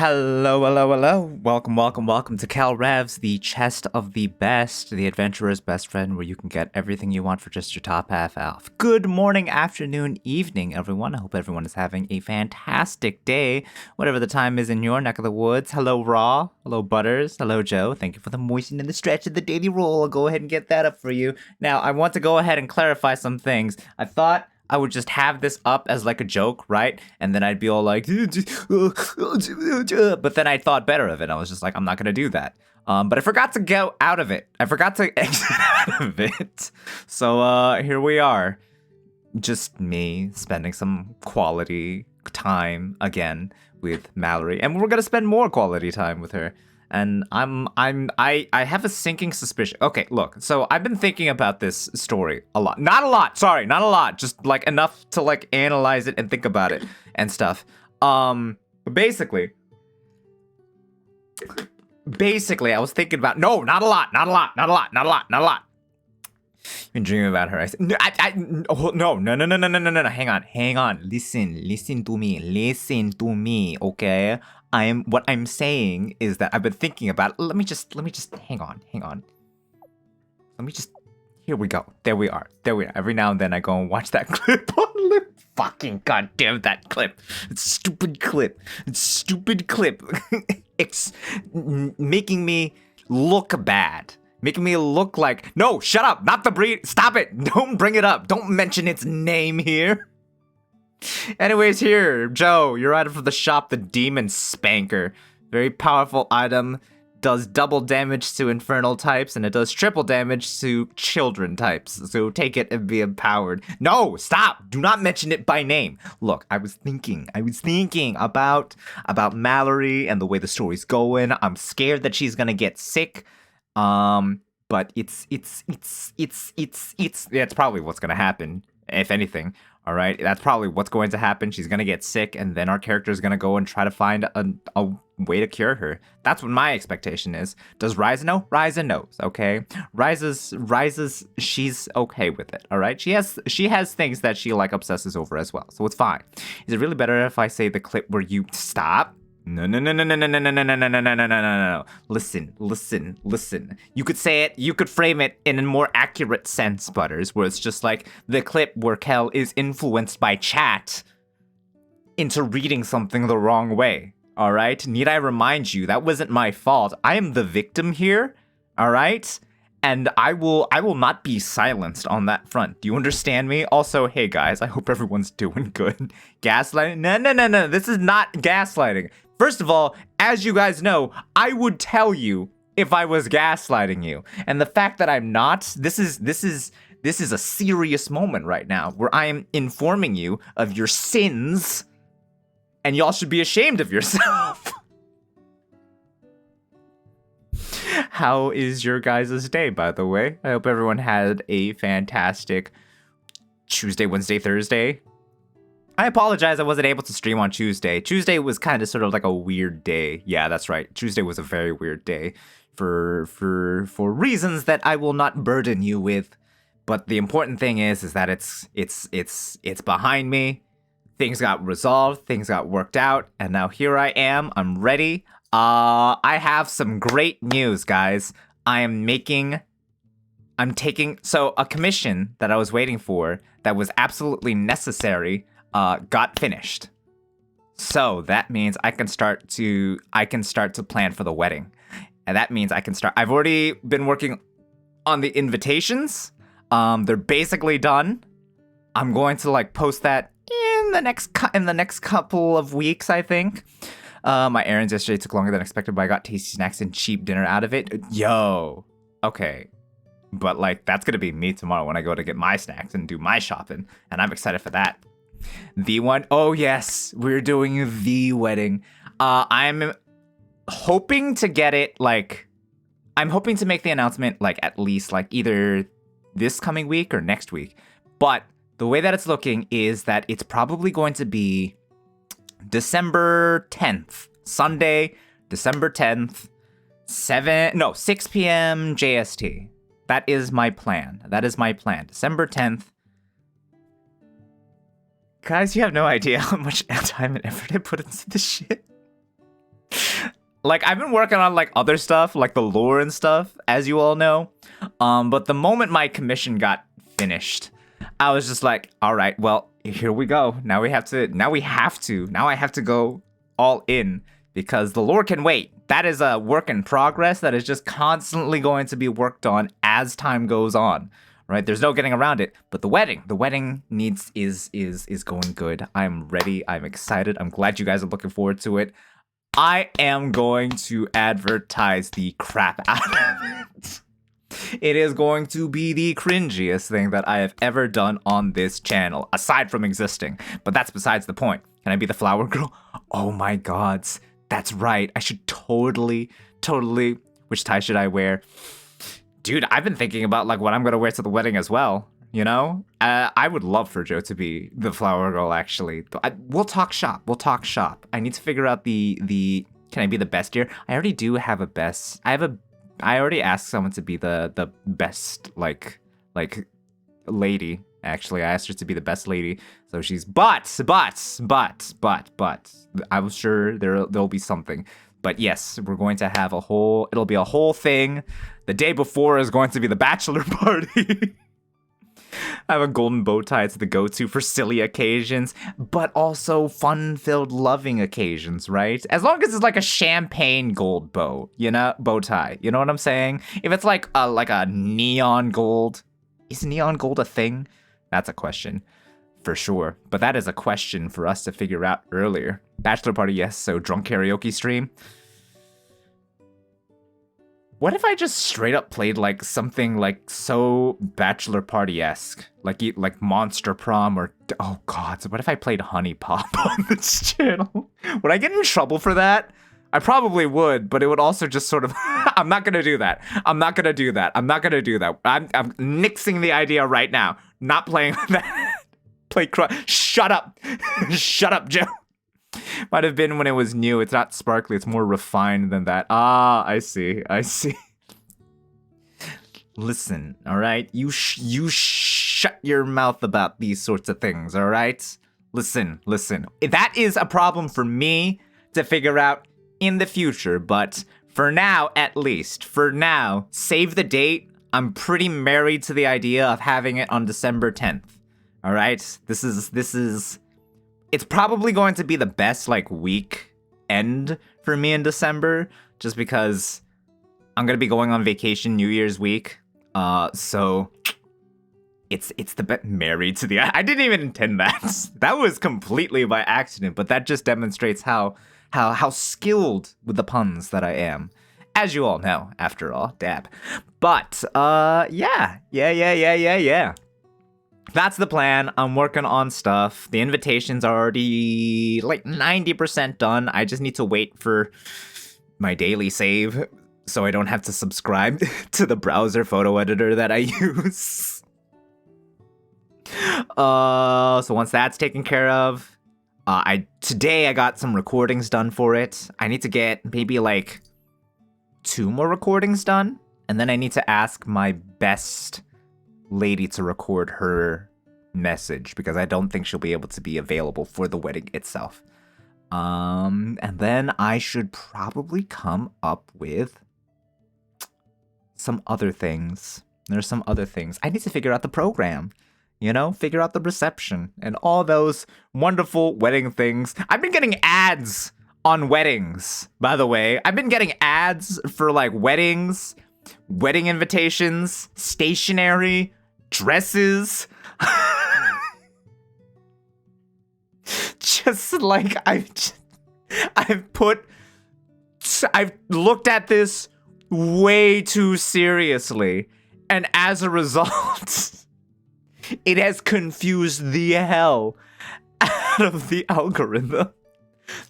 Hello, hello, hello. Welcome to Cal Revs, the chest of the best, the adventurer's best friend, where you can get everything you want for just your top half off. Good morning, afternoon, evening, everyone. I hope everyone is having a fantastic day, whatever the time is in your neck of the woods. Hello, Raw. Hello, Butters. Hello, Joe. Thank you for the moisten and the stretch of the daily roll. I'll go ahead and get that up for you. Now, I want to go ahead and clarify some things. I thought I would just have this up as like a joke, right? And then I'd be all like, but then I thought better of it. I was just like, I'm not gonna do that. But I forgot to go out of it. I forgot to exit out of it. So here we are, just me spending some quality time again with Mallory, and we're gonna spend more quality time with her. And I have a sinking suspicion. Okay, look. So I've been thinking about this story a lot. Not a lot. Sorry, not a lot. Just like enough to like analyze it and think about it and stuff. But basically, I was thinking about not a lot. I've been dreaming about her. I said, no, no. Hang on. Listen to me. Okay. What I'm saying is that I've been thinking about. Let me just hang on. Here we go. There we are. Every now and then I go and watch that clip on loop. Fucking goddamn that clip. It's stupid clip. It's making me look bad. Making me look like, no, shut up, not the breed. Stop it. Don't bring it up. Don't mention its name here. Anyways, here, Joe, your item from the shop, the Demon Spanker. Very powerful item. Does double damage to infernal types, and it does triple damage to children types. So take it and be empowered. No, stop. Do not mention it by name. Look, I was thinking about Mallory and the way the story's going. I'm scared that she's gonna get sick. But it's probably what's gonna happen, if anything. All right, that's probably what's going to happen. She's gonna get sick, and then our character is gonna go and try to find a way to cure her. That's what my expectation is. Does Ryza know? Ryza knows. Okay, Ryza's she's okay with it. All right, she has things that she like obsesses over as well, so it's fine. Is it really better if I say the clip where you stop? No. Listen. You could say it, you could frame it in a more accurate sense, Butters, where it's just like the clip where Kel is influenced by chat into reading something the wrong way. All right? Need I remind you, that wasn't my fault. I am the victim here. All right? And I will not be silenced on that front. Do you understand me? Also, hey guys, I hope everyone's doing good. Gaslighting? No. This is not gaslighting. First of all, as you guys know, I would tell you if I was gaslighting you. And the fact that I'm not, this is a serious moment right now where I am informing you of your sins, and y'all should be ashamed of yourself. How is your guys' day, by the way? I hope everyone had a fantastic Tuesday, Wednesday, Thursday. I apologize I wasn't able to stream on Tuesday. Tuesday was kind of sort of like a weird day. Yeah, that's right. Tuesday was a very weird day for reasons that I will not burden you with. But the important thing is that it's behind me. Things got resolved, things got worked out, and now here I am. I'm ready. I have some great news, guys. I'm taking a commission that I was waiting for that was absolutely necessary got finished. So that means I can start to plan for the wedding. And that means I've already been working on the invitations. They're basically done. I'm going to like post that in the next couple of weeks, I think. My errands yesterday took longer than expected, but I got tasty snacks and cheap dinner out of it. Yo, okay. But like, that's gonna be me tomorrow when I go to get my snacks and do my shopping, and I'm excited for that. The one, oh yes, we're doing the wedding. I'm hoping to get it I'm hoping to make the announcement like at least like either this coming week or next week. But the way that it's looking is that it's probably going to be December 10th, Sunday, December 10th, 6 p.m. JST. That is my plan. December 10th. Guys, you have no idea how much time and effort I put into this shit. Like, I've been working on like other stuff, like the lore and stuff, as you all know. But the moment my commission got finished, I was just like, all right, well, here we go. Now I have to go all in because the lore can wait. That is a work in progress that is just constantly going to be worked on as time goes on. Right? There's no getting around it. But the wedding is going good. I'm ready. I'm excited. I'm glad you guys are looking forward to it. I am going to advertise the crap out of it. It is going to be the cringiest thing that I have ever done on this channel, aside from existing. But that's besides the point. Can I be the flower girl? Oh my gods. That's right. I should totally. Which tie should I wear? Dude, I've been thinking about like what I'm going to wear to the wedding as well. You know, I would love for Joe to be the flower girl, actually. But we'll talk shop. I need to figure out the. Can I be the best here? I already do have a best. I already asked someone to be the best like lady. Actually, I asked her to be the best lady. So she's but. I'm sure there'll be something. But yes, we're going to have it'll be a whole thing. The day before is going to be the bachelor party. I have a golden bow tie. It's the go-to for silly occasions, but also fun-filled, loving occasions, right? As long as it's like a champagne gold bow, bow tie. You know what I'm saying? If it's like a neon gold, is neon gold a thing? That's a question, for sure. But that is a question for us to figure out earlier. Bachelor party, yes. So drunk karaoke stream. What if I just straight up played like something like so bachelor party-esque, like Monster Prom or oh god, so what if I played Honey Pop on this channel? Would I get in trouble for that? I probably would, but it would also just sort of I'm not gonna do that. I'm nixing the idea right now. Not playing that. Shut up. Shut up, Joe. Might have been when it was new. It's not sparkly. It's more refined than that. Ah, I see. Listen, all right? You shut your mouth about these sorts of things, all right? Listen. That is a problem for me to figure out in the future, but for now, at least, save the date. I'm pretty married to the idea of having it on December 10th. All right? This is it's probably going to be the best week end for me in December, just because I'm gonna be going on vacation New Year's week. So it's the married to the. I didn't even intend that. That was completely by accident, but that just demonstrates how skilled with the puns that I am, as you all know. After all, dab. But yeah. That's the plan. I'm working on stuff. The invitations are already 90% done. I just need to wait for my daily save so I don't have to subscribe to the browser photo editor that I use. So once that's taken care of, today I got some recordings done for it. I need to get maybe 2 more recordings done, and then I need to ask my best lady to record her message because I don't think she'll be able to be available for the wedding itself. And then I should probably come up with some other things. There's some other things. I need to figure out the program, figure out the reception and all those wonderful wedding things. I've been getting ads on weddings, by the way. I've been getting ads for weddings, wedding invitations, stationery, dresses. Just I've looked at this way too seriously, and as a result, it has confused the hell out of the algorithm.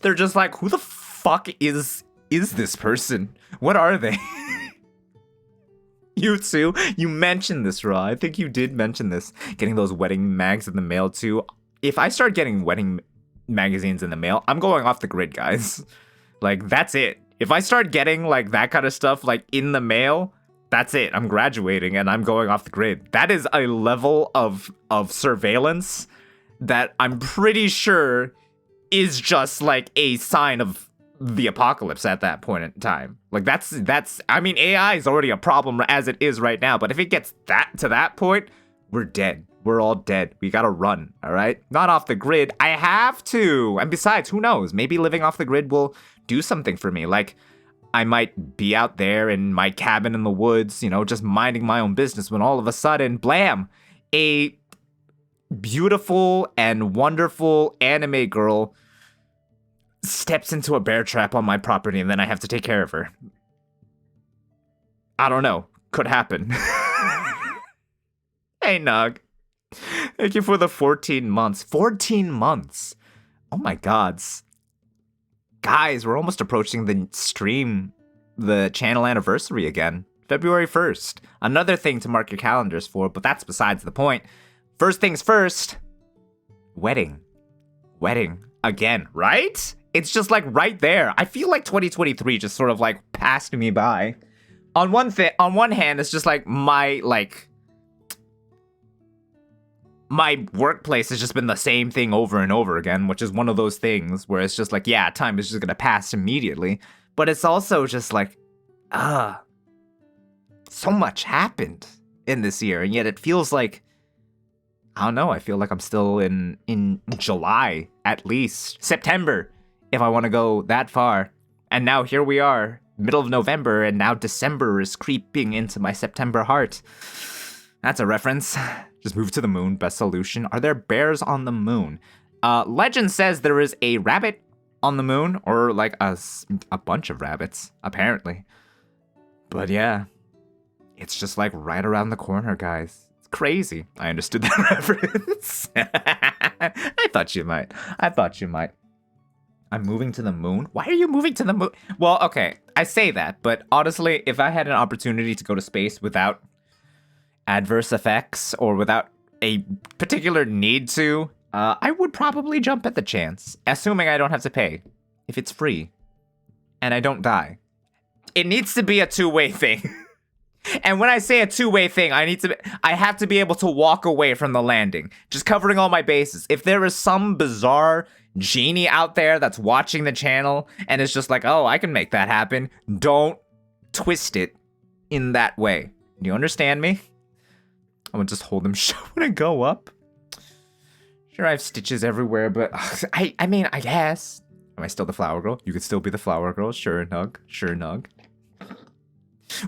They're just like, who the fuck is this person? What are they? You too? You mentioned this, Raw. I think you did mention this. Getting those wedding mags in the mail too. If I start getting wedding magazines in the mail, I'm going off the grid, guys. That's it. If I start getting that kind of stuff in the mail, that's it. I'm graduating and I'm going off the grid. That is a level of surveillance that I'm pretty sure is just a sign of the apocalypse at that point in time. Like that's I mean, AI is already a problem as it is right now, but if it gets to that point, we're dead. We're all dead. We gotta run, all right? Not off the grid. I have to. And besides, who knows? Maybe living off the grid will do something for me. Like, I might be out there in my cabin in the woods, just minding my own business when all of a sudden, blam, a beautiful and wonderful anime girl steps into a bear trap on my property and then I have to take care of her. I don't know. Could happen. Hey, Nug. Thank you for the 14 months. 14 months. Oh my gods. Guys, we're almost approaching the channel anniversary again. February 1st. Another thing to mark your calendars for, but that's besides the point. First things first. Wedding. Wedding. Again, right? It's just like right there. I feel like 2023 just sort of like passed me by. On one hand, it's just like my workplace has just been the same thing over and over again, which is one of those things where it's just like, yeah, time is just gonna pass immediately. But it's also just like, so much happened in this year, and yet it feels like, I don't know, I feel like I'm still in July, at least. September, if I want to go that far. And now here we are, middle of November, and now December is creeping into my September heart. That's a reference. Just move to the moon, best solution. Are there bears on the moon? Legend says there is a rabbit on the moon, or like a bunch of rabbits, apparently. But yeah, it's just like right around the corner, guys. It's crazy. I understood that reference. I thought you might. I'm moving to the moon? Why are you moving to the moon? Well, okay, I say that, but honestly, if I had an opportunity to go to space without adverse effects or without a particular need to, I would probably jump at the chance, assuming I don't have to pay. If it's free and I don't die. It needs to be a two-way thing. And when I say a two-way thing, I have to be able to walk away from the landing, just covering all my bases. If there is some bizarre genie out there that's watching the channel and is just like, oh, I can make that happen, don't twist it in that way. Do you understand me? I'm gonna just hold them shut when I go up. Sure, I have stitches everywhere, but I mean, I guess. Am I still the flower girl? You could still be the flower girl. Sure, Nug. Sure, Nug.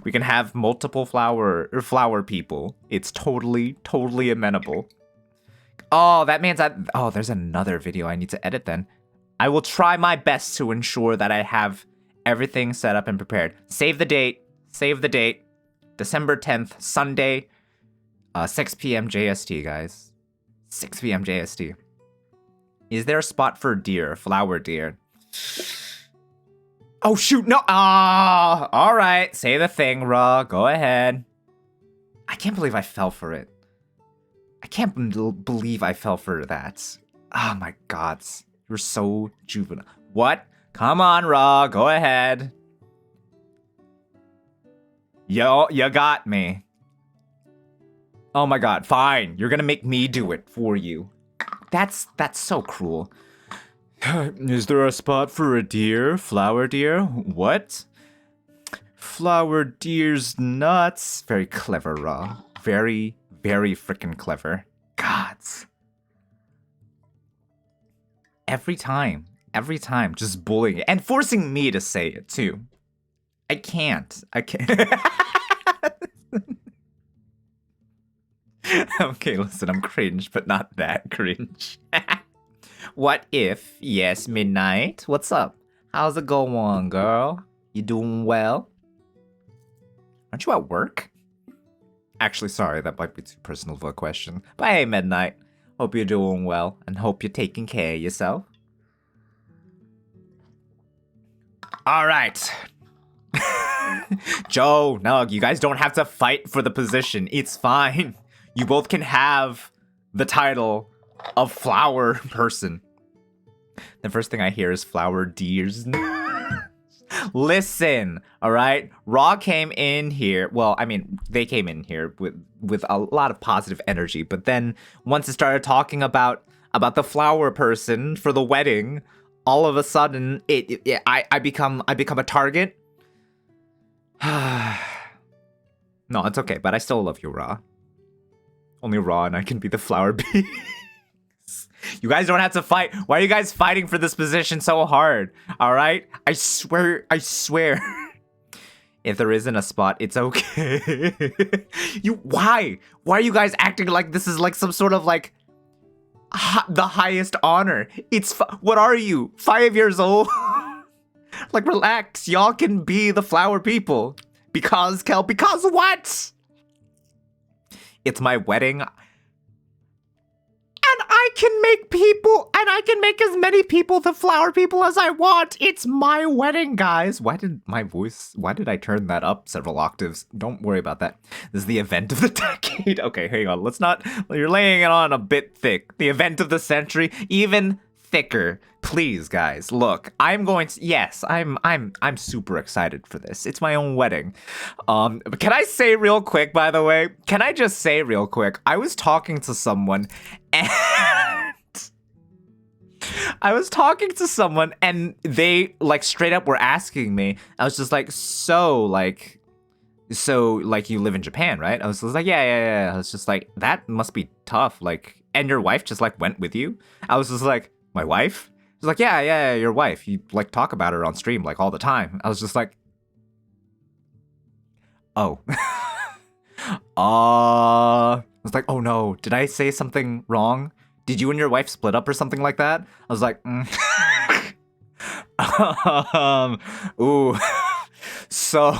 We can have multiple flower people. It's totally amenable. Oh, that means there's another video I need to edit then. I will try my best to ensure that I have everything set up and prepared. Save the date. December 10th, Sunday, 6 p.m. JST, guys. 6 p.m. JST. Is there a spot for deer, flower deer? Oh, shoot, no. All right. Say the thing, Raw. Go ahead. I can't believe I fell for it. I can't believe I fell for that. Oh, my God. You're so juvenile. What? Come on, Raw. Go ahead. Yo, you got me. Oh, my God. Fine. You're going to make me do it for you. That's so cruel. Is there a spot for a deer? Flower deer? What? Flower deer's nuts. Very clever, Raw. Very freaking clever. Gods. Every time, just bullying it. And forcing me to say it, too. I can't. Okay, listen, I'm cringe, but not that cringe. What if, yes, Midnight? What's up? How's it going, girl? You doing well? Aren't you at work? Actually, sorry, that might be too personal of a question. But hey, Midnight. Hope you're doing well, and hope you're taking care of yourself. Alright. Joe, Nug, you guys don't have to fight for the position. It's fine. You both can have the title of flower person. The first thing I hear is flower deers. Listen, all right? Raw came in here. Well, I mean, they came in here with a lot of positive energy. But then once it started talking about the flower person for the wedding, all of a sudden I become a target. No, it's okay, but I still love you, Ra. Only Ra and I can be the flower bee. You guys don't have to fight. Why are you guys fighting for this position so hard? All right? I swear. If there isn't a spot, it's okay. Why? Why are you guys acting like this is like some sort of like the highest honor? What are you? 5 years old? Like, relax. Y'all can be the flower people. Because what? It's my wedding. And I can make as many people the flower people as I want. It's my wedding, guys. Why did I turn that up several octaves? Don't worry about that. This is the event of the decade. Okay, hang on. You're laying it on a bit thick. The event of the century, even thicker. Please, guys, look, I'm super excited for this. It's my own wedding. Can I say real quick, by the way? Can I just say real quick? I was talking to someone and they like straight up were asking me. I was just like, so you live in Japan, right? I was just like, yeah. I was just like, that must be tough. Like, and your wife just like went with you? I was just like, my wife? She's like, yeah, your wife. You like talk about her on stream like all the time. I was just like, oh. I was like, oh no, did I say something wrong? Did you and your wife split up or something like that? I was like, ooh. So,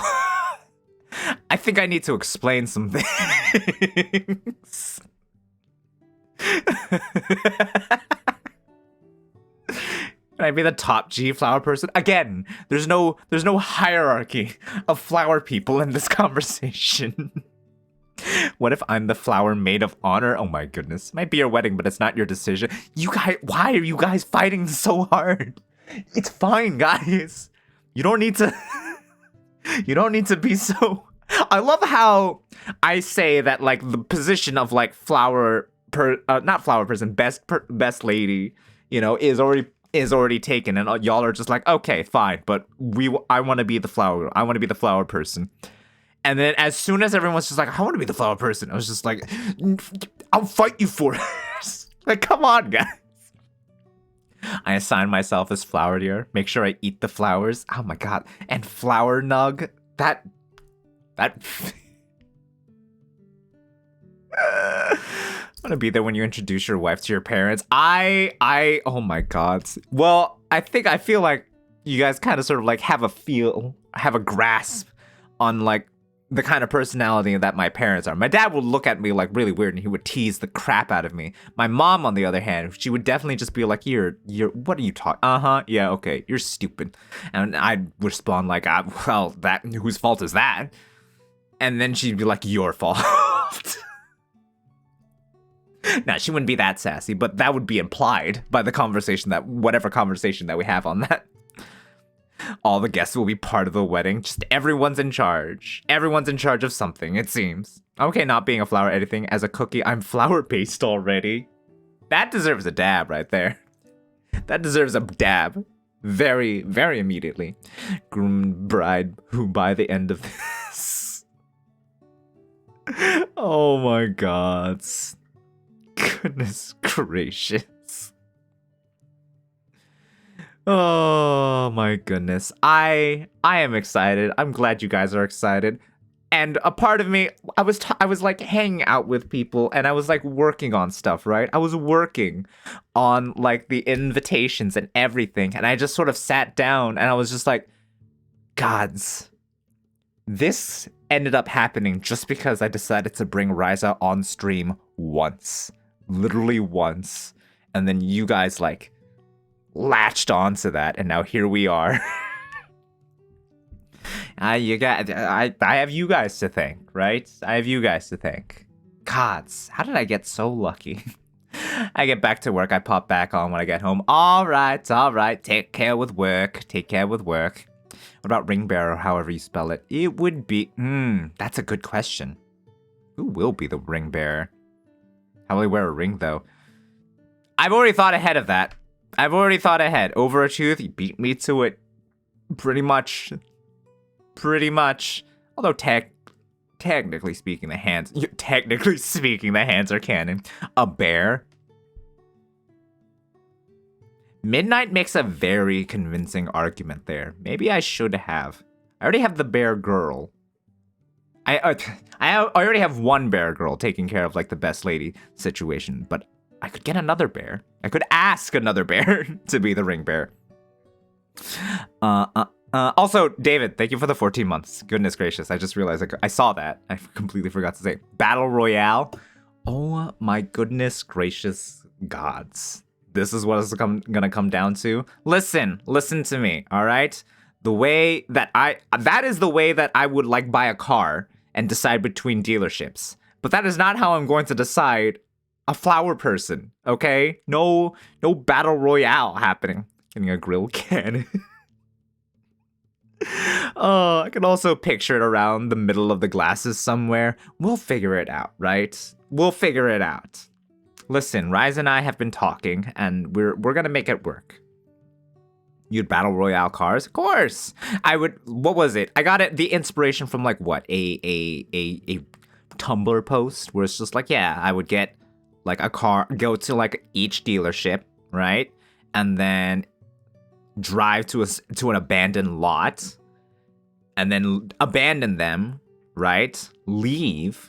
I think I need to explain some things. Can I be the top G flower person? Again, there's no hierarchy of flower people in this conversation. What if I'm the flower maid of honor? Oh my goodness. Might be your wedding, but it's not your decision. You guys, why are you guys fighting so hard? It's fine, guys. You don't need to be so... I love how I say that like the position of like not flower person, best lady, you know, is already taken, and y'all are just like, okay, fine, but I want to be the flower. I want to be the flower person. And then as soon as everyone's just like, I want to be the flower person, I was just like, I'll fight you for it. Like, come on, guys. I assign myself as flower deer. Make sure I eat the flowers. Oh my god. And flower nug. That I'm gonna be there when you introduce your wife to your parents. Oh my god. Well, I feel like you guys kind of sort of like have a grasp on like the kind of personality that my parents are. My dad would look at me like really weird and he would tease the crap out of me. My mom, on the other hand, she would definitely just be like, you're what are you talking? Yeah, okay, you're stupid. And I'd respond like, well, whose fault is that? And then she'd be like, your fault. Nah, she wouldn't be that sassy, but that would be implied by whatever conversation that we have on that. All the guests will be part of the wedding. Just everyone's in charge. Everyone's in charge of something, it seems. Okay, not being a flower anything. As a cookie, I'm flower-based already. That deserves a dab right there. That deserves a dab. Very, very immediately. Groom bride who by the end of this... Oh my god. Goodness gracious. Oh my goodness. I am excited. I'm glad you guys are excited. And a part of me, I was like hanging out with people and I was like working on stuff, right? I was working on like the invitations and everything. And I just sort of sat down and I was just like, gods, this ended up happening just because I decided to bring Ryza on stream once. Literally once. And then you guys like latched onto that, and now here we are. I have you guys to thank, right? I have you guys to thank. Gods, how did I get so lucky? I get back to work, I pop back on when I get home. All right. Take care with work. What about ring bearer, however you spell it? It would be, that's a good question. Who will be the ring bearer? How will he wear a ring, though? I've already thought ahead of that. I've already thought ahead. Over a tooth, he beat me to it. Pretty much. Pretty much. Although technically speaking, the hands are canon. A bear. Midnight makes a very convincing argument there. Maybe I should have. I already have the bear girl. I already have one bear girl taking care of like the best lady situation, but I could get another bear. I could ask another bear to be the ring bear. Also, David, thank you for the 14 months. Goodness gracious, I just realized I saw that. I completely forgot to say. Battle Royale. Oh my goodness gracious gods. This is what it's gonna come down to. Listen to me, all right? That is the way that I would like buy a car and decide between dealerships. But that is not how I'm going to decide a flower person, okay? No battle royale happening. Getting a grill cannon. Oh, I can also picture it around the middle of the glasses somewhere. We'll figure it out, right? We'll figure it out. Listen, Rise and I have been talking, and we're gonna make it work. You'd battle royale cars, of course. I would. What was it? I got it. The inspiration from like what a Tumblr post where it's just like, yeah, I would get like a car, go to like each dealership, right, and then drive to an abandoned lot, and then abandon them, right? Leave.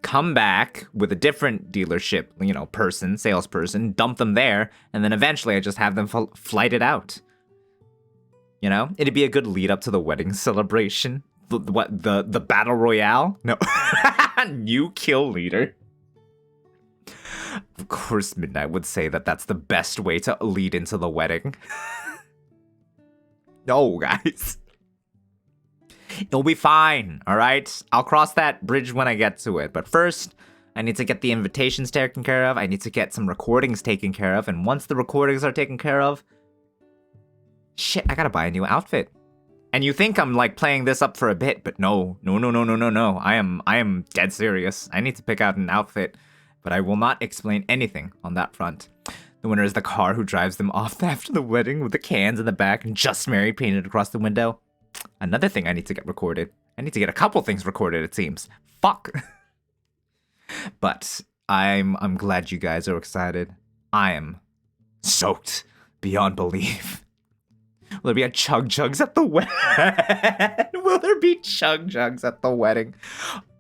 Come back with a different dealership, salesperson, dump them there, and then eventually I just have them flight it out. You know, it'd be a good lead up to the wedding celebration. The battle royale? No, new kill leader. Of course, Midnight would say that that's the best way to lead into the wedding. No, guys. It'll be fine, all right? I'll cross that bridge when I get to it. But first, I need to get the invitations taken care of. I need to get some recordings taken care of. And once the recordings are taken care of, shit, I gotta buy a new outfit. And you think I'm like playing this up for a bit, but no. I am dead serious. I need to pick out an outfit, but I will not explain anything on that front. The winner is the car who drives them off after the wedding with the cans in the back and "Just Married" painted across the window. Another thing I need to get recorded. I need to get a couple things recorded, it seems. Fuck. But I'm glad you guys are excited. I am soaked beyond belief. Will there be a chug jugs at the wedding? Will there be chug jugs at the wedding?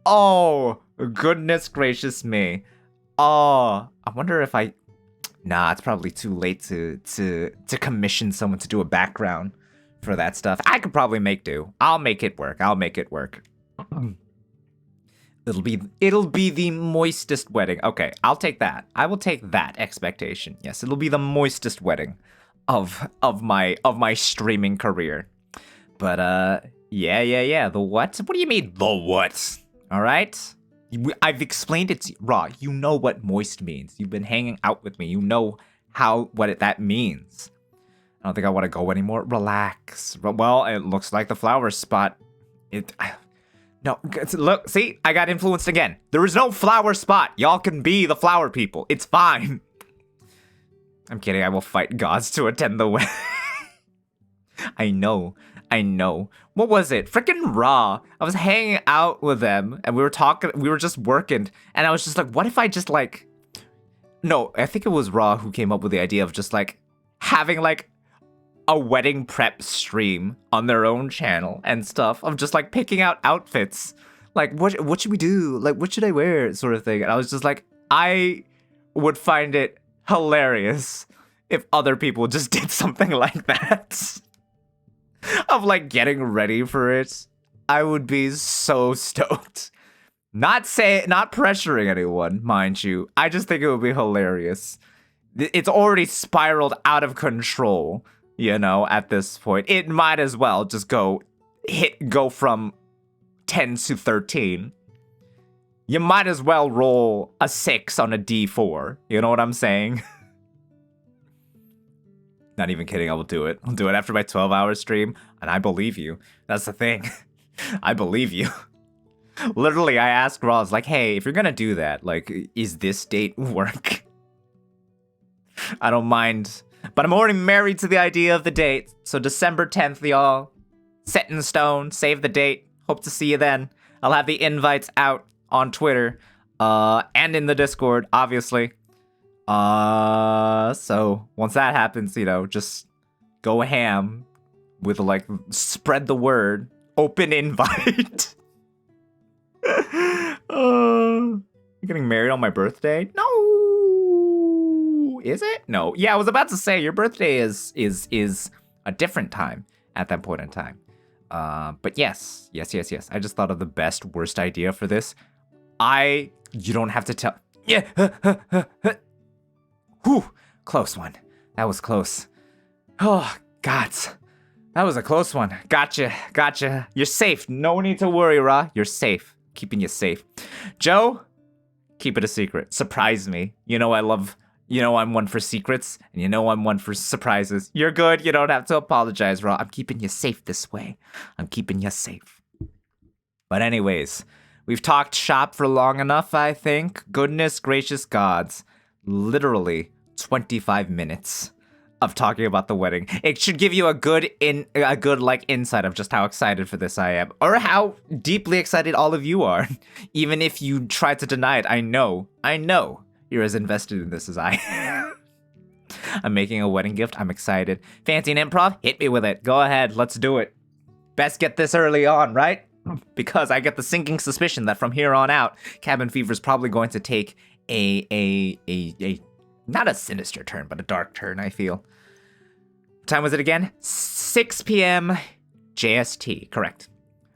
Oh, goodness gracious me. Oh, I wonder if Nah, it's probably too late to commission someone to do a background for that stuff. I could probably make do. I'll make it work. It'll be the moistest wedding. Okay, I'll take that. I will take that expectation. Yes, it'll be the moistest wedding of my streaming career. But yeah. The what? What do you mean the what? All right? I've explained it to you. Raw, you know what moist means. You've been hanging out with me. You know that means. I don't think I want to go anymore. Relax. Well, it looks like the flower spot. No, look, see? I got influenced again. There is no flower spot. Y'all can be the flower people. It's fine. I'm kidding. I will fight gods to attend the wedding. I know. What was it? Freaking Raw. I was hanging out with them and we were just working. And I was just like, what if I just like... No, I think it was Raw who came up with the idea of just like having like a wedding prep stream on their own channel and stuff of just like picking out outfits. Like, what should we do? Like, what should I wear? Sort of thing. And I was just like, I would find it hilarious if other people just did something like that. Of like getting ready for it. I would be so stoked. Not pressuring anyone, mind you. I just think it would be hilarious. It's already spiraled out of control, at this point. It might as well just go from 10 to 13. You might as well roll a 6 on a D4. You know what I'm saying? Not even kidding, I will do it. I'll do it after my 12-hour stream, and I believe you. That's the thing. I believe you. Literally, I asked Roz, like, hey, if you're gonna do that, like, is this date work? I don't mind But I'm already married to the idea of the date. So December 10th, y'all. Set in stone. Save the date. Hope to see you then. I'll have the invites out on Twitter. And in the Discord, obviously. So once that happens, just go ham with spread the word. Open invite. You're getting married on my birthday? No. Is it? No. Yeah, I was about to say your birthday is a different time at that point in time. But yes. I just thought of the best, worst idea for this. You don't have to tell. Yeah. Whew. Close one. That was close. Oh, God. That was a close one. Gotcha. You're safe. No need to worry, Ra. You're safe. Keeping you safe. Joe, keep it a secret. Surprise me. I'm one for secrets, and I'm one for surprises. You're good. You don't have to apologize, Ra. I'm keeping you safe this way. I'm keeping you safe. But anyways, we've talked shop for long enough, I think. Goodness gracious gods. Literally 25 minutes of talking about the wedding. It should give you a good insight of just how excited for this I am, or how deeply excited all of you are. Even if you try to deny it, I know you're as invested in this as I am. I'm making a wedding gift. I'm excited. Fancy an improv? Hit me with it. Go ahead. Let's do it. Best get this early on, right? Because I get the sinking suspicion that from here on out, Cabin Fever is probably going to take a not a sinister turn, but a dark turn, I feel. What time was it again? 6 p.m. JST, correct.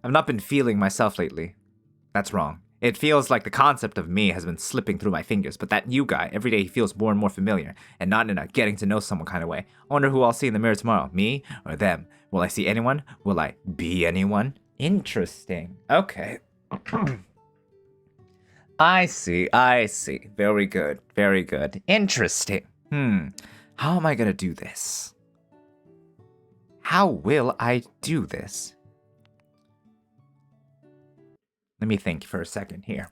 I've not been feeling myself lately. That's wrong. It feels like the concept of me has been slipping through my fingers, but that new guy, every day he feels more and more familiar, and not in a getting to know someone kind of way. I wonder who I'll see in the mirror tomorrow, me or them? Will I see anyone? Will I be anyone? Interesting. Okay. I see. Very good. Interesting. How am I gonna do this? How will I do this? Let me think for a second here.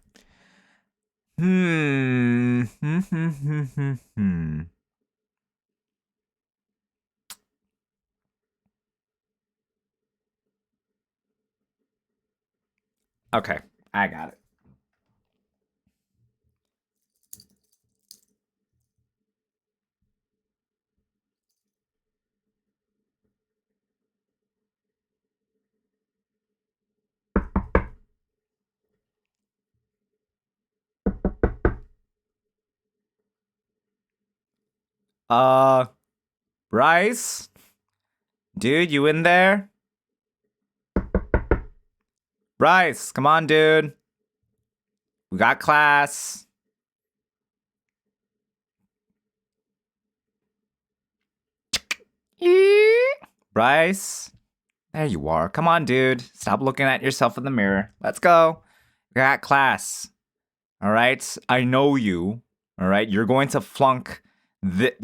Okay, I got it. Bryce? Dude, you in there? Bryce, come on, dude. We got class. Bryce? There you are. Come on, dude. Stop looking at yourself in the mirror. Let's go. We got class. All right? I know you. All right? You're going to flunk the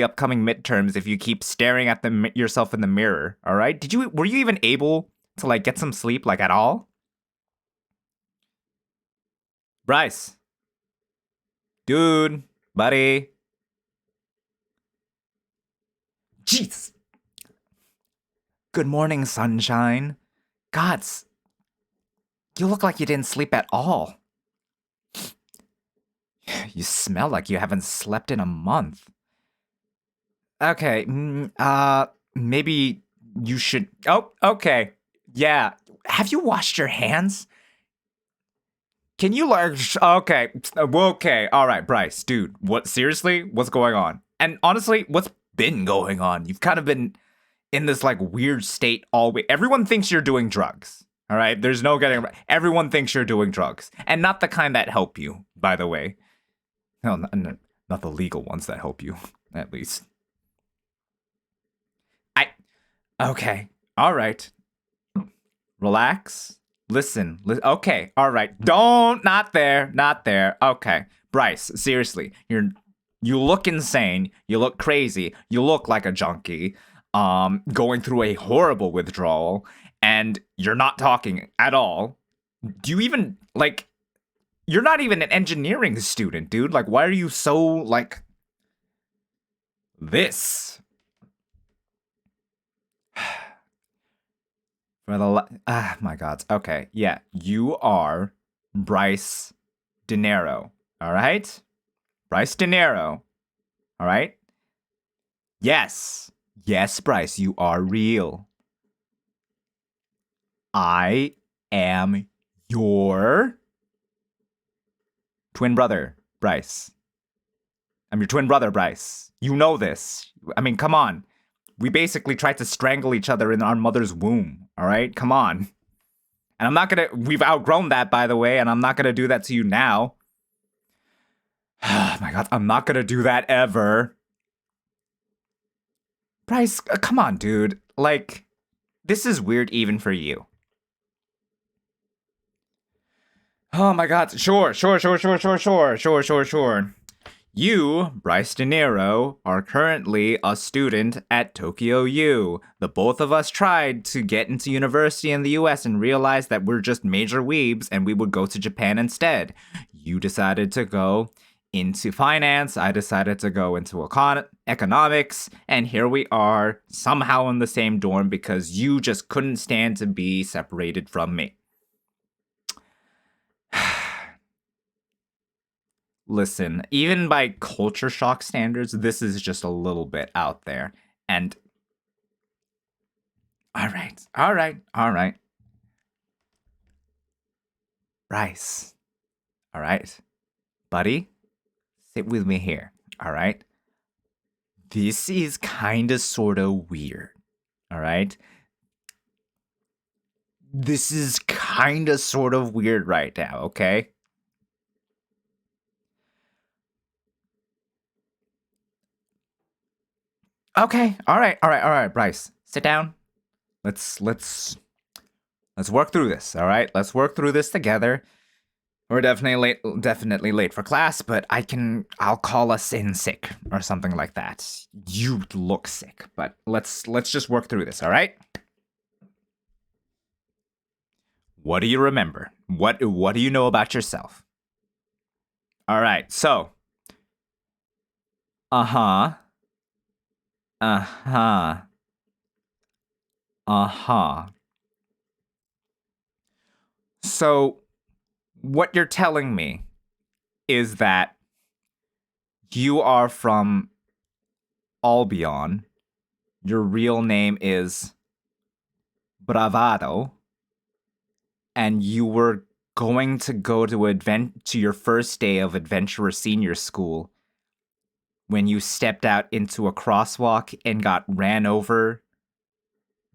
upcoming midterms if you keep staring at yourself in the mirror. All right? Were you even able to get some sleep at all? Bryce. Dude, buddy. Jeez. Good morning, sunshine. Gods. You look like you didn't sleep at all. You smell like you haven't slept in a month. Okay, maybe you should... Oh, okay. Yeah. Have you washed your hands? Can you okay, all right, Bryce, dude, seriously? What's going on? And honestly, what's been going on? You've kind of been in this weird state all week. Everyone thinks you're doing drugs, all right? There's no getting... Everyone thinks you're doing drugs, and not the kind that help you, by the way. No, not the legal ones that help you, at least. Okay, all right. Relax. Listen. Okay, all right. Not there. Okay, Bryce, seriously, you look insane. You look crazy. You look like a junkie, going through a horrible withdrawal, and you're not talking at all. Do you even You're not even an engineering student, dude. Why are you so This for my God. Okay, yeah, you are Bryce De Niro. All right, Bryce De Niro. All right. Yes, yes, Bryce, you are real. I am your twin brother, Bryce. I'm your twin brother, Bryce. You know this. I mean, come on. We basically tried to strangle each other in our mother's womb. All right, come on. And I'm not gonna. We've outgrown that, by the way, and I'm not gonna do that to you now. Oh my God, I'm not gonna do that ever. Bryce, come on, dude. Like, this is weird even for you. Oh my God, sure. You, Bryce De Niro, are currently a student at Tokyo U. The both of us tried to get into university in the US and realized that we're just major weebs and we would go to Japan instead. You decided to go into finance, I decided to go into economics, and here we are, somehow in the same dorm because you just couldn't stand to be separated from me. Listen, even by culture shock standards, this is just a little bit out there. And all right. Bryce, all right, buddy, sit with me here. All right. This is kind of sort of weird. All right. This is kind of sort of weird right now, okay? Okay. All right, Bryce. Sit down. Let's work through this, all right? Let's work through this together. We're definitely late for class, but I'll call us in sick or something like that. You look sick, but let's just work through this, all right? What do you remember? What do you know about yourself? All right. So, uh-huh. Uh-huh. Uh-huh. So, what you're telling me is that you are from Albion. Your real name is Bravado, and you were going to go to your first day of Adventurer Senior School when you stepped out into a crosswalk and got ran over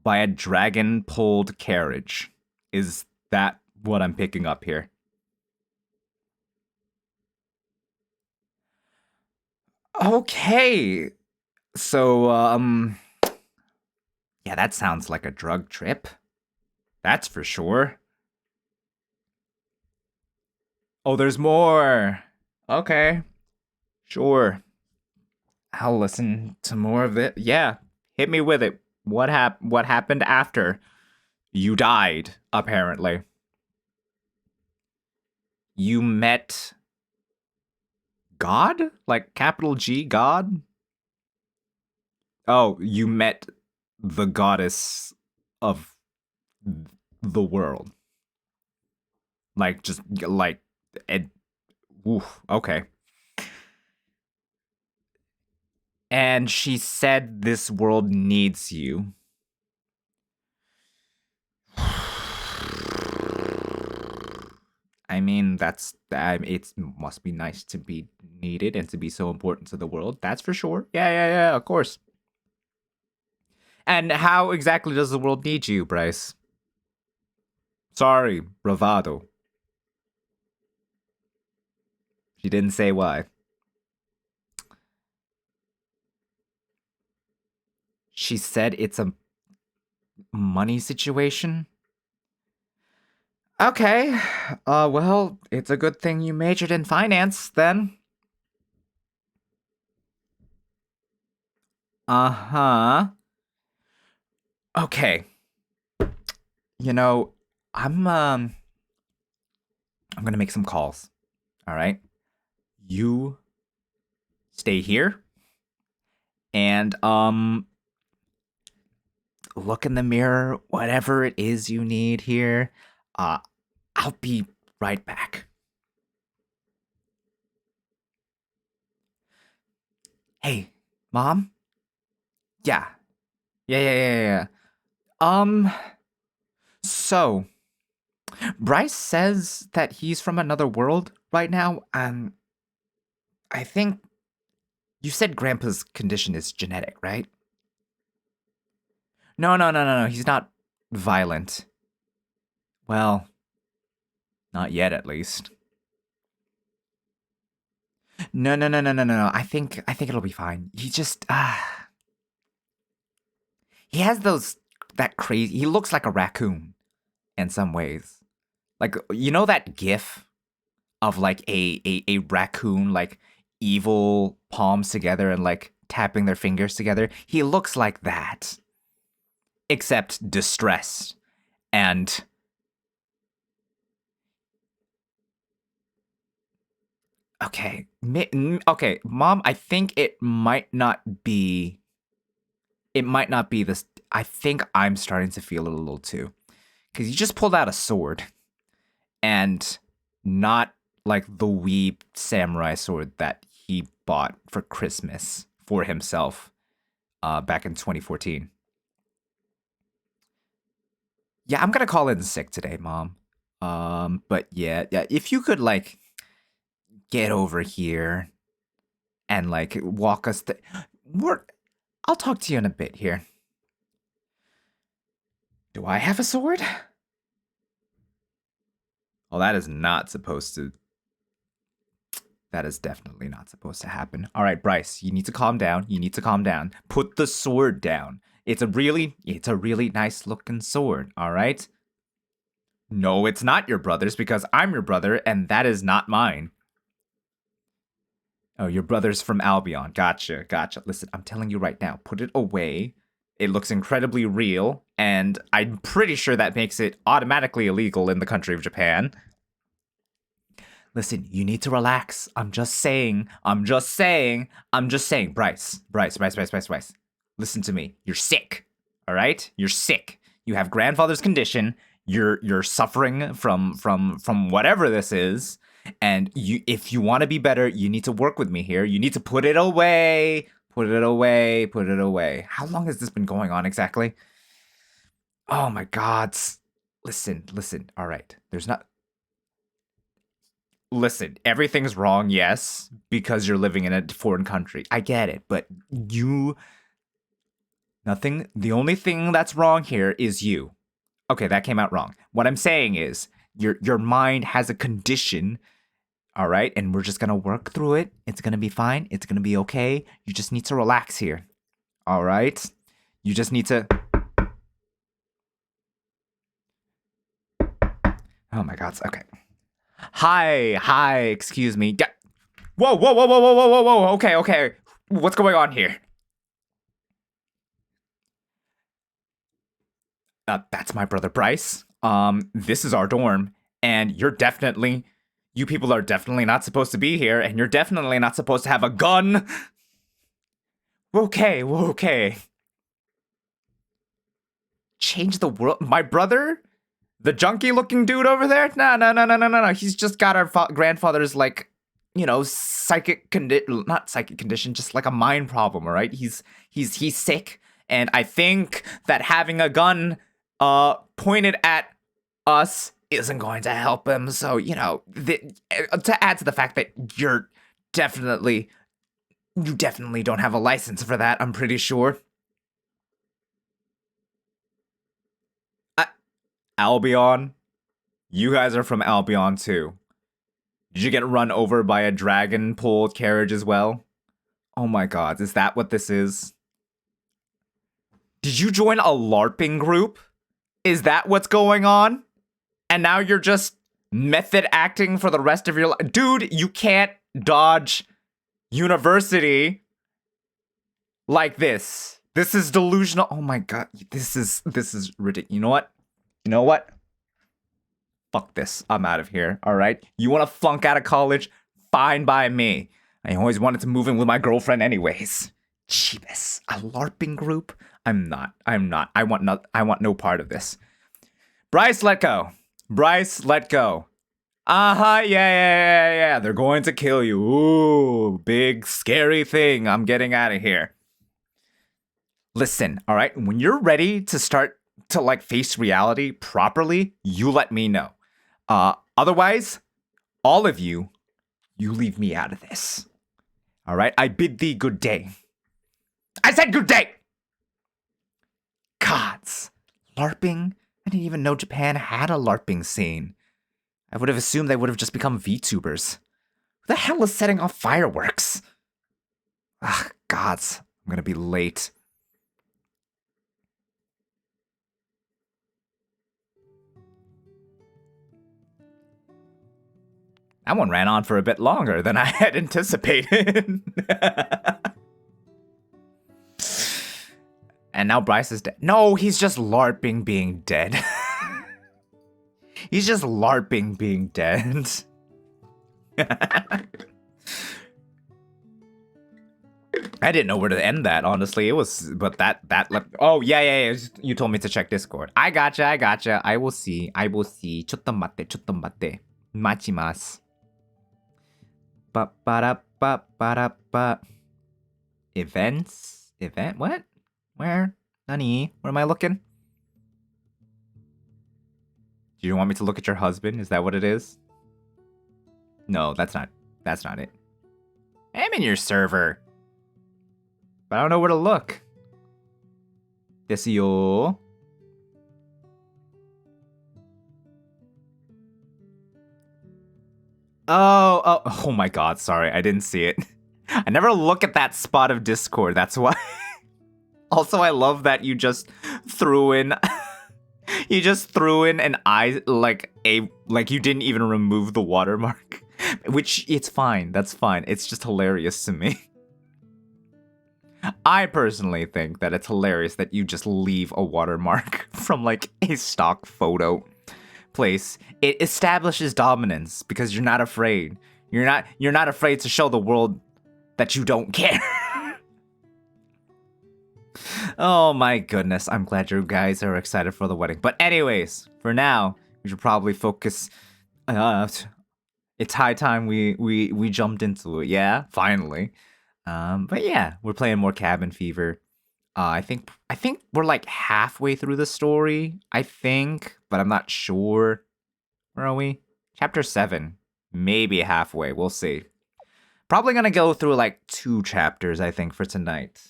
by a dragon-pulled carriage. Is that what I'm picking up here? Okay. So, yeah, that sounds like a drug trip. That's for sure. Oh, there's more. Okay. Sure. I'll listen to more of it. Yeah. Hit me with it. What happened after you died, apparently? You met God? Like capital G God? Oh, you met the goddess of the world. Like just like it, oof, okay. And she said this world needs you. I mean, it must be nice to be needed and to be so important to the world. That's for sure. Yeah, of course. And how exactly does the world need you, Bryce? Sorry, bravado. She didn't say why. She said it's a money situation. Okay. Well, it's a good thing you majored in finance then. Uh-huh. Okay. You know, I'm gonna make some calls. All right? You stay here And look in the mirror, whatever it is you need here. Uh I'll be right back. Hey, Mom? Yeah. Yeah. Um so Bryce says that he's from another world right now. I think you said Grandpa's condition is genetic, right? No. He's not violent. Well, not yet, at least. No. I think it'll be fine. He just he has those that crazy. He looks like a raccoon in some ways. Like you know that GIF of like a raccoon like evil palms together and like tapping their fingers together. He looks like that, except distressed and okay, Mom, I think it might not be. It might not be this. I think I'm starting to feel it a little too, because you just pulled out a sword, and not like the wee samurai sword that he bought for Christmas for himself, back in 2014. Yeah, I'm gonna call in sick today, Mom. But yeah. If you could like get over here and like walk us. We're. I'll talk to you in a bit here. Do I have a sword? Well, that is not supposed to. That is definitely not supposed to happen. All right, Bryce, you need to calm down. You need to calm down. Put the sword down. It's a really nice looking sword, all right? No, it's not your brother's because I'm your brother and that is not mine. Oh, your brother's from Albion. Gotcha. Listen, I'm telling you right now, put it away. It looks incredibly real, and I'm pretty sure that makes it automatically illegal in the country of Japan. Listen, you need to relax. I'm just saying. Bryce. Listen to me. You're sick. All right? You're sick. You have grandfather's condition. You're suffering from whatever this is. And if you want to be better, you need to work with me here. You need to put it away. Put it away. How long has this been going on exactly? Oh my god. Listen. All right. There's not Listen, everything's wrong, yes, because you're living in a foreign country. I get it, but nothing, the only thing that's wrong here is you. Okay, that came out wrong. What I'm saying is your mind has a condition, all right? And we're just going to work through it. It's going to be fine. It's going to be okay. You just need to relax here. All right? You just need to Oh my god. Okay. Hi, excuse me. Whoa. Okay. What's going on here? That's my brother Bryce. This is our dorm, and you people are definitely not supposed to be here, and you're definitely not supposed to have a gun. Okay. Change the world. My brother? The junky looking dude over there? No. He's just got our grandfather's, like, psychic condition, not psychic condition, just like a mind problem, all right? He's sick, and I think that having a gun pointed at us isn't going to help him. So, to add to the fact that definitely you definitely don't have a license for that, I'm pretty sure. Albion, you guys are from Albion too. Did you get run over by a dragon pulled carriage as well? Oh my god, is that what this is? Did you join a LARPing group? Is that what's going on? And now you're just method acting for the rest of your life? Dude, you can't dodge university like this. This is delusional. Oh my god, this is ridiculous. You know what? Fuck this. I'm out of here. All right. You want to flunk out of college? Fine by me. I always wanted to move in with my girlfriend, anyways. Jeebus, a LARPing group? I'm not. I want no part of this. Bryce, let go. Bryce, let go. Yeah. They're going to kill you. Ooh, big scary thing. I'm getting out of here. Listen, all right? When you're ready to start to like face reality properly, you let me know. Otherwise, all of you leave me out of this. All right? I bid thee good day. I said good day! Gods. LARPing? I didn't even know Japan had a LARPing scene. I would have assumed they would have just become VTubers. Who the hell is setting off fireworks? Ugh, gods. I'm gonna be late. That one ran on for a bit longer than I had anticipated. And now Bryce is dead. No, he's just LARPing being dead. He's just LARPing being dead. I didn't know where to end that, honestly. It was, but that. Oh, yeah. You told me to check Discord. I gotcha. I will see. ちょっと待って. Machimasu. Ba-ba-da-ba-ba-da-ba. Events? Event? What? Where? Nani? Where am I looking? Do you want me to look at your husband? Is that what it is? No, that's not it. I'm in your server. But I don't know where to look. Desu. Oh my god, sorry, I didn't see it. I never look at that spot of Discord, that's why. Also, I love that you just threw in an eye, like you didn't even remove the watermark. Which, it's fine, that's fine. It's just hilarious to me. I personally think that it's hilarious that you just leave a watermark from like a stock photo place. It establishes dominance because you're not afraid. You're not afraid to show the world that you don't care. Oh my goodness, I'm glad you guys are excited for the wedding. But anyways, for now, we should probably focus. It's high time we jumped into it. Yeah, finally. But yeah, we're playing more Cabin Fever. I think we're like halfway through the story. I think, but I'm not sure. Where are we? Chapter 7. Maybe halfway. We'll see. Probably gonna go through like 2 chapters, I think, for tonight.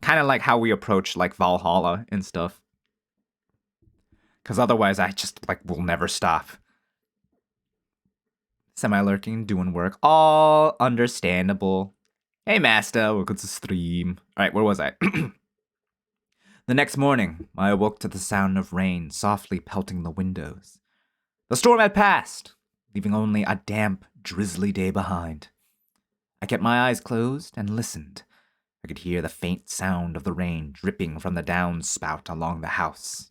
Kind of like how we approach like Valhalla and stuff. Because otherwise I just like will never stop. Semi-lurking, doing work. All understandable. Hey Master, welcome to stream. Alright, where was I? The next morning, I awoke to the sound of rain softly pelting the windows. The storm had passed, leaving only a damp, drizzly day behind. I kept my eyes closed and listened. I could hear the faint sound of the rain dripping from the downspout along the house.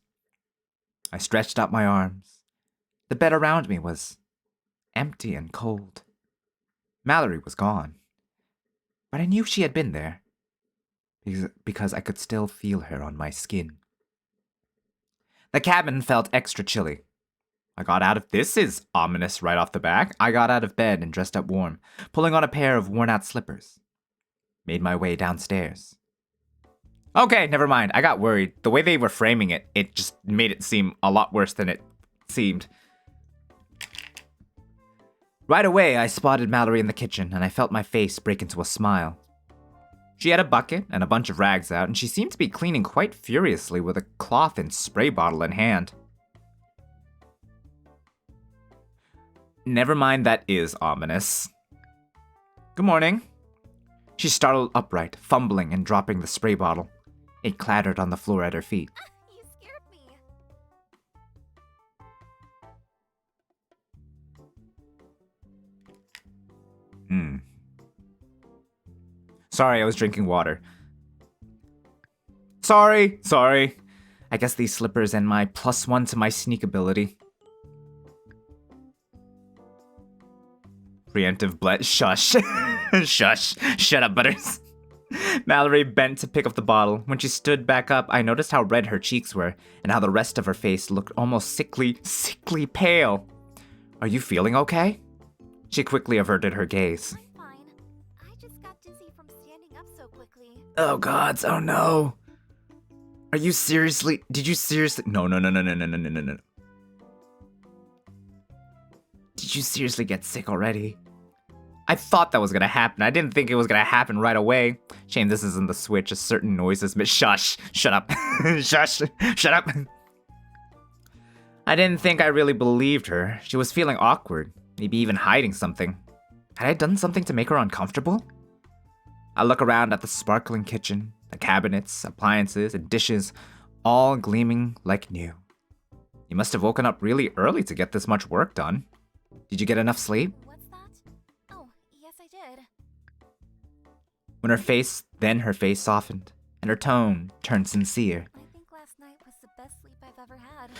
I stretched out my arms. The bed around me was empty and cold. Mallory was gone. But I knew she had been there, because I could still feel her on my skin. The cabin felt extra chilly. This is ominous right off the back. I got out of bed and dressed up warm, pulling on a pair of worn-out slippers. Made my way downstairs. Okay, never mind. I got worried. The way they were framing it, it just made it seem a lot worse than it seemed. Right away, I spotted Mallory in the kitchen, and I felt my face break into a smile. She had a bucket and a bunch of rags out, and she seemed to be cleaning quite furiously with a cloth and spray bottle in hand. Never mind, that is ominous. Good morning. She startled upright, fumbling and dropping the spray bottle. It clattered on the floor at her feet. You scared me. Sorry, I was drinking water. Sorry. I guess these slippers and my +1 to my sneak ability. Preemptive bless. Shush. Shush. Shut up, Butters. Mallory bent to pick up the bottle. When she stood back up, I noticed how red her cheeks were and how the rest of her face looked almost sickly pale. Are you feeling okay? She quickly averted her gaze. I'm fine. I just got dizzy from standing up so quickly. Oh gods, oh no. Did you seriously? No. Did you seriously get sick already? I thought that was gonna happen. I didn't think it was gonna happen right away. Shame this isn't the Switch. A certain noises. Shush! Shut up! Shush! Shut up! I didn't think I really believed her. She was feeling awkward, maybe even hiding something. Had I done something to make her uncomfortable? I look around at the sparkling kitchen, the cabinets, appliances, and dishes, all gleaming like new. You must have woken up really early to get this much work done. Did you get enough sleep? What's that? Oh, yes I did. When her face softened, and her tone turned sincere. I think last night was the best sleep I've ever had.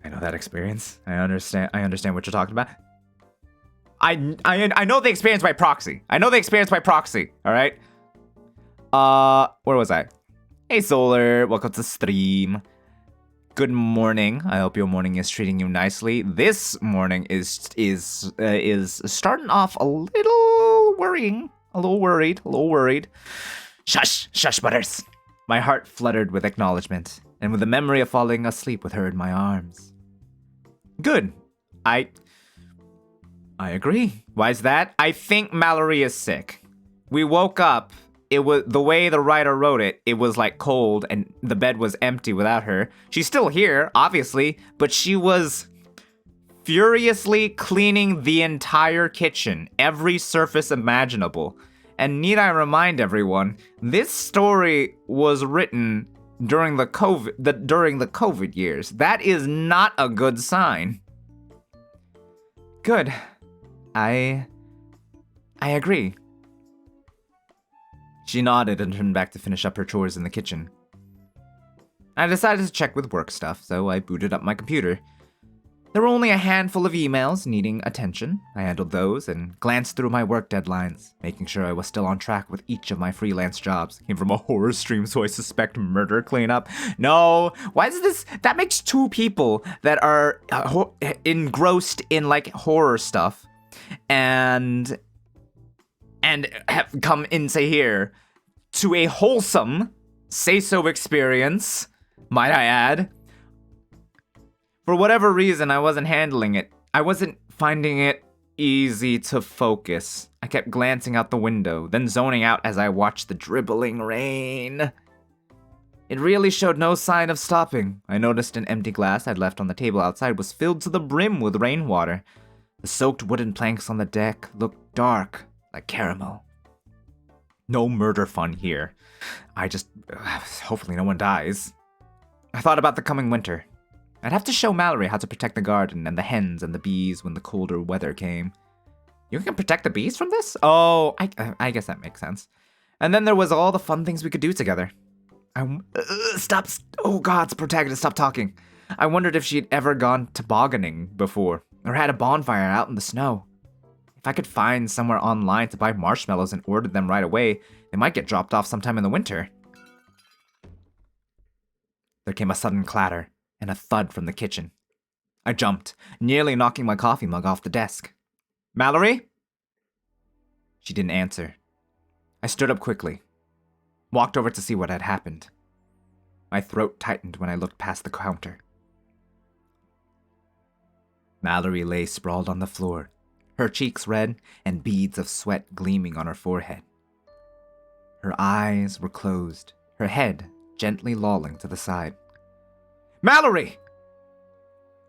I know that experience. I understand what you're talking about. I know the experience by proxy. All right. Where was I? Hey Solar, welcome to stream. Good morning. I hope your morning is treating you nicely. This morning is starting off a little worrying, a little worried. Shush, Butters. My heart fluttered with acknowledgement, and with the memory of falling asleep with her in my arms. Good. I agree. Why's that? I think Mallory is sick. We woke up. It was the way the writer wrote it. It was like cold and the bed was empty without her. She's still here, obviously, but she was furiously cleaning the entire kitchen, every surface imaginable. And need I remind everyone, this story was written during the COVID years. That is not a good sign. Good. I agree. She nodded and turned back to finish up her chores in the kitchen. I decided to check with work stuff, so I booted up my computer. There were only a handful of emails needing attention. I handled those and glanced through my work deadlines, making sure I was still on track with each of my freelance jobs. Came from a horror stream, so I suspect murder cleanup. No, why is this? That makes two people that are engrossed in like horror stuff and have come into here to a wholesome seiso experience, might I add. For whatever reason, I wasn't handling it. I wasn't finding it easy to focus. I kept glancing out the window, then zoning out as I watched the dribbling rain. It really showed no sign of stopping. I noticed an empty glass I'd left on the table outside was filled to the brim with rainwater. The soaked wooden planks on the deck looked dark, like caramel. No murder fun here. Hopefully no one dies. I thought about the coming winter. I'd have to show Mallory how to protect the garden and the hens and the bees when the colder weather came. You can protect the bees from this? Oh, I guess that makes sense. And then there was all the fun things we could do together. Oh God's protagonist, stop talking. I wondered if she'd ever gone tobogganing before, or had a bonfire out in the snow. If I could find somewhere online to buy marshmallows and order them right away, they might get dropped off sometime in the winter. There came a sudden clatter and a thud from the kitchen. I jumped, nearly knocking my coffee mug off the desk. Mallory? She didn't answer. I stood up quickly, walked over to see what had happened. My throat tightened when I looked past the counter. Mallory lay sprawled on the floor, her cheeks red and beads of sweat gleaming on her forehead. Her eyes were closed, her head gently lolling to the side. Mallory!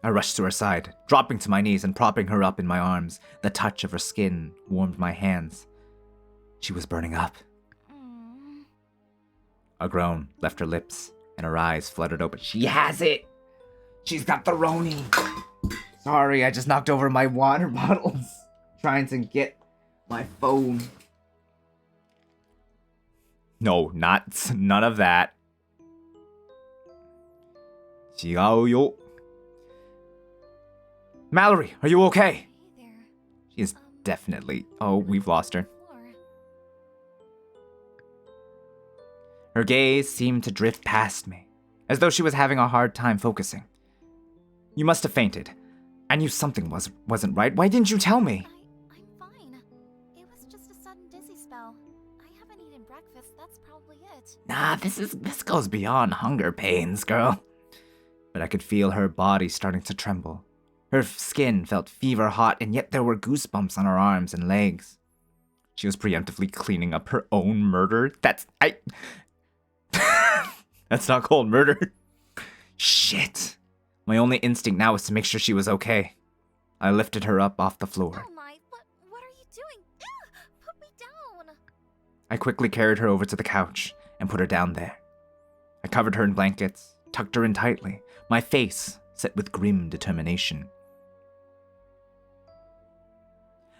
I rushed to her side, dropping to my knees and propping her up in my arms. The touch of her skin warmed my hands. She was burning up. A groan left her lips, and her eyes fluttered open. She has it! She's got the roni! Sorry, I just knocked over my water bottles, trying to get my phone. No, none of that. 違うよ. Mallory, are you okay? Hey there. She is definitely... Oh, we've lost her. Floor. Her gaze seemed to drift past me, as though she was having a hard time focusing. You must have fainted. I knew something wasn't right. Why didn't you tell me? I'm fine. It was just a sudden dizzy spell. I haven't eaten breakfast, that's probably it. Nah, this goes beyond hunger pains, girl. But I could feel her body starting to tremble. Her skin felt fever hot, and yet there were goosebumps on her arms and legs. She was preemptively cleaning up her own murder. That's not called murder. Shit. My only instinct now was to make sure she was okay. I lifted her up off the floor. Oh my, what are you doing? Ew, put me down. I quickly carried her over to the couch and put her down there. I covered her in blankets, tucked her in tightly, my face set with grim determination.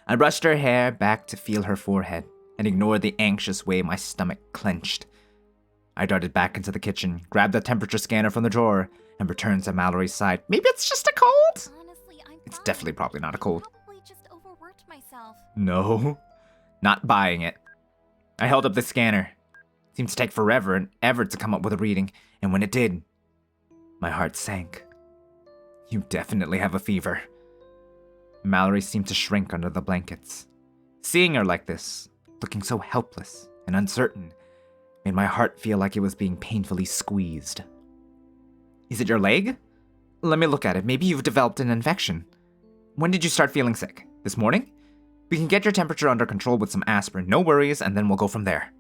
I brushed her hair back to feel her forehead and ignored the anxious way my stomach clenched. I darted back into the kitchen, grabbed the temperature scanner from the drawer, and returned to Mallory's side. Maybe it's just a cold? Honestly, I'm It's fine. definitely probably not a cold. I probably just overworked myself. No, not buying it. I held up the scanner. It seemed to take forever and ever to come up with a reading, and when it did, my heart sank. You definitely have a fever. Mallory seemed to shrink under the blankets. Seeing her like this, looking so helpless and uncertain, made my heart feel like it was being painfully squeezed. Is it your leg? Let me look at it. Maybe you've developed an infection. When did you start feeling sick? This morning? We can get your temperature under control with some aspirin, no worries, and then we'll go from there.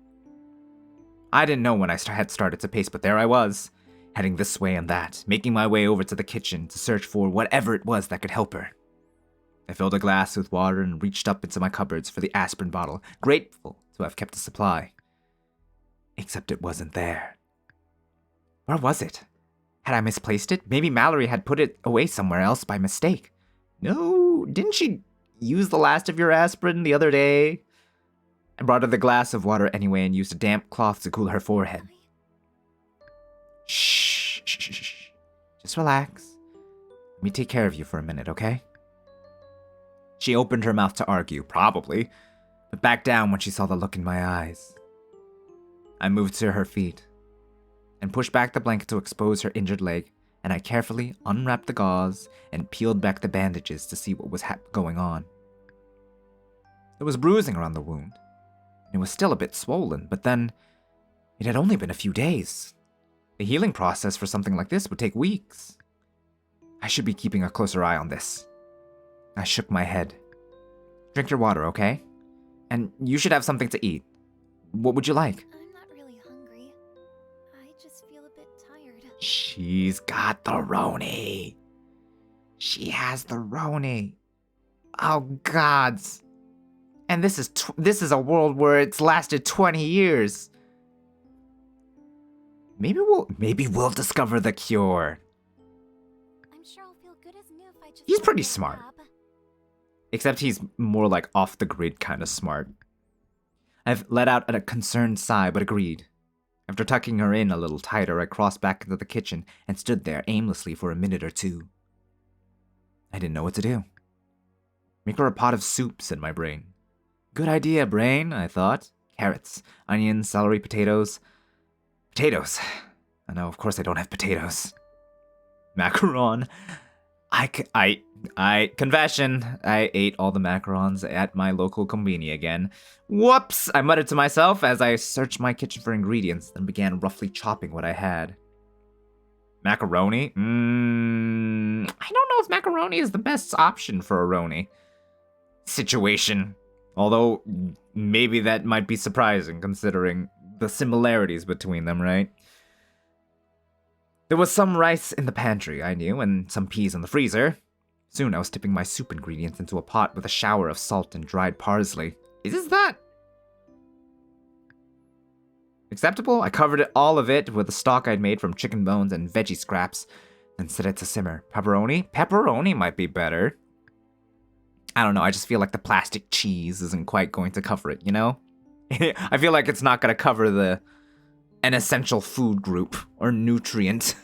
I didn't know when I had started to pace, but there I was, heading this way and that, making my way over to the kitchen to search for whatever it was that could help her. I filled a glass with water and reached up into my cupboards for the aspirin bottle, grateful to have kept a supply. Except it wasn't there. Where was it? Had I misplaced it? Maybe Mallory had put it away somewhere else by mistake. No, didn't she use the last of your aspirin the other day? I brought her the glass of water anyway and used a damp cloth to cool her forehead. Shh. Just relax. Let me take care of you for a minute, okay? She opened her mouth to argue, probably, but backed down when she saw the look in my eyes. I moved to her feet and pushed back the blanket to expose her injured leg, and I carefully unwrapped the gauze and peeled back the bandages to see what was going on. There was bruising around the wound, and it was still a bit swollen, but then it had only been a few days. The healing process for something like this would take weeks. I should be keeping a closer eye on this. I shook my head. Drink your water, okay? And you should have something to eat. What would you like? I'm not really hungry. I just feel a bit tired. She's got the roni. She has the roni. Oh, gods. And this is a world where it's lasted 20 years. Maybe we'll discover the cure. I'm sure I'll feel good as new if I just He's go pretty to the smart. lab. Except he's more like off the grid kind of smart. I've let out a concerned sigh, but agreed. After tucking her in a little tighter, I crossed back into the kitchen and stood there aimlessly for a minute or two. I didn't know what to do. Make her a pot of soup, said my brain. Good idea, brain, I thought. Carrots, onions, celery, potatoes. Potatoes. I know, of course I don't have potatoes. Macaron. Confession, I ate all the macarons at my local conveni again. Whoops, I muttered to myself as I searched my kitchen for ingredients, then began roughly chopping what I had. Macaroni? I don't know if macaroni is the best option for a roni situation. Although, maybe that might be surprising considering the similarities between them, right? There was some rice in the pantry, I knew, and some peas in the freezer. Soon I was tipping my soup ingredients into a pot with a shower of salt and dried parsley. Is that acceptable? I covered all of it with the stock I'd made from chicken bones and veggie scraps, then set it to simmer. Pepperoni? Pepperoni might be better. I don't know, I just feel like the plastic cheese isn't quite going to cover it, you know? I feel like it's not going to cover an essential food group or nutrient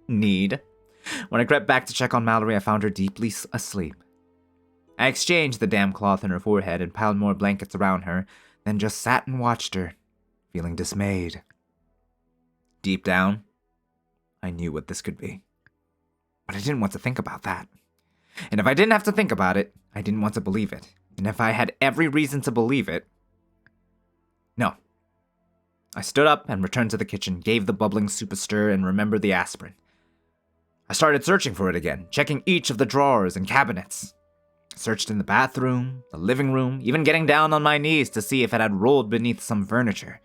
need. When I crept back to check on Mallory, I found her deeply asleep. I exchanged the damp cloth on her forehead and piled more blankets around her, then just sat and watched her, feeling dismayed. Deep down, I knew what this could be. But I didn't want to think about that. And if I didn't have to think about it, I didn't want to believe it. And if I had every reason to believe it... No. I stood up and returned to the kitchen, gave the bubbling soup a stir, and remembered the aspirin. I started searching for it again, checking each of the drawers and cabinets. I searched in the bathroom, the living room, even getting down on my knees to see if it had rolled beneath some furniture.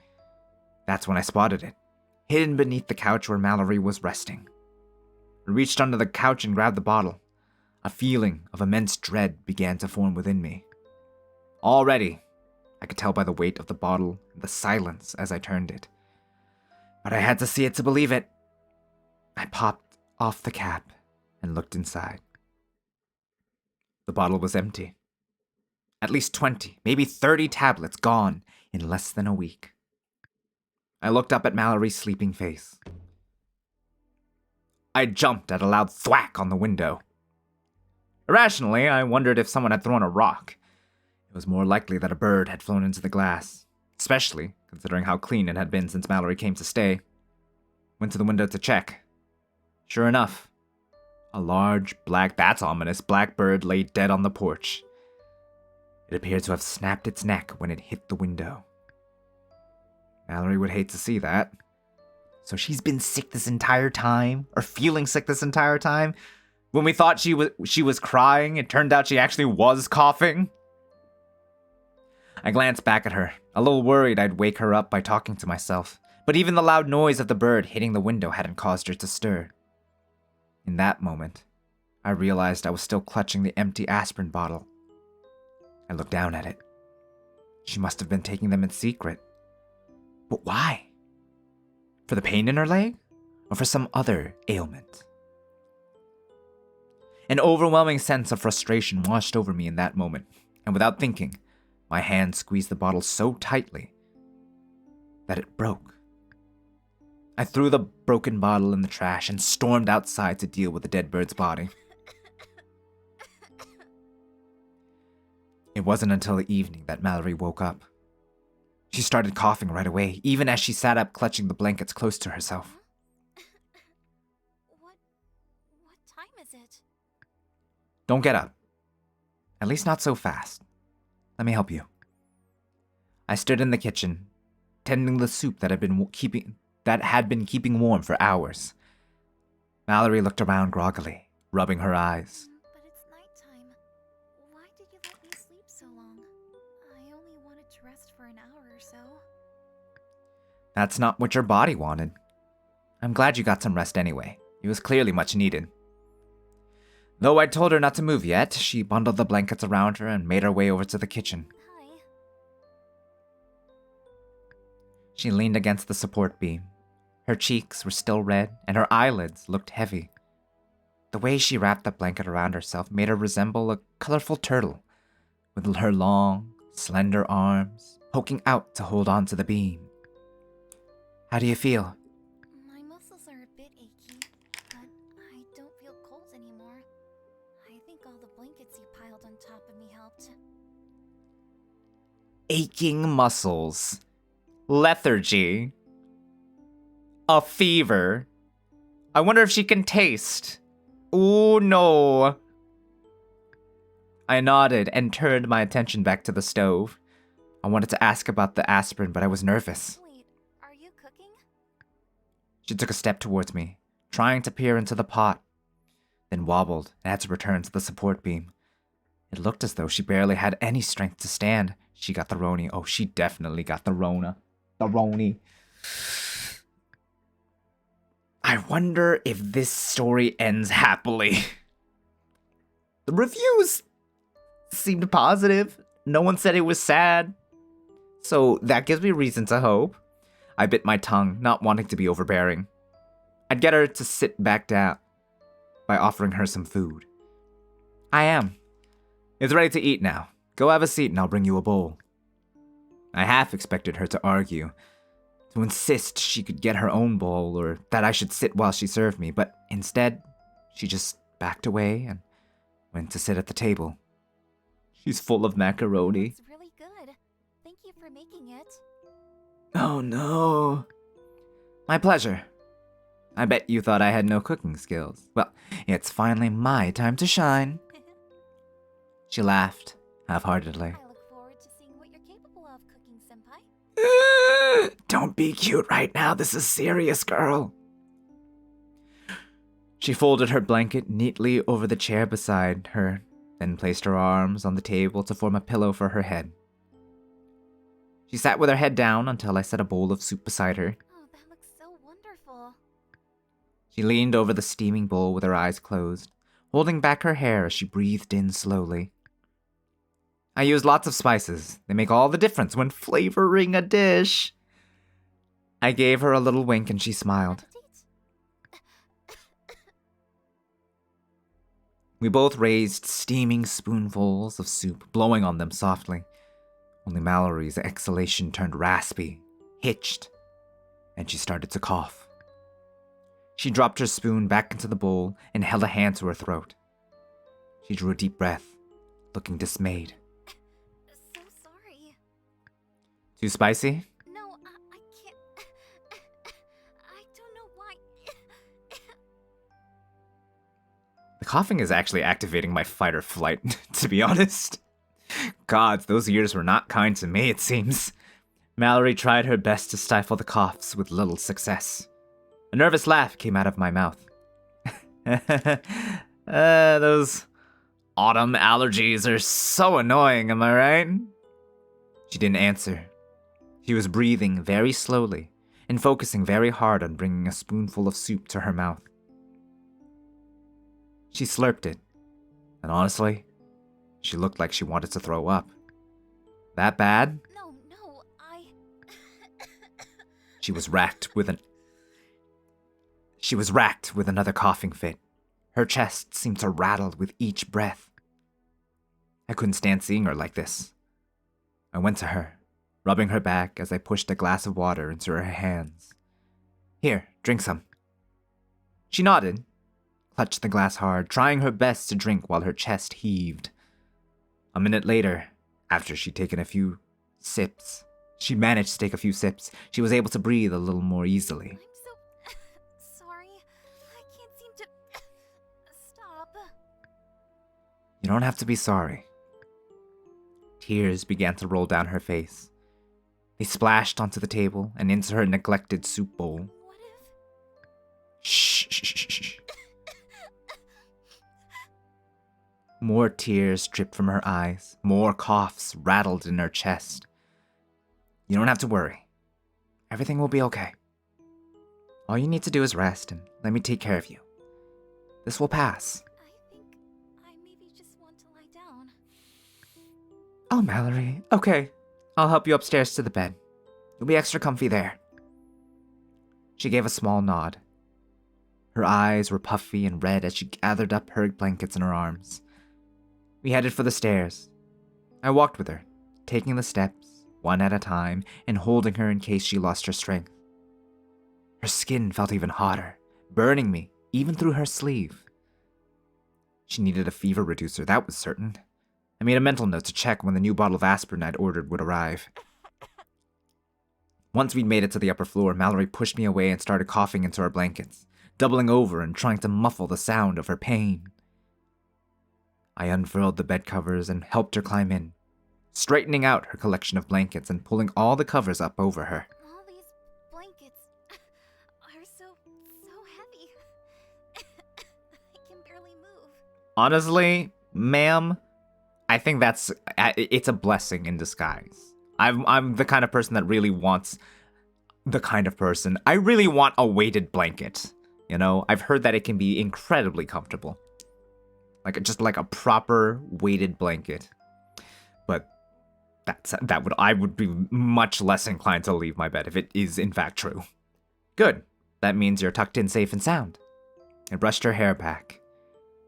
That's when I spotted it, hidden beneath the couch where Mallory was resting. I reached under the couch and grabbed the bottle. A feeling of immense dread began to form within me. Already, I could tell by the weight of the bottle and the silence as I turned it. But I had to see it to believe it. I popped off the cap and looked inside. The bottle was empty. At least 20, maybe 30 tablets gone in less than a week. I looked up at Mallory's sleeping face. I jumped at a loud thwack on the window. Irrationally, I wondered if someone had thrown a rock. It was more likely that a bird had flown into the glass, especially considering how clean it had been since Mallory came to stay. Went to the window to check. Sure enough, a large, that's ominous, black bird lay dead on the porch. It appeared to have snapped its neck when it hit the window. Mallory would hate to see that. So she's been sick this entire time, or feeling sick this entire time? When we thought she was crying, it turned out she actually was coughing. I glanced back at her, a little worried I'd wake her up by talking to myself, but even the loud noise of the bird hitting the window hadn't caused her to stir. In that moment, I realized I was still clutching the empty aspirin bottle. I looked down at it. She must have been taking them in secret. But why? For the pain in her leg? Or for some other ailment? An overwhelming sense of frustration washed over me in that moment, and without thinking, my hand squeezed the bottle so tightly that it broke. I threw the broken bottle in the trash and stormed outside to deal with the dead bird's body. It wasn't until the evening that Mallory woke up. She started coughing right away, even as she sat up clutching the blankets close to herself. What time is it? Don't get up. At least not so fast. Let me help you. I stood in the kitchen, tending the soup that had been keeping warm for hours. Mallory looked around groggily, rubbing her eyes. But it's nighttime. Why did you let me sleep so long? I only wanted to rest for an hour or so. That's not what your body wanted. I'm glad you got some rest anyway. It was clearly much needed. Though I told her not to move yet, she bundled the blankets around her and made her way over to the kitchen. Hi. She leaned against the support beam. Her cheeks were still red, and her eyelids looked heavy. The way she wrapped the blanket around herself made her resemble a colorful turtle, with her long, slender arms poking out to hold on to the beam. How do you feel? My muscles are a bit achy, but I don't feel cold anymore. I think all the blankets you piled on top of me helped. Aching muscles. Lethargy. A fever. I wonder if she can taste. Ooh, no. I nodded and turned my attention back to the stove. I wanted to ask about the aspirin, but I was nervous. Wait, are you cooking? She took a step towards me, trying to peer into the pot, then wobbled and had to return to the support beam. It looked as though she barely had any strength to stand. She got the roni. Oh, she definitely got the rona. The roni. I wonder if this story ends happily. The reviews seemed positive. No one said it was sad. So that gives me reason to hope. I bit my tongue, not wanting to be overbearing. I'd get her to sit back down by offering her some food. I am. It's ready to eat now. Go have a seat and I'll bring you a bowl. I half expected her to argue, to insist she could get her own bowl or that I should sit while she served me, but instead, she just backed away and went to sit at the table. She's full of macaroni. It's really good. Thank you for making it. Oh no. My pleasure. I bet you thought I had no cooking skills. Well, it's finally my time to shine. She laughed, half-heartedly. I look forward to seeing what you're capable of, Cooking Senpai. Don't be cute right now, this is serious, girl. She folded her blanket neatly over the chair beside her, then placed her arms on the table to form a pillow for her head. She sat with her head down until I set a bowl of soup beside her. Oh, that looks so wonderful. She leaned over the steaming bowl with her eyes closed, holding back her hair as she breathed in slowly. I used lots of spices. They make all the difference when flavoring a dish. I gave her a little wink and she smiled. We both raised steaming spoonfuls of soup, blowing on them softly. Only Mallory's exhalation turned raspy, hitched, and she started to cough. She dropped her spoon back into the bowl and held a hand to her throat. She drew a deep breath, looking dismayed. So sorry. Too spicy? No, I can't. I don't know why. The coughing is actually activating my fight or flight, to be honest. Gods, those years were not kind to me, it seems. Mallory tried her best to stifle the coughs with little success. A nervous laugh came out of my mouth. Those autumn allergies are so annoying, am I right? She didn't answer. She was breathing very slowly and focusing very hard on bringing a spoonful of soup to her mouth. She slurped it, and honestly, she looked like she wanted to throw up. That bad? No, She was racked with another coughing fit. Her chest seemed to rattle with each breath. I couldn't stand seeing her like this. I went to her, rubbing her back as I pushed a glass of water into her hands. Here, drink some. She nodded, clutched the glass hard, trying her best to drink while her chest heaved. A minute later, after she'd taken a few sips, she was able to breathe a little more easily. I'm so sorry. I can't seem to stop. You don't have to be sorry. Tears began to roll down her face. They splashed onto the table and into her neglected soup bowl. What if... Shh. More tears dripped from her eyes. More coughs rattled in her chest. You don't have to worry. Everything will be okay. All you need to do is rest and let me take care of you. This will pass. I think I maybe just want to lie down. Oh, Mallory. Okay. I'll help you upstairs to the bed. You'll be extra comfy there. She gave a small nod. Her eyes were puffy and red as she gathered up her blankets in her arms. We headed for the stairs. I walked with her, taking the steps, one at a time, and holding her in case she lost her strength. Her skin felt even hotter, burning me, even through her sleeve. She needed a fever reducer, that was certain. I made a mental note to check when the new bottle of aspirin I'd ordered would arrive. Once we'd made it to the upper floor, Mallory pushed me away and started coughing into our blankets, doubling over and trying to muffle the sound of her pain. I unfurled the bed covers and helped her climb in, straightening out her collection of blankets and pulling all the covers up over her. All these blankets are so heavy. I can barely move. Honestly, ma'am, I think it's a blessing in disguise. I'm the kind of person that really wants I really want a weighted blanket. You know, I've heard that it can be incredibly comfortable. Just like a proper weighted blanket. But I would be much less inclined to leave my bed if it is in fact true. Good. That means you're tucked in safe and sound. I brushed her hair back,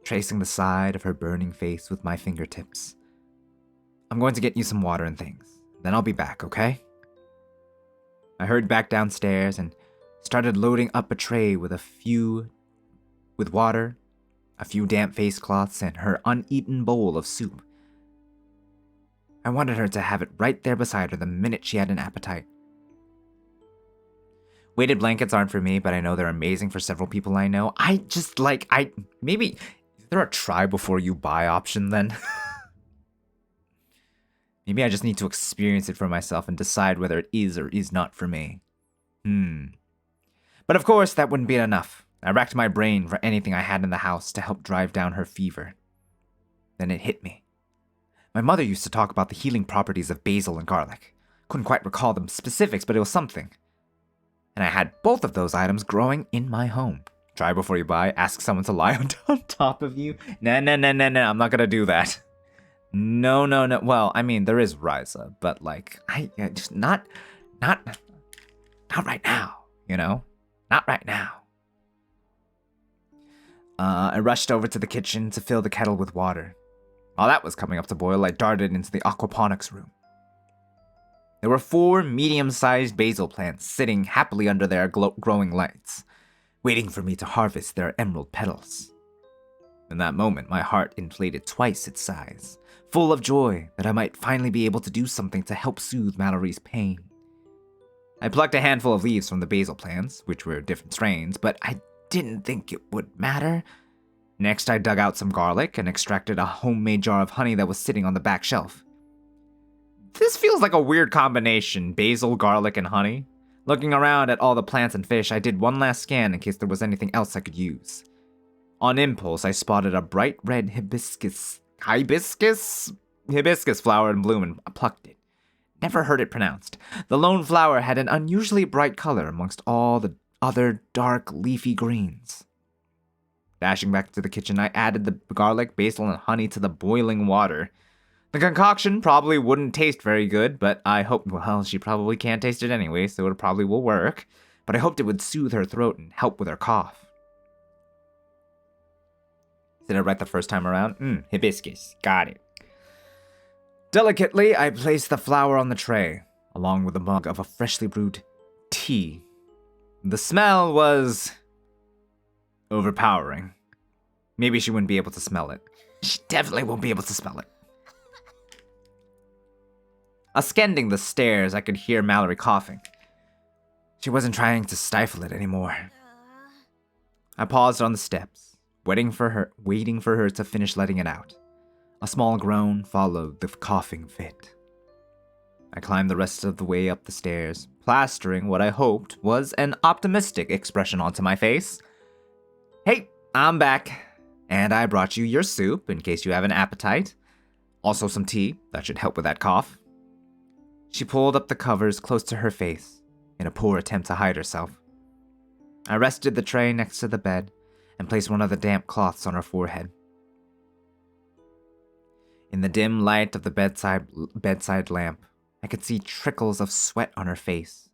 tracing the side of her burning face with my fingertips. I'm going to get you some water and things. Then I'll be back, okay? I hurried back downstairs and started loading up a tray with water, a few damp face cloths, and her uneaten bowl of soup. I wanted her to have it right there beside her the minute she had an appetite. Weighted blankets aren't for me, but I know they're amazing for several people I know. Maybe, is there a try before you buy option then? Maybe I just need to experience it for myself and decide whether it is or is not for me. But of course, that wouldn't be enough. I racked my brain for anything I had in the house to help drive down her fever. Then it hit me. My mother used to talk about the healing properties of basil and garlic. Couldn't quite recall the specifics, but it was something. And I had both of those items growing in my home. Try before you buy, ask someone to lie on top of you. No, I'm not gonna do that. No. Well, I mean, there is Ryza, but like, just not right now, you know? Not right now. I rushed over to the kitchen to fill the kettle with water. While that was coming up to boil, I darted into the aquaponics room. There were 4 medium-sized basil plants sitting happily under their growing lights, waiting for me to harvest their emerald petals. In that moment, my heart inflated twice its size, full of joy that I might finally be able to do something to help soothe Mallory's pain. I plucked a handful of leaves from the basil plants, which were different strains, but I didn't think it would matter. Next, I dug out some garlic and extracted a homemade jar of honey that was sitting on the back shelf. This feels like a weird combination, basil, garlic, and honey. Looking around at all the plants and fish, I did one last scan in case there was anything else I could use. On impulse, I spotted a bright red hibiscus flower in bloom and plucked it. Never heard it pronounced. The lone flower had an unusually bright color amongst all the other dark leafy greens. Dashing back to the kitchen, I added the garlic, basil, and honey to the boiling water. The concoction probably wouldn't taste very good, but I hoped, well, she probably can't taste it anyway, so it probably will work. But I hoped it would soothe her throat and help with her cough. Did I right the first time around? Hibiscus. Got it. Delicately, I placed the flower on the tray, along with a mug of a freshly brewed tea. The smell was overpowering. Maybe she wouldn't be able to smell it. She definitely won't be able to smell it. Ascending the stairs, I could hear Mallory coughing. She wasn't trying to stifle it anymore. I paused on the steps, waiting for her to finish letting it out. A small groan followed the coughing fit. I climbed the rest of the way up the stairs, plastering what I hoped was an optimistic expression onto my face. Hey, I'm back, and I brought you your soup in case you have an appetite. Also some tea, that should help with that cough. She pulled up the covers close to her face in a poor attempt to hide herself. I rested the tray next to the bed and placed one of the damp cloths on her forehead. In the dim light of the bedside lamp, I could see trickles of sweat on her face,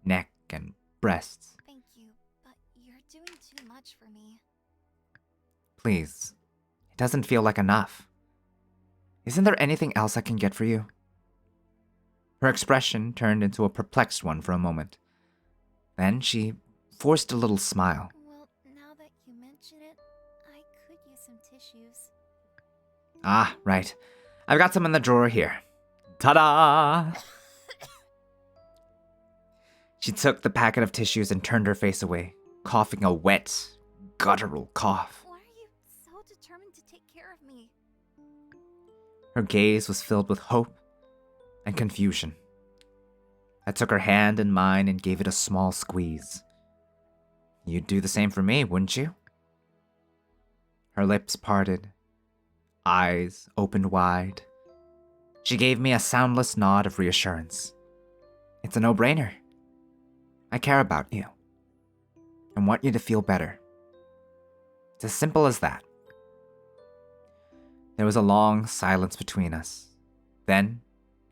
neck, and breasts. Thank you, but you're doing too much for me. Please, it doesn't feel like enough. Isn't there anything else I can get for you? Her expression turned into a perplexed one for a moment. Then she forced a little smile. Well, now that you mention it, I could use some tissues. Ah, right. I've got some in the drawer here. Ta-da! She took the packet of tissues and turned her face away, coughing a wet, guttural cough. Why are you so determined to take care of me? Her gaze was filled with hope and confusion. I took her hand in mine and gave it a small squeeze. You'd do the same for me, wouldn't you? Her lips parted, eyes opened wide. She gave me a soundless nod of reassurance. It's a no-brainer. I care about you and want you to feel better. It's as simple as that. There was a long silence between us. Then,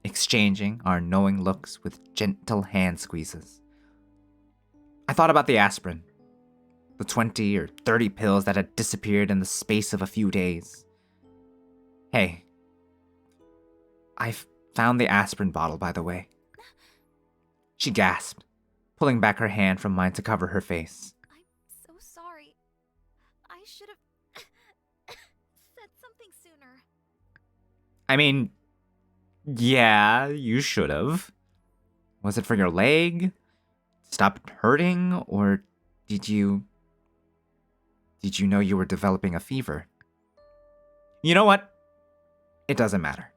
exchanging our knowing looks with gentle hand squeezes. I thought about the aspirin, the 20 or 30 pills that had disappeared in the space of a few days. Hey, I found the aspirin bottle, by the way. She gasped, pulling back her hand from mine to cover her face. I'm so sorry. I should have said something sooner. I mean, yeah, you should have. Was it for your leg? stopped hurting, or did you know you were developing a fever? You know what? It doesn't matter.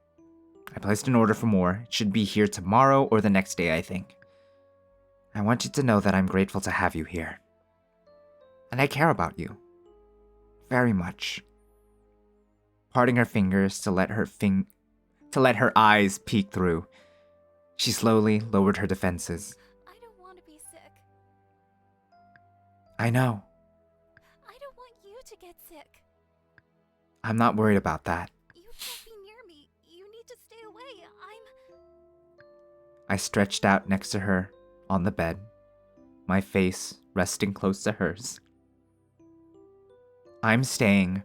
I placed an order for more. It should be here tomorrow or the next day, I think. I want you to know that I'm grateful to have you here. And I care about you. Very much. Parting her fingers to let her eyes peek through, she slowly lowered her defenses. I don't want to be sick. I know. I don't want you to get sick. I'm not worried about that. You can't be near me. You need to stay away. I stretched out next to her on the bed, my face resting close to hers. I'm staying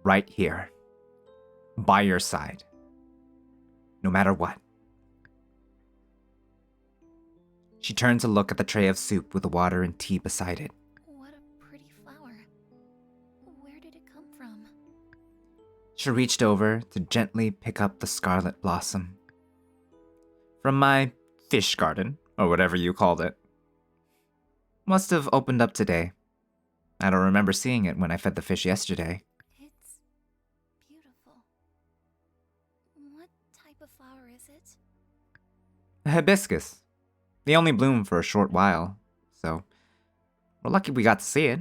right here, by your side, no matter what. She turned to look at the tray of soup with the water and tea beside it. What a pretty flower. Where did it come from? She reached over to gently pick up the scarlet blossom. From my fish garden, or whatever you called it. Must have opened up today. I don't remember seeing it when I fed the fish yesterday. It's beautiful. What type of flower is it? A hibiscus. They only bloom for a short while, so we're lucky we got to see it.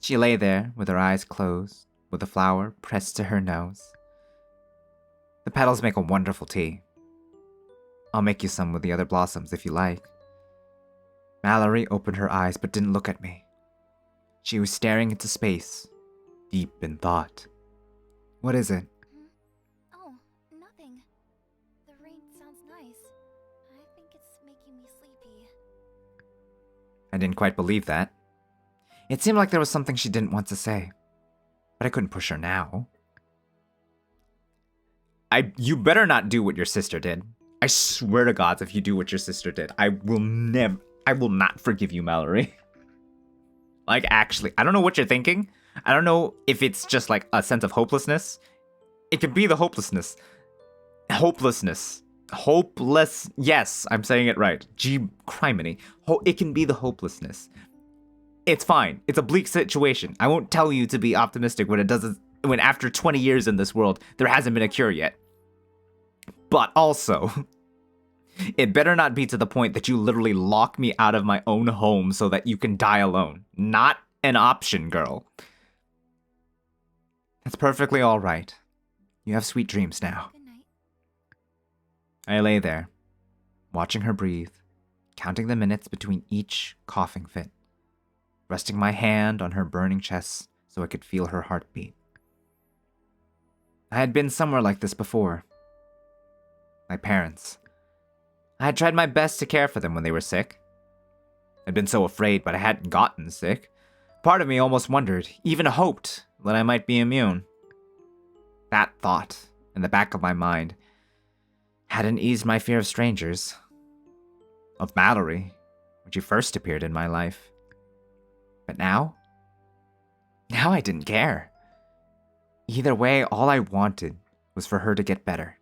She lay there with her eyes closed, with the flower pressed to her nose. The petals make a wonderful tea. I'll make you some with the other blossoms if you like. Mallory opened her eyes but didn't look at me. She was staring into space, deep in thought. What is it? Oh, nothing. The rain sounds nice. I think it's making me sleepy. I didn't quite believe that. It seemed like there was something she didn't want to say, but I couldn't push her now. You better not do what your sister did. I swear to God, if you do what your sister did, I will not forgive you, Mallory. Like, actually, I don't know what you're thinking. I don't know if it's just like a sense of hopelessness. It could be the hopelessness. Hopeless. Yes, I'm saying it right. Gee, criminy. It can be the hopelessness. It's fine. It's a bleak situation. I won't tell you to be optimistic when after 20 years in this world, there hasn't been a cure yet. But also, it better not be to the point that you literally lock me out of my own home so that you can die alone. Not an option, girl. That's perfectly all right. You have sweet dreams now. Good night. I lay there, watching her breathe, counting the minutes between each coughing fit, resting my hand on her burning chest so I could feel her heartbeat. I had been somewhere like this before. My parents. I had tried my best to care for them when they were sick. I'd been so afraid, but I hadn't gotten sick. Part of me almost wondered, even hoped, that I might be immune. That thought, in the back of my mind, hadn't eased my fear of strangers. Of Mallory, when she first appeared in my life. But now I didn't care. Either way, all I wanted was for her to get better.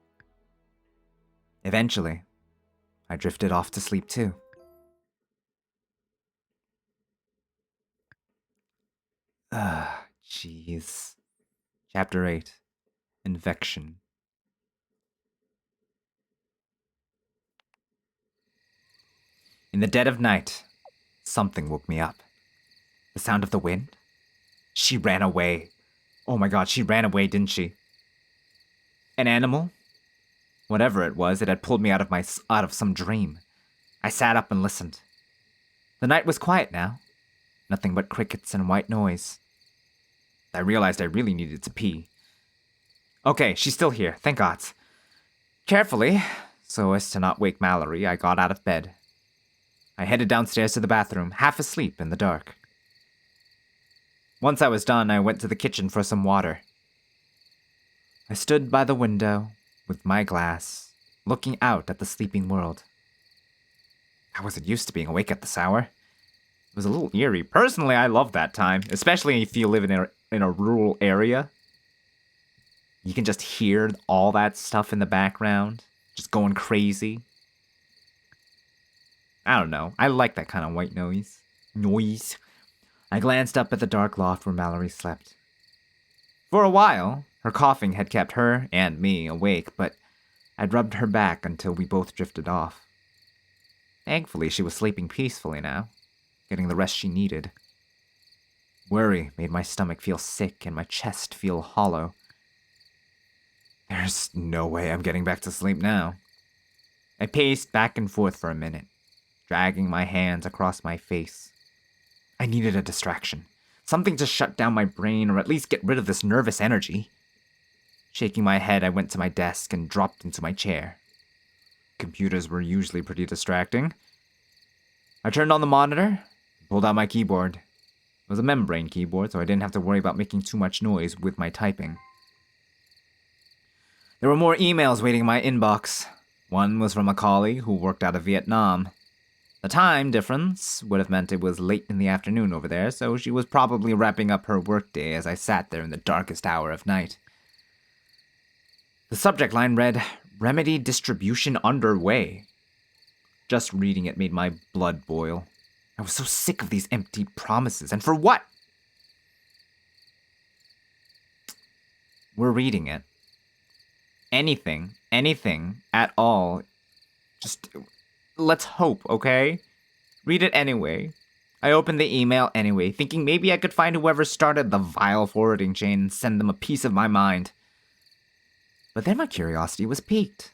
Eventually, I drifted off to sleep too. Jeez. Chapter 8. Infection. In the dead of night, something woke me up. The sound of the wind? She ran away. Oh my god, she ran away, didn't she? An animal? Whatever it was, it had pulled me out of some dream. I sat up and listened. The night was quiet now. Nothing but crickets and white noise. I realized I really needed to pee. Okay, she's still here, thank God. Carefully, so as to not wake Mallory, I got out of bed. I headed downstairs to the bathroom, half asleep in the dark. Once I was done, I went to the kitchen for some water. I stood by the window with my glass, looking out at the sleeping world. I wasn't used to being awake at this hour. It was a little eerie. Personally, I love that time, especially if you live in a rural area. You can just hear all that stuff in the background, just going crazy. I don't know. I like that kind of white noise. I glanced up at the dark loft where Mallory slept. For a while, her coughing had kept her and me awake, but I'd rubbed her back until we both drifted off. Thankfully, she was sleeping peacefully now, getting the rest she needed. Worry made my stomach feel sick and my chest feel hollow. There's no way I'm getting back to sleep now. I paced back and forth for a minute, dragging my hands across my face. I needed a distraction, something to shut down my brain or at least get rid of this nervous energy. Shaking my head, I went to my desk and dropped into my chair. Computers were usually pretty distracting. I turned on the monitor and pulled out my keyboard. It was a membrane keyboard, so I didn't have to worry about making too much noise with my typing. There were more emails waiting in my inbox. One was from a colleague who worked out of Vietnam. The time difference would have meant it was late in the afternoon over there, so she was probably wrapping up her workday as I sat there in the darkest hour of night. The subject line read, "Remedy distribution underway." Just reading it made my blood boil. I was so sick of these empty promises, and for what? We're reading it. Anything at all. Just, let's hope, okay? Read it anyway. I opened the email anyway, thinking maybe I could find whoever started the vile forwarding chain and send them a piece of my mind. But then my curiosity was piqued.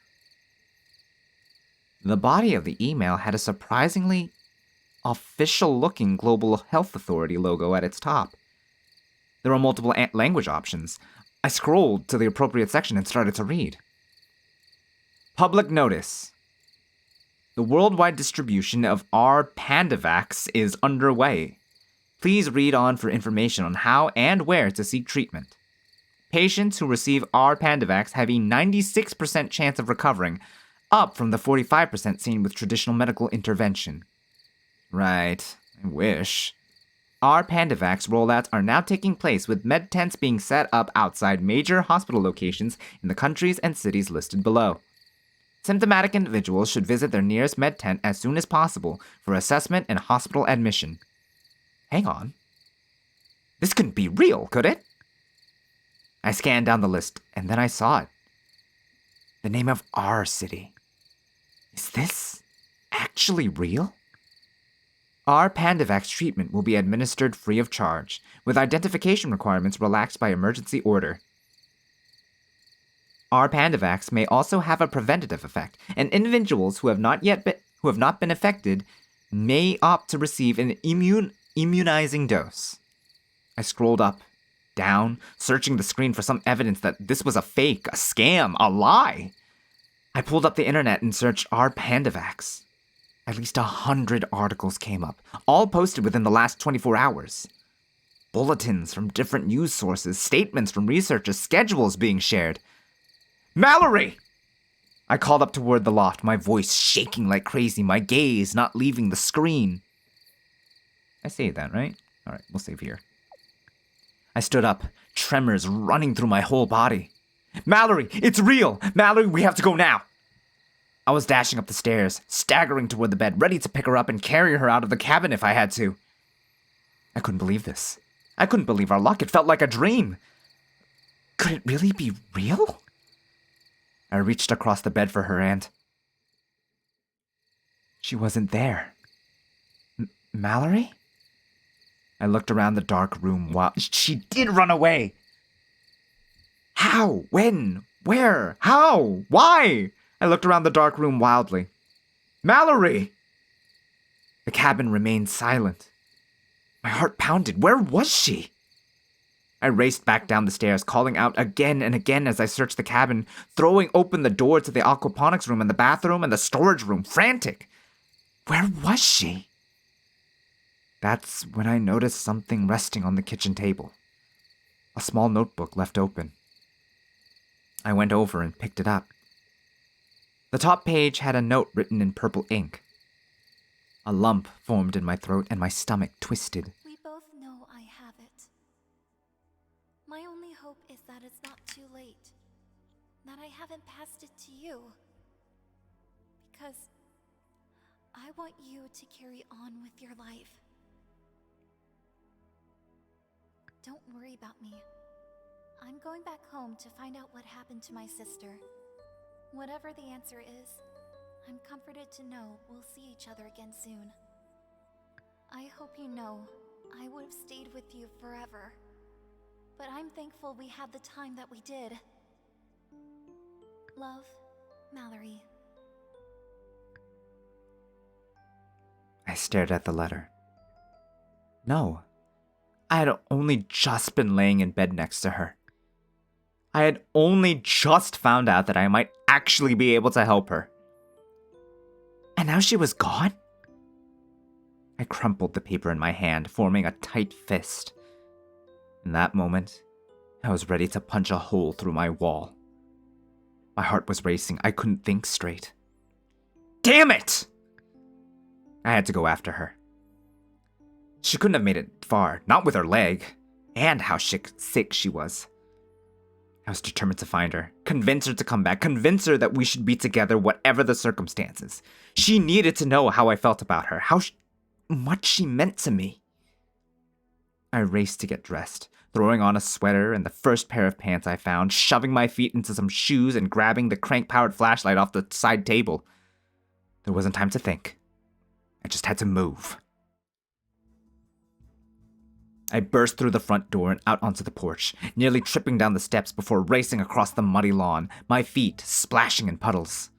The body of the email had a surprisingly official-looking Global Health Authority logo at its top. There were multiple language options. I scrolled to the appropriate section and started to read. Public notice. The worldwide distribution of R-Pandavax is underway. Please read on for information on how and where to seek treatment. Patients who receive R-Pandavax have a 96% chance of recovering, up from the 45% seen with traditional medical intervention. Right, I wish. R-Pandavax rollouts are now taking place, with med tents being set up outside major hospital locations in the countries and cities listed below. Symptomatic individuals should visit their nearest med tent as soon as possible for assessment and hospital admission. Hang on. This couldn't be real, could it? I scanned down the list, and then I saw it. The name of our city. Is this actually real? R-Pandavax treatment will be administered free of charge, with identification requirements relaxed by emergency order. R-Pandavax may also have a preventative effect, and individuals who have not been affected may opt to receive an immunizing dose. I scrolled up, down, searching the screen for some evidence that this was a fake, a scam, a lie. I pulled up the internet and searched R-Pandavax. At least 100 articles came up, all posted within the last 24 hours. Bulletins from different news sources, statements from researchers, schedules being shared. Mallory! I called up toward the loft, my voice shaking like crazy, my gaze not leaving the screen. I saved that, right? Alright, we'll save here. I stood up, tremors running through my whole body. Mallory, it's real! Mallory, we have to go now! I was dashing up the stairs, staggering toward the bed, ready to pick her up and carry her out of the cabin if I had to. I couldn't believe this. I couldn't believe our luck. It felt like a dream. Could it really be real? I reached across the bed for her and... she wasn't there. Mallory? I looked around the dark room while... she did run away! How? When? Where? How? Why? I looked around the dark room wildly. Mallory! The cabin remained silent. My heart pounded. Where was she? I raced back down the stairs, calling out again and again as I searched the cabin, throwing open the door to the aquaponics room and the bathroom and the storage room, frantic. Where was she? That's when I noticed something resting on the kitchen table. A small notebook left open. I went over and picked it up. The top page had a note written in purple ink. A lump formed in my throat and my stomach twisted. We both know I have it. My only hope is that it's not too late. That I haven't passed it to you. Because I want you to carry on with your life. Don't worry about me. I'm going back home to find out what happened to my sister. Whatever the answer is, I'm comforted to know we'll see each other again soon. I hope you know I would have stayed with you forever. But I'm thankful we had the time that we did. Love, Mallory. I stared at the letter. No. I had only just been laying in bed next to her. I had only just found out that I might actually be able to help her. And now she was gone? I crumpled the paper in my hand, forming a tight fist. In that moment, I was ready to punch a hole through my wall. My heart was racing. I couldn't think straight. Damn it! I had to go after her. She couldn't have made it far, not with her leg, and how sick she was. I was determined to find her, convince her to come back, convince her that we should be together whatever the circumstances. She needed to know how I felt about her, how much she meant to me. I raced to get dressed, throwing on a sweater and the first pair of pants I found, shoving my feet into some shoes and grabbing the crank-powered flashlight off the side table. There wasn't time to think. I just had to move. I burst through the front door and out onto the porch, nearly tripping down the steps before racing across the muddy lawn, my feet splashing in puddles.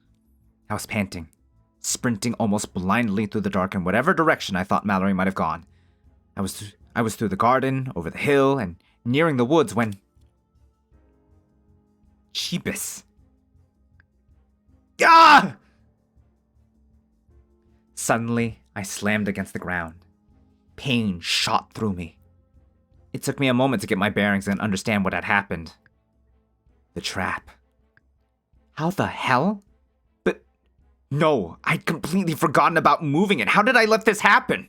I was panting, sprinting almost blindly through the dark in whatever direction I thought Mallory might have gone. I was through the garden, over the hill, and nearing the woods when... Jeebus. Ah! Suddenly, I slammed against the ground. Pain shot through me. It took me a moment to get my bearings and understand what had happened. The trap. How the hell? But no, I'd completely forgotten about moving it. How did I let this happen?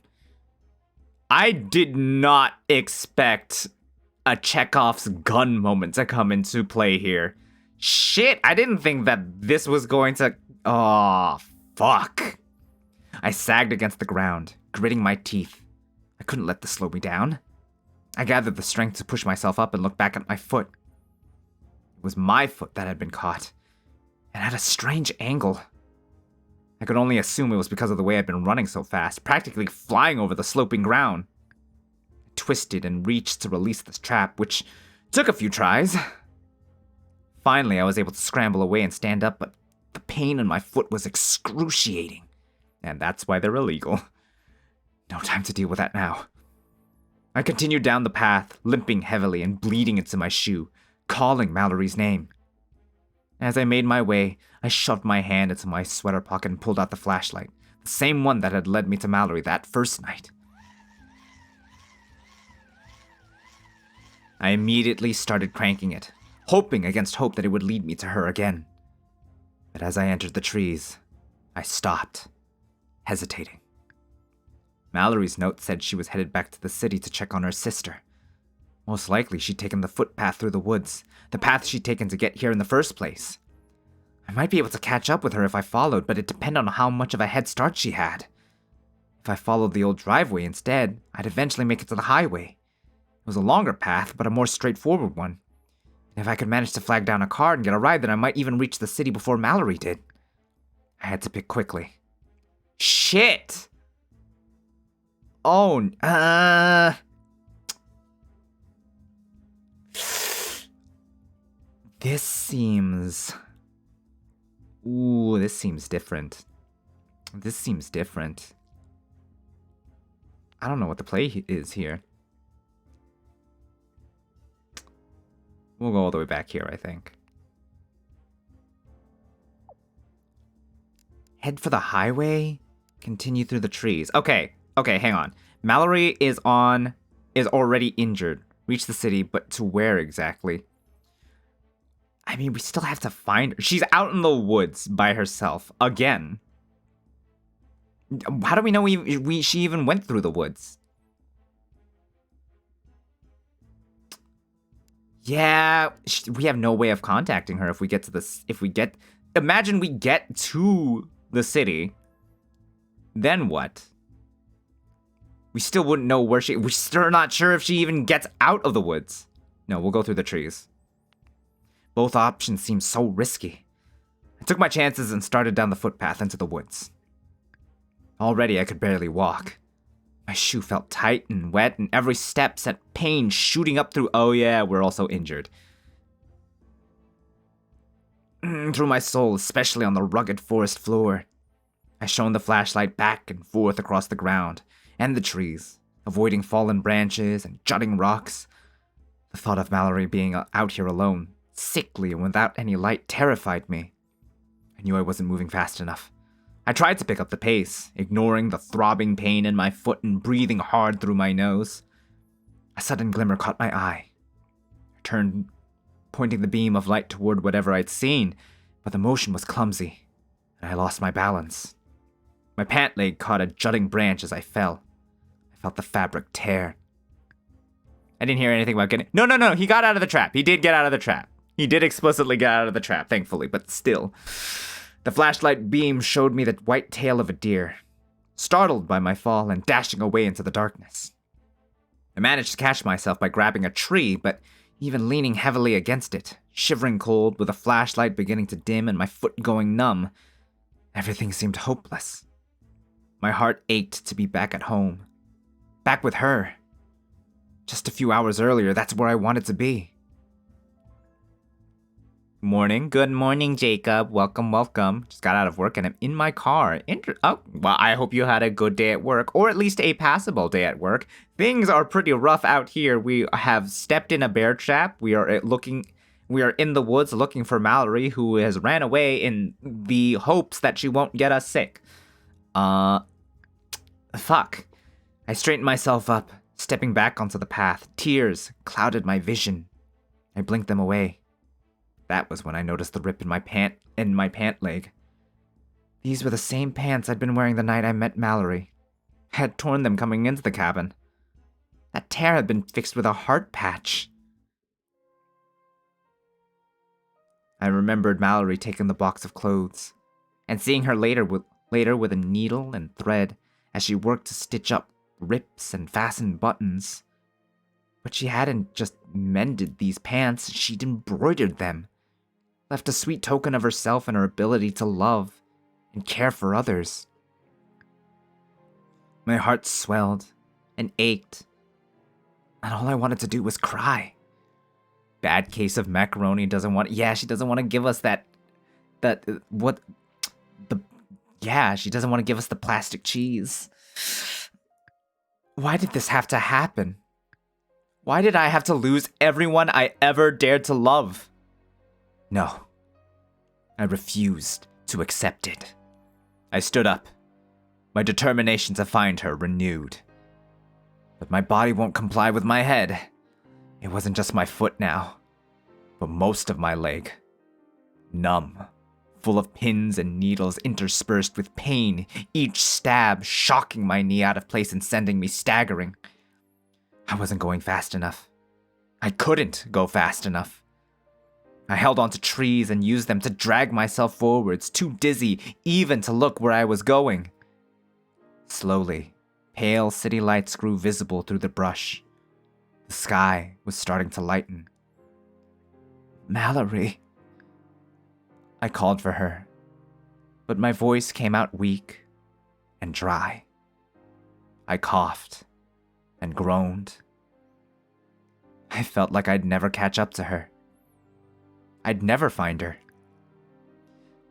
I did not expect a Chekhov's gun moment to come into play here. Shit, I didn't think that this was going to... Oh, fuck. I sagged against the ground, gritting my teeth. I couldn't let this slow me down. I gathered the strength to push myself up and look back at my foot. It was my foot that had been caught, and at a strange angle. I could only assume it was because of the way I'd been running so fast, practically flying over the sloping ground. I twisted and reached to release the trap, which took a few tries. Finally, I was able to scramble away and stand up, but the pain in my foot was excruciating. And that's why they're illegal. No time to deal with that now. I continued down the path, limping heavily and bleeding into my shoe, calling Mallory's name. As I made my way, I shoved my hand into my sweater pocket and pulled out the flashlight, the same one that had led me to Mallory that first night. I immediately started cranking it, hoping against hope that it would lead me to her again. But as I entered the trees, I stopped, hesitating. Mallory's note said she was headed back to the city to check on her sister. Most likely she'd taken the footpath through the woods, the path she'd taken to get here in the first place. I might be able to catch up with her if I followed, but it depended on how much of a head start she had. If I followed the old driveway instead, I'd eventually make it to the highway. It was a longer path, but a more straightforward one. And if I could manage to flag down a car and get a ride, then I might even reach the city before Mallory did. I had to pick quickly. Shit! Oh, This seems... Ooh, this seems different. This seems different. I don't know what the play is here. We'll go all the way back here, I think. Head for the highway? Continue through the trees. Okay, hang on. Mallory is already injured. Reach the city, but to where exactly? I mean, we still have to find her. She's out in the woods by herself. Again. How do we know she even went through the woods? Yeah, we have no way of contacting her if we get to this. Imagine we get to the city. Then what? We still wouldn't know where we're still not sure if she even gets out of the woods. No, we'll go through the trees. Both options seem so risky. I took my chances and started down the footpath into the woods. Already I could barely walk. My shoe felt tight and wet, and every step sent pain shooting up through. Oh yeah, we're also injured. Through my soul, especially on the rugged forest floor. I shone the flashlight back and forth across the ground and the trees, avoiding fallen branches and jutting rocks. The thought of Mallory being out here alone, sickly and without any light, terrified me. I knew I wasn't moving fast enough. I tried to pick up the pace, ignoring the throbbing pain in my foot and breathing hard through my nose. A sudden glimmer caught my eye. I turned, pointing the beam of light toward whatever I'd seen, but the motion was clumsy, and I lost my balance. My pant leg caught a jutting branch as I fell. I felt the fabric tear. I didn't hear anything about getting... No, he got out of the trap. He did get out of the trap. He did explicitly get out of the trap, thankfully, but still. The flashlight beam showed me the white tail of a deer, startled by my fall and dashing away into the darkness. I managed to catch myself by grabbing a tree, but even leaning heavily against it, shivering cold with the flashlight beginning to dim and my foot going numb, everything seemed hopeless. My heart ached to be back at home, back with her. Just a few hours earlier, that's where I wanted to be. Good morning, Jacob. Welcome. Just got out of work and I'm in my car. Well, I hope you had a good day at work, or at least a passable day at work. Things are pretty rough out here. We have stepped in a bear trap. We are in the woods looking for Mallory, who has ran away in the hopes that she won't get us sick. Fuck. I straightened myself up, stepping back onto the path. Tears clouded my vision. I blinked them away. That was when I noticed the rip in my pant leg. These were the same pants I'd been wearing the night I met Mallory. I had torn them coming into the cabin. That tear had been fixed with a heart patch. I remembered Mallory taking the box of clothes, and seeing her later with a needle and thread as she worked to stitch up rips and fasten buttons. But she hadn't just mended these pants, she'd embroidered them. Left a sweet token of herself and her ability to love and care for others. My heart swelled and ached, and all I wanted to do was cry. Bad case of macaroni she doesn't want to give us she doesn't want to give us the plastic cheese. Why did this have to happen? Why did I have to lose everyone I ever dared to love? No. I refused to accept it. I stood up, my determination to find her renewed. But my body won't comply with my head. It wasn't just my foot now, but most of my leg. Numb, full of pins and needles interspersed with pain, each stab shocking my knee out of place and sending me staggering. I wasn't going fast enough. I couldn't go fast enough. I held onto trees and used them to drag myself forwards, too dizzy even to look where I was going. Slowly, pale city lights grew visible through the brush. The sky was starting to lighten. Mallory. I called for her, but my voice came out weak and dry. I coughed and groaned. I felt like I'd never catch up to her. I'd never find her.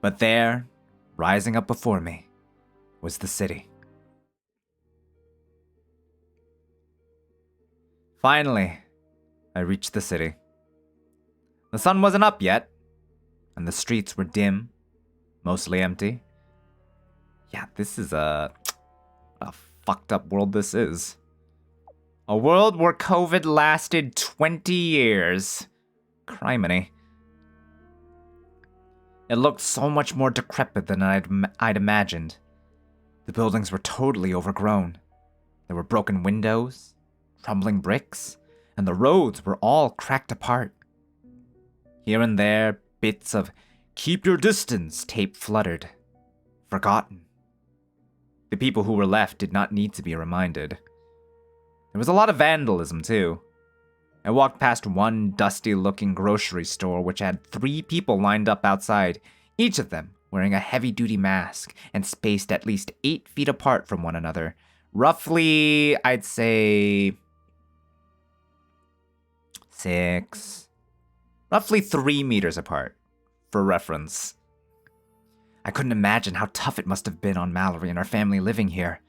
But there, rising up before me, was the city. Finally, I reached the city. The sun wasn't up yet, and the streets were dim, mostly empty. Yeah, this is a fucked up world this is. A world where COVID lasted 20 years. Criminy. It looked so much more decrepit than I'd imagined. The buildings were totally overgrown. There were broken windows, crumbling bricks, and the roads were all cracked apart. Here and there, bits of "keep your distance" tape fluttered, forgotten. The people who were left did not need to be reminded. There was a lot of vandalism, too. I walked past one dusty-looking grocery store which had 3 people lined up outside, each of them wearing a heavy-duty mask and spaced at least 8 feet apart from one another. Roughly, I'd say... roughly 3 meters apart, for reference. I couldn't imagine how tough it must have been on Mallory and her family living here,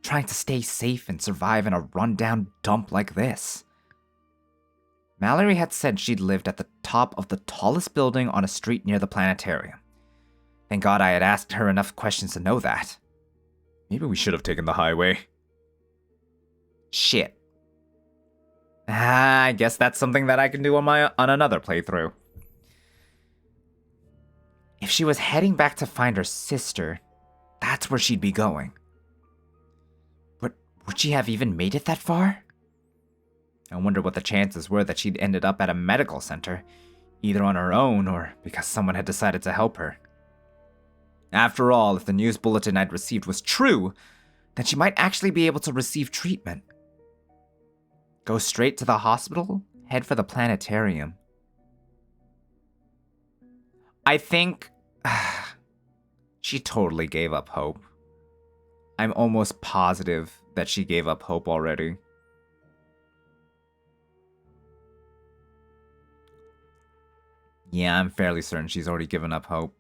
trying to stay safe and survive in a rundown dump like this. Mallory had said she'd lived at the top of the tallest building on a street near the planetarium. Thank God I had asked her enough questions to know that. Maybe we should have taken the highway. Shit. I guess that's something that I can do on another playthrough. If she was heading back to find her sister, that's where she'd be going. But would she have even made it that far? I wonder what the chances were that she'd ended up at a medical center, either on her own or because someone had decided to help her. After all, if the news bulletin I'd received was true, then she might actually be able to receive treatment. Go straight to the hospital, head for the planetarium. I think she totally gave up hope. I'm almost positive that she gave up hope already. Yeah, I'm fairly certain she's already given up hope.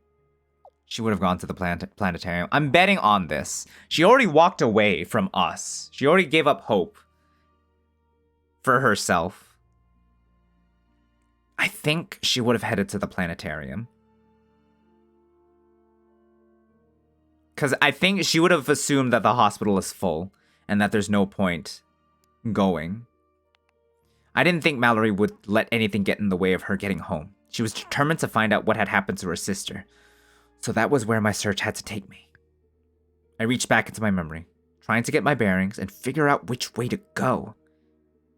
She would have gone to the planetarium. I'm betting on this. She already walked away from us. She already gave up hope for herself. I think she would have headed to the planetarium. Because I think she would have assumed that the hospital is full and that there's no point going. I didn't think Mallory would let anything get in the way of her getting home. She was determined to find out what had happened to her sister. So that was where my search had to take me. I reached back into my memory, trying to get my bearings and figure out which way to go.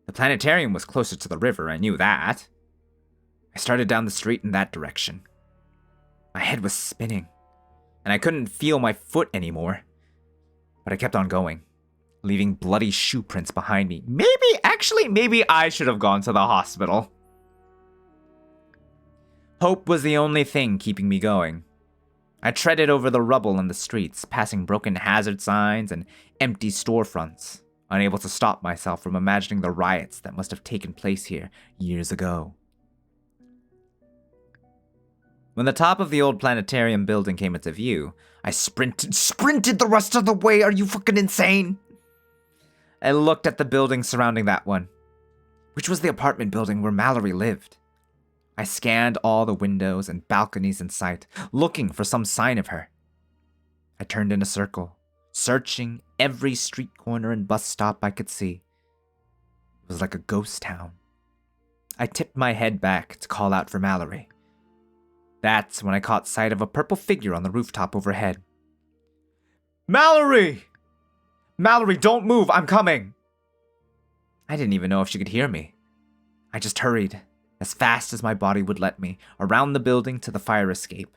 The planetarium was closer to the river, I knew that. I started down the street in that direction. My head was spinning, and I couldn't feel my foot anymore. But I kept on going, leaving bloody shoe prints behind me. Maybe I should have gone to the hospital. Hope was the only thing keeping me going. I treaded over the rubble in the streets, passing broken hazard signs and empty storefronts, unable to stop myself from imagining the riots that must have taken place here years ago. When the top of the old planetarium building came into view, I sprinted the rest of the way. Are you fucking insane? I looked at the building surrounding that one, which was the apartment building where Mallory lived. I scanned all the windows and balconies in sight, looking for some sign of her. I turned in a circle, searching every street corner and bus stop I could see. It was like a ghost town. I tipped my head back to call out for Mallory. That's when I caught sight of a purple figure on the rooftop overhead. Mallory! Mallory, don't move, I'm coming! I didn't even know if she could hear me. I just hurried, as fast as my body would let me, around the building to the fire escape.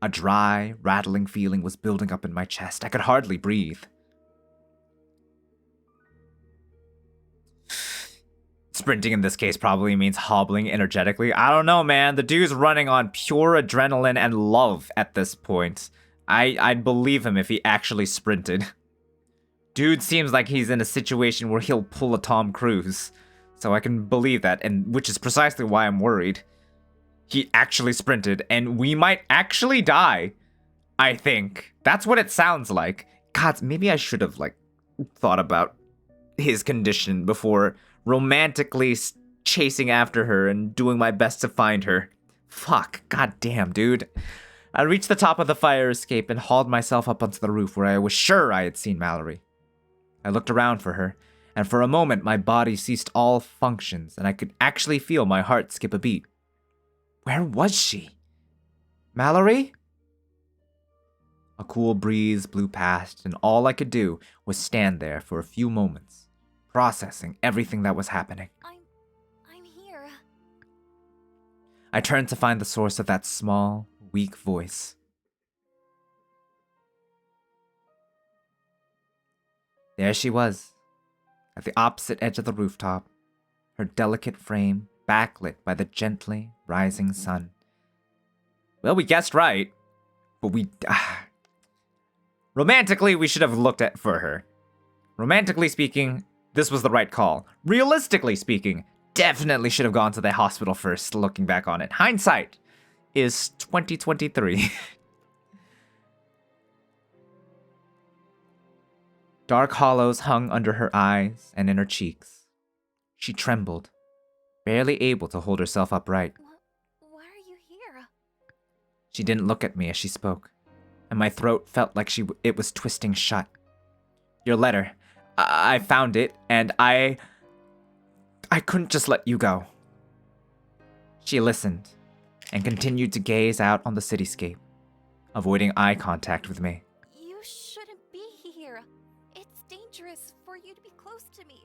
A dry, rattling feeling was building up in my chest. I could hardly breathe. Sprinting in this case probably means hobbling energetically. I don't know, man. The dude's running on pure adrenaline and love at this point. I'd believe him if he actually sprinted. Dude seems like he's in a situation where he'll pull a Tom Cruise. So I can believe that, and which is precisely why I'm worried. He actually sprinted, and we might actually die, I think. That's what it sounds like. God, maybe I should have, thought about his condition before romantically chasing after her and doing my best to find her. Fuck, goddamn, dude. I reached the top of the fire escape and hauled myself up onto the roof where I was sure I had seen Mallory. I looked around for her, and for a moment my body ceased all functions and I could actually feel my heart skip a beat. Where was she? Mallory? A cool breeze blew past, and all I could do was stand there for a few moments, processing everything that was happening. I'm here. I turned to find the source of that small, weak voice. There she was, at the opposite edge of the rooftop, her delicate frame backlit by the gently rising sun. Well, we guessed right, but romantically, we should have looked for her. Romantically speaking, this was the right call. Realistically speaking, definitely should have gone to the hospital first, looking back on it. Hindsight is 2023. Dark hollows hung under her eyes and in her cheeks. She trembled, barely able to hold herself upright. Why are you here? She didn't look at me as she spoke, and my throat felt like it was twisting shut. Your letter. I found it, and I couldn't just let you go. She listened, and continued to gaze out on the cityscape, avoiding eye contact with me. You shouldn't be here. It's dangerous for you to be close to me.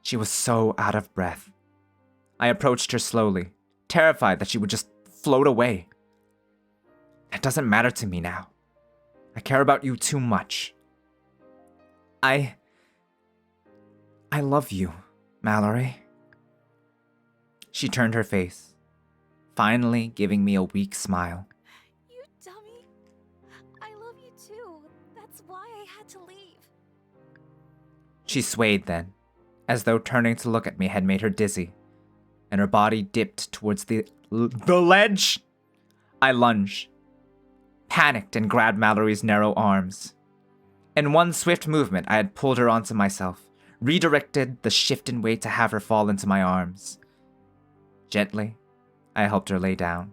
She was so out of breath. I approached her slowly, terrified that she would just float away. That doesn't matter to me now. I care about you too much. I love you, Mallory. She turned her face, finally giving me a weak smile. You dummy. I love you too. That's why I had to leave. She swayed then, as though turning to look at me had made her dizzy, and her body dipped towards the ledge. I lunged, panicked, and grabbed Mallory's narrow arms. In one swift movement, I had pulled her onto myself, redirected the shift in weight to have her fall into my arms. Gently, I helped her lay down.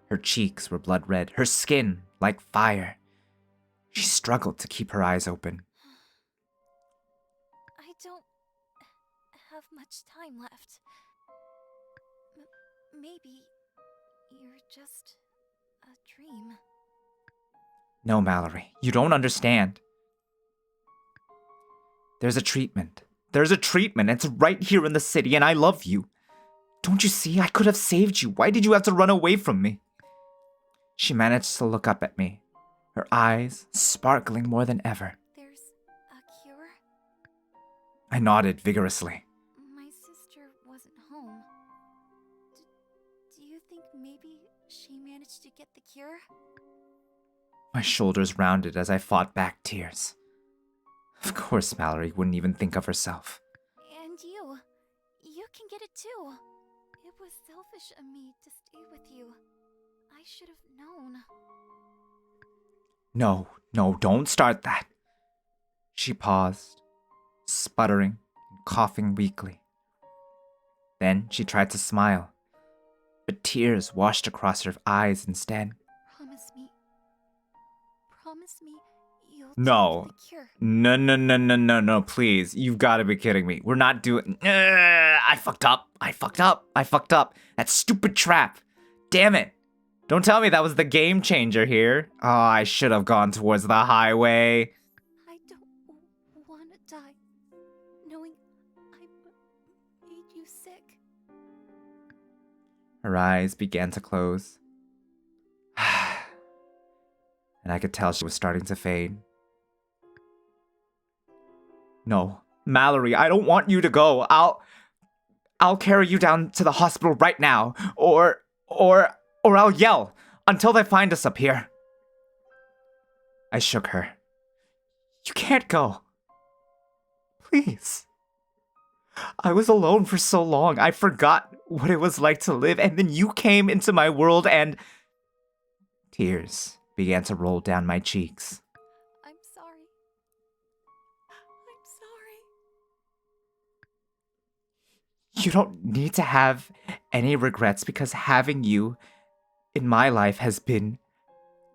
Her cheeks were blood red, her skin like fire. She struggled to keep her eyes open. I don't have much time left. Maybe you're just a dream. No, Mallory, you don't understand. There's a treatment. It's right here in the city, and I love you. Don't you see? I could have saved you. Why did you have to run away from me? She managed to look up at me, her eyes sparkling more than ever. There's a cure? I nodded vigorously. My sister wasn't home. Do you think maybe she managed to get the cure? My shoulders rounded as I fought back tears. Of course Mallory wouldn't even think of herself. And you can get it too. It was selfish of me to stay with you. I should have known. No, don't start that. She paused, sputtering and coughing weakly. Then she tried to smile, but tears washed across her eyes instead. Promise me you'll No. take the cure. No, please. You've got to be kidding me. We're not doing... I fucked up. That stupid trap. Damn it. Don't tell me that was the game changer here. Oh, I should have gone towards the highway. I don't want to die knowing I made you sick. Her eyes began to close. And I could tell she was starting to fade. No, Mallory, I don't want you to go. I'll carry you down to the hospital right now, or I'll yell until they find us up here. I shook her. You can't go. Please. I was alone for so long. I forgot what it was like to live, and then you came into my world and... Tears began to roll down my cheeks. I'm sorry. You don't need to have any regrets because having you in my life has been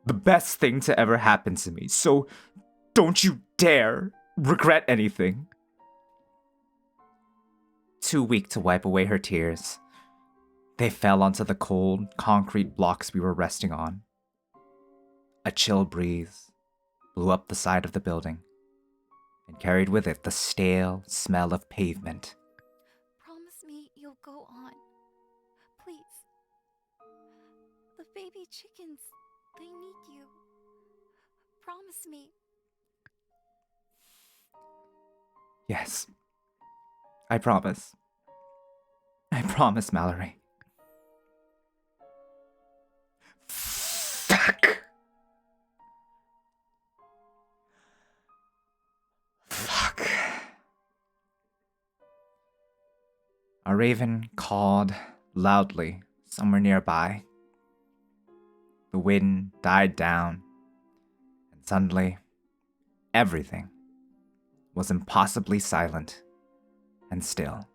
the best thing to ever happen to me. So don't you dare regret anything. Too weak to wipe away her tears, they fell onto the cold, concrete blocks we were resting on. A chill breeze blew up the side of the building and carried with it the stale smell of pavement. Promise me you'll go on. Please. The baby chickens, they need you. Promise me. Yes. I promise. I promise, Mallory. Fuck! Fuck. A raven cawed loudly somewhere nearby. The wind died down, and suddenly, everything was impossibly silent and still.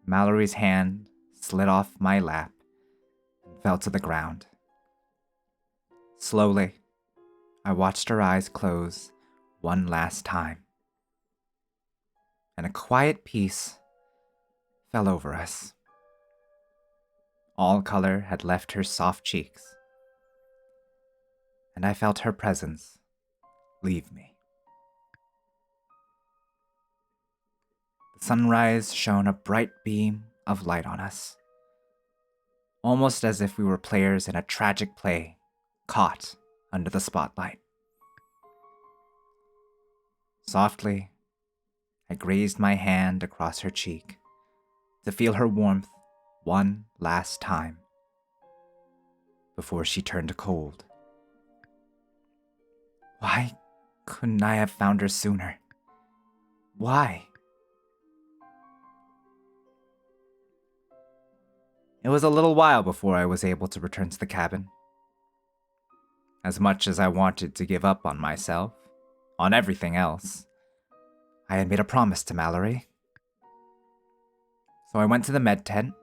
Mallory's hand slid off my lap and fell to the ground. Slowly, I watched her eyes close one last time, and a quiet peace fell over us. All color had left her soft cheeks, and I felt her presence leave me. The sunrise shone a bright beam of light on us, almost as if we were players in a tragic play, caught under the spotlight. Softly, I grazed my hand across her cheek to feel her warmth one last time before she turned cold. Why couldn't I have found her sooner? Why? It was a little while before I was able to return to the cabin. As much as I wanted to give up on myself, on everything else, I had made a promise to Mallory. So I went to the med tent,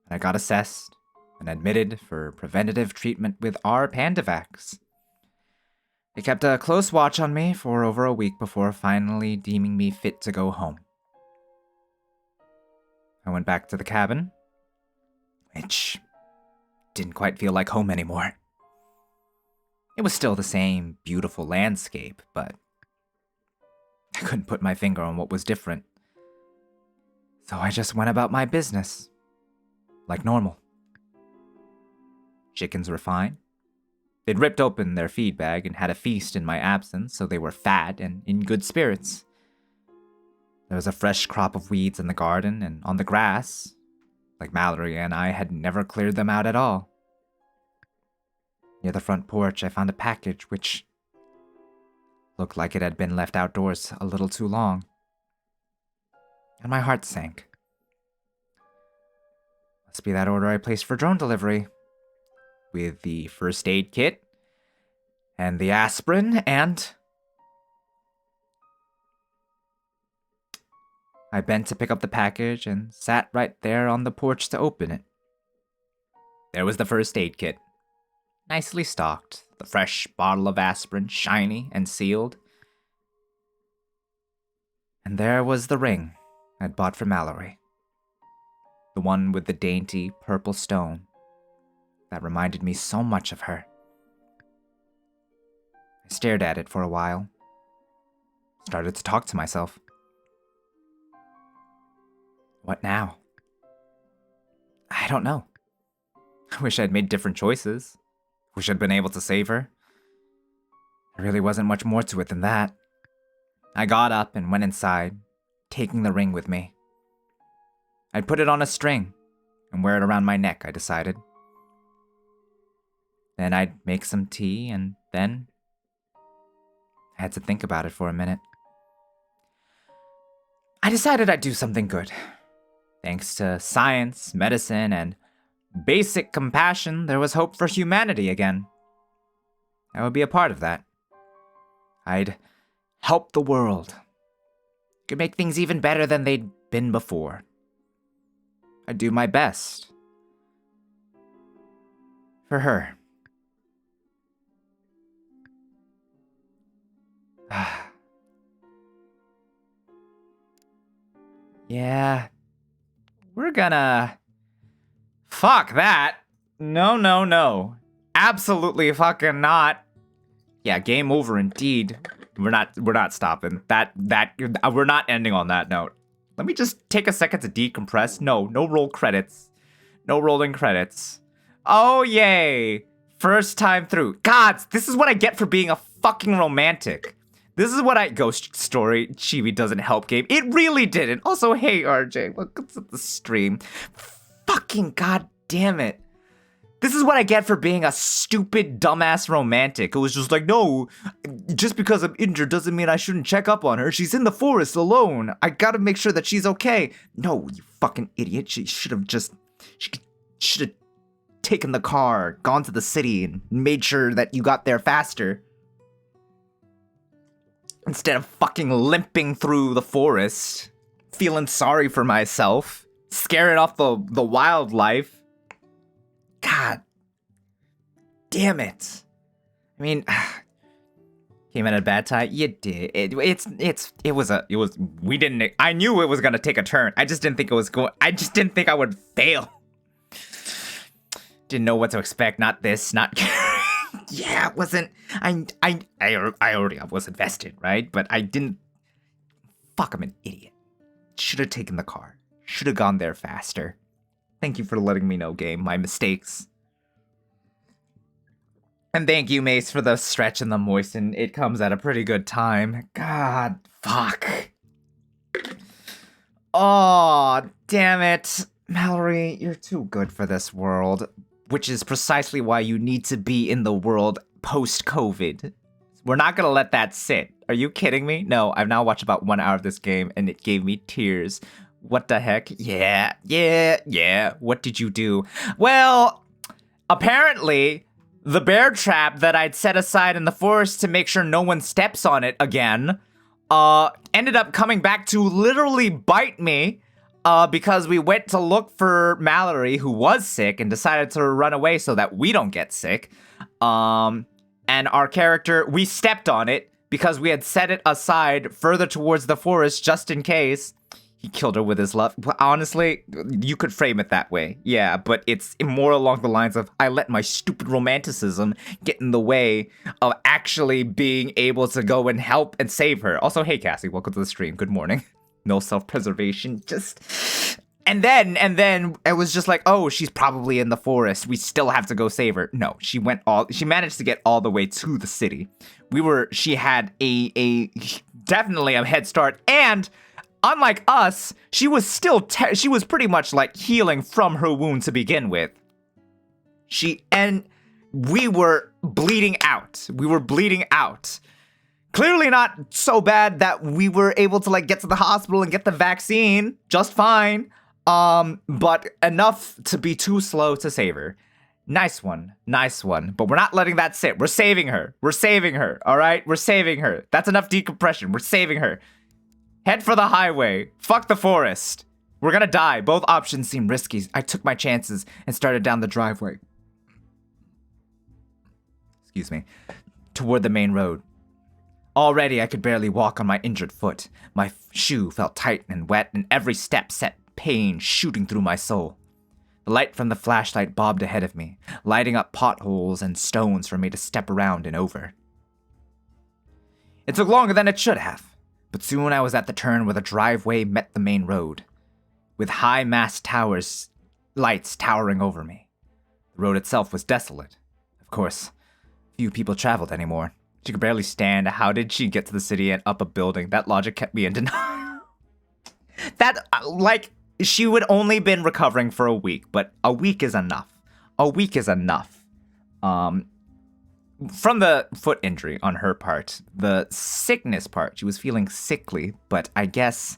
and I got assessed and admitted for preventative treatment with our Pandavax. They kept a close watch on me for over a week before finally deeming me fit to go home. I went back to the cabin, which didn't quite feel like home anymore. It was still the same beautiful landscape, but I couldn't put my finger on what was different. So I just went about my business, like normal. Chickens were fine. They'd ripped open their feed bag and had a feast in my absence, so they were fat and in good spirits. There was a fresh crop of weeds in the garden and on the grass, like Mallory and I had never cleared them out at all. Near the front porch, I found a package which looked like it had been left outdoors a little too long, and my heart sank. Must be that order I placed for drone delivery, with the first aid kit, and the aspirin, and... I bent to pick up the package and sat right there on the porch to open it. There was the first aid kit, nicely stocked, the fresh bottle of aspirin, shiny and sealed. And there was the ring I'd bought for Mallory. The one with the dainty purple stone that reminded me so much of her. I stared at it for a while, started to talk to myself. What now? I don't know. I wish I'd made different choices. Wish I'd been able to save her. There really wasn't much more to it than that. I got up and went inside, taking the ring with me. I'd put it on a string and wear it around my neck, I decided. Then I'd make some tea, and then I had to think about it for a minute. I decided I'd do something good. Thanks to science, medicine, and basic compassion, there was hope for humanity again. I would be a part of that. I'd help the world. Could make things even better than they'd been before. I'd do my best. For her. Yeah. We're gonna... Fuck that. No. Absolutely fucking not. Yeah, game over indeed. We're not stopping. We're not ending on that note. Let me just take a second to decompress. No roll credits. No rolling credits. Oh, yay. First time through. God, this is what I get for being a fucking romantic. This is what Ghost Story Chibi doesn't help game. It really didn't. Also, hey RJ, welcome to the stream. Fucking goddamn it. This is what I get for being a stupid, dumbass romantic. It was just like, no, just because I'm injured doesn't mean I shouldn't check up on her. She's in the forest alone. I gotta make sure that she's okay. No, you fucking idiot. She should have taken the car, gone to the city, and made sure that you got there faster. Instead of fucking limping through the forest, feeling sorry for myself, scaring off the wildlife. God damn it. I mean, came at a bad time. You did. I knew it was going to take a turn. I just didn't think I would fail. Didn't know what to expect. Not this, not yeah, it wasn't. I already was invested, right? But I didn't. Fuck, I'm an idiot. Should have taken the car. Should have gone there faster. Thank you for letting me know, game. My mistakes. And thank you, Mace, for the stretch and the moisten. It comes at a pretty good time. God, fuck. Oh, damn it. Mallory, you're too good for this world. Which is precisely why you need to be in the world post-COVID. We're not gonna let that sit. Are you kidding me? No, I've now watched about 1 hour of this game, and it gave me tears. What the heck? Yeah. What did you do? Well, apparently, the bear trap that I'd set aside in the forest to make sure no one steps on it again, ended up coming back to literally bite me, because we went to look for Mallory, who was sick, and decided to run away so that we don't get sick. And our character, we stepped on it because we had set it aside further towards the forest just in case. He killed her with his love. Well, honestly, you could frame it that way. Yeah, but it's more along the lines of, I let my stupid romanticism get in the way of actually being able to go and help and save her. Also, hey, Cassie, welcome to the stream. Good morning. No self-preservation, just... And then it was just like, oh, she's probably in the forest. We still have to go save her. No, she managed to get all the way to the city. She had definitely a head start, and unlike us, she was still, she was pretty much like healing from her wound to begin with. We were bleeding out. Clearly not so bad that we were able to like get to the hospital and get the vaccine just fine. But enough to be too slow to save her. Nice one. But we're not letting that sit. We're saving her. All right? We're saving her. That's enough decompression. We're saving her. Head for the highway. Fuck the forest. We're gonna die. Both options seem risky. I took my chances and started down the driveway. Excuse me. Toward the main road. Already I could barely walk on my injured foot. My shoe felt tight and wet, and every step set pain shooting through my soul. The light from the flashlight bobbed ahead of me, lighting up potholes and stones for me to step around and over. It took longer than it should have, but soon I was at the turn where the driveway met the main road, with high mast towers, lights towering over me. The road itself was desolate. Of course, few people traveled anymore. She could barely stand. How did she get to the city and up a building? That logic kept me in denial. She would only been recovering for a week, but a week is enough. From the foot injury on her part, the sickness part, she was feeling sickly, but I guess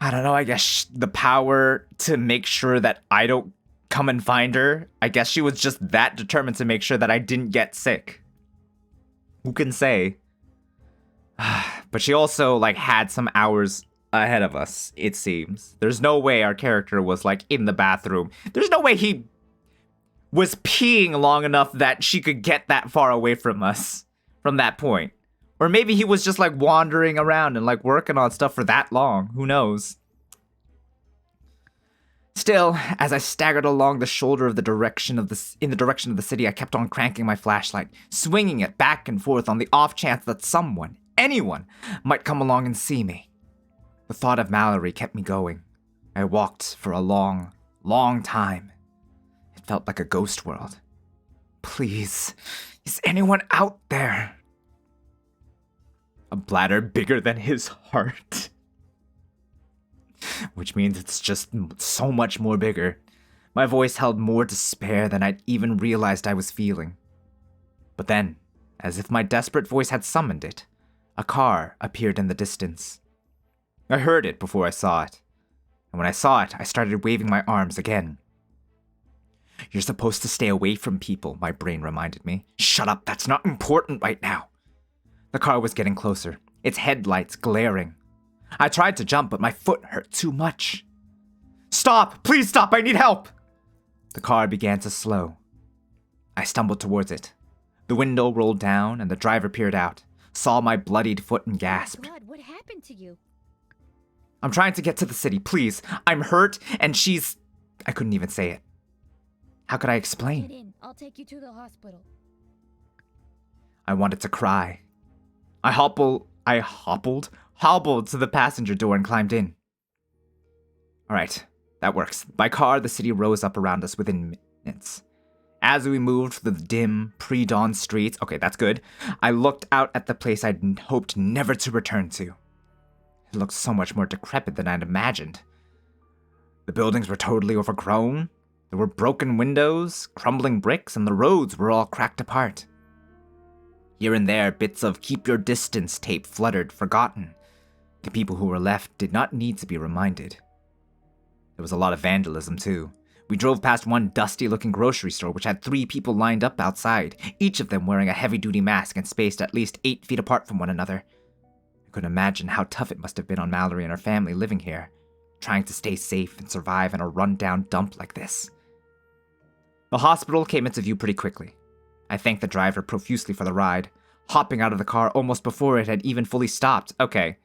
the power to make sure that I don't come and find her, I guess she was just that determined to make sure that I didn't get sick. Who can say? But she also, had some hours ahead of us, it seems. There's no way our character was, in the bathroom. There's no way he was peeing long enough that she could get that far away from us from that point. Or maybe he was just, wandering around and, working on stuff for that long. Who knows? Still, as I staggered along the shoulder of in the direction of the city, I kept on cranking my flashlight, swinging it back and forth on the off chance that anyone, might come along and see me. The thought of Mallory kept me going. I walked for a long, long time. It felt like a ghost world. Please, is anyone out there? A bladder bigger than his heart. Which means it's just so much more bigger. My voice held more despair than I'd even realized I was feeling. But then, as if my desperate voice had summoned it, a car appeared in the distance. I heard it before I saw it, and when I saw it, I started waving my arms again. You're supposed to stay away from people, my brain reminded me. Shut up, that's not important right now. The car was getting closer, its headlights glaring. I tried to jump, but my foot hurt too much. Stop! Please stop! I need help! The car began to slow. I stumbled towards it. The window rolled down, and the driver peered out, saw my bloodied foot and gasped. God, what happened to you? I'm trying to get to the city, please. I'm hurt, and she's... I couldn't even say it. How could I explain? Get in. I'll take you to the hospital. I wanted to cry. I hobbled to the passenger door and climbed in. All right, that works. By car, the city rose up around us within minutes. As we moved through the dim, pre-dawn streets, okay, that's good, I looked out at the place I'd hoped never to return to. It looked so much more decrepit than I'd imagined. The buildings were totally overgrown. There were broken windows, crumbling bricks, and the roads were all cracked apart. Here and there, bits of keep your distance tape fluttered, forgotten. The people who were left did not need to be reminded. There was a lot of vandalism, too. We drove past one dusty-looking grocery store which had 3 people lined up outside, each of them wearing a heavy-duty mask and spaced at least 8 feet apart from one another. I could imagine how tough it must have been on Mallory and her family living here, trying to stay safe and survive in a run-down dump like this. The hospital came into view pretty quickly. I thanked the driver profusely for the ride, hopping out of the car almost before it had even fully stopped. Okay.